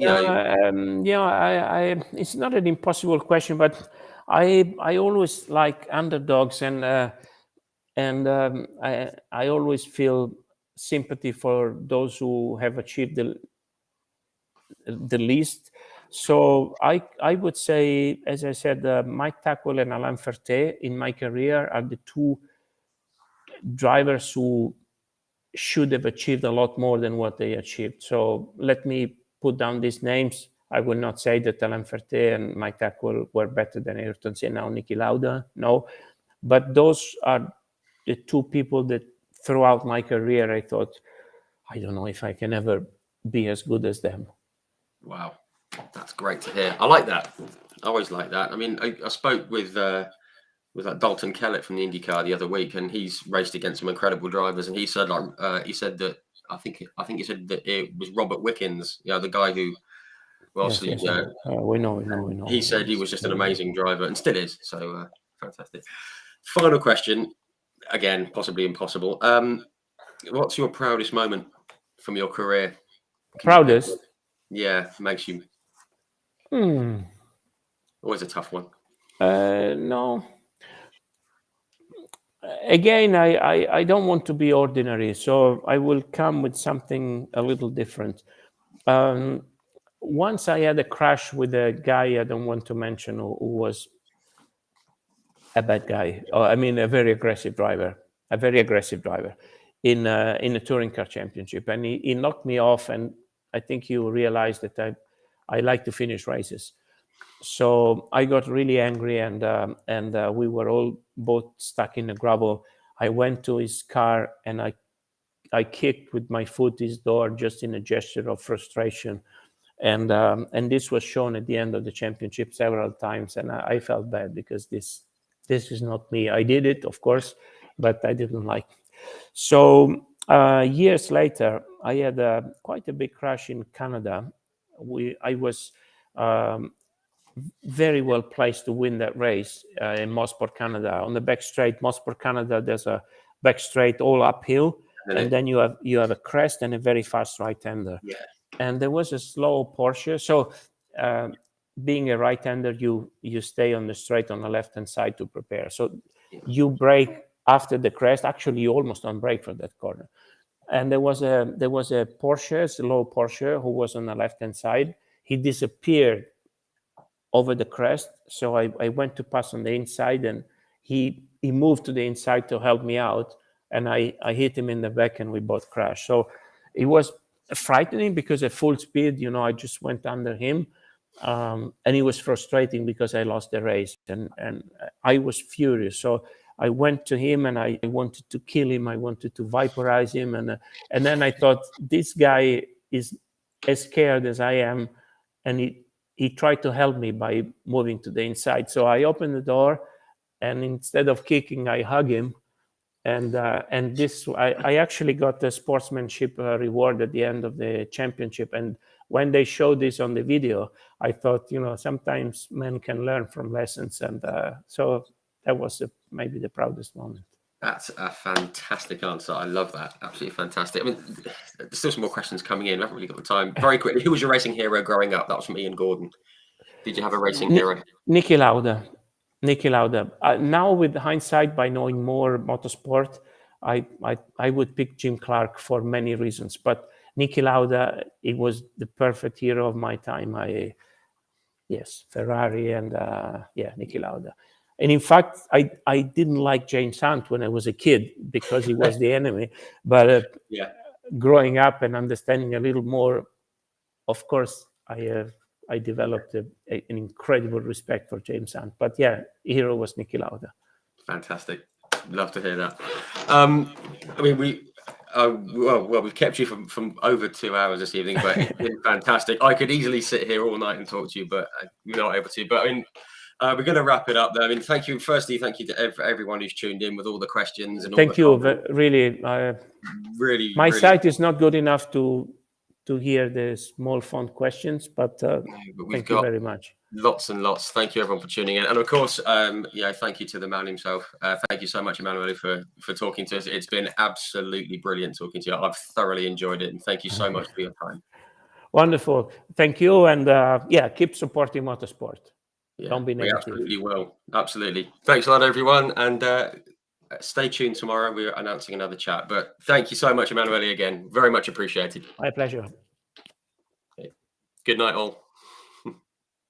It's not an impossible question, but I always like underdogs, and I always feel sympathy for those who have achieved the least. So I would say, as I said, Mike Tackwell and Alain Ferté in my career are the two drivers who should have achieved a lot more than what they achieved. So let me put down these names. I will not say that Alain Ferté and Mike Tackwell were better than Ayrton Senna or Niki Lauda. No, but those are the two people that throughout my career I thought, I don't know if I can ever be as good as them. Wow, that's great to hear. I like that. I always like that. I mean, I spoke with that Dalton Kellett from the IndyCar the other week, and he's raced against some incredible drivers. And he said, that I think he said that it was Robert Wickens, the guy who, obviously, we know. He said he was just an amazing driver and still is. So fantastic. Final question, again, possibly impossible. What's your proudest moment from your career? Proudest? Yeah, makes you. Always a tough one. No. Again, I don't want to be ordinary, so I will come with something a little different. Once I had a crash with a guy I don't want to mention who was a bad guy. I mean, a very aggressive driver in a touring car championship, and he knocked me off. And I think he realized that I like to finish races. So I got really angry, and we were all both stuck in the gravel. I went to his car and I kicked with my foot his door just in a gesture of frustration. And this was shown at the end of the championship several times, and I felt bad because this is not me. I did it, of course, but I didn't like it. So years later, I had quite a big crash in Canada. I was very well placed to win that race in Mosport, Canada. On the back straight, Mosport, Canada, there's a back straight all uphill, and then you have a crest and a very fast right-hander. Yeah. And there was a slow Porsche. So being a right-hander, you stay on the straight on the left-hand side to prepare. So you brake after the crest. Actually, you almost don't brake for that corner. And there was a Porsche, slow Porsche, who was on the left-hand side. He disappeared over the crest. So I went to pass on the inside, and he moved to the inside to help me out. And I hit him in the back, and we both crashed. So it was frightening because at full speed, I just went under him. And it was frustrating because I lost the race, and I was furious. So I went to him and I wanted to kill him. I wanted to vaporize him. And then I thought, this guy is as scared as I am. And he tried to help me by moving to the inside. So I opened the door and instead of kicking, I hug him. And this, I actually got the sportsmanship reward at the end of the championship. And when they showed this on the video, I thought, sometimes men can learn from lessons. And so that was maybe the proudest moment. That's a fantastic answer. I love that. Absolutely fantastic. I mean, there's still some more questions coming in. We haven't really got the time. Very quickly, who was your racing hero growing up? That was from Ian Gordon. Did you have a racing hero? Niki Lauda. Now, with hindsight, by knowing more motorsport, I would pick Jim Clark for many reasons. But Niki Lauda, it was the perfect hero of my time. Yes, Ferrari and Niki Lauda. And in fact, I didn't like James Hunt when I was a kid because he was the enemy. But growing up and understanding a little more, of course, I developed an incredible respect for James Hunt. But hero was Niki Lauda. Fantastic. Love to hear that. I mean, we've kept you from over 2 hours this evening, but it's been fantastic. I could easily sit here all night and talk to you, but we're not able to. But I mean, we're going to wrap it up there. I mean, thank you. Firstly, thank you to everyone who's tuned in with all the questions and thank you. Really, my site is not good enough to hear the small font questions, but thank you very much. Lots and lots. Thank you everyone for tuning in, and of course, thank you to the man himself. Thank you so much, Emanuele, for talking to us. It's been absolutely brilliant talking to you. I've thoroughly enjoyed it, and thank you so much for your time. Wonderful. Thank you, and keep supporting motorsport. Don't be negative. We absolutely will. Absolutely. Thanks a lot, everyone, and stay tuned tomorrow. We're announcing another chat. But thank you so much, Emanuele, again. Very much appreciated. My pleasure. Okay. Good night, all.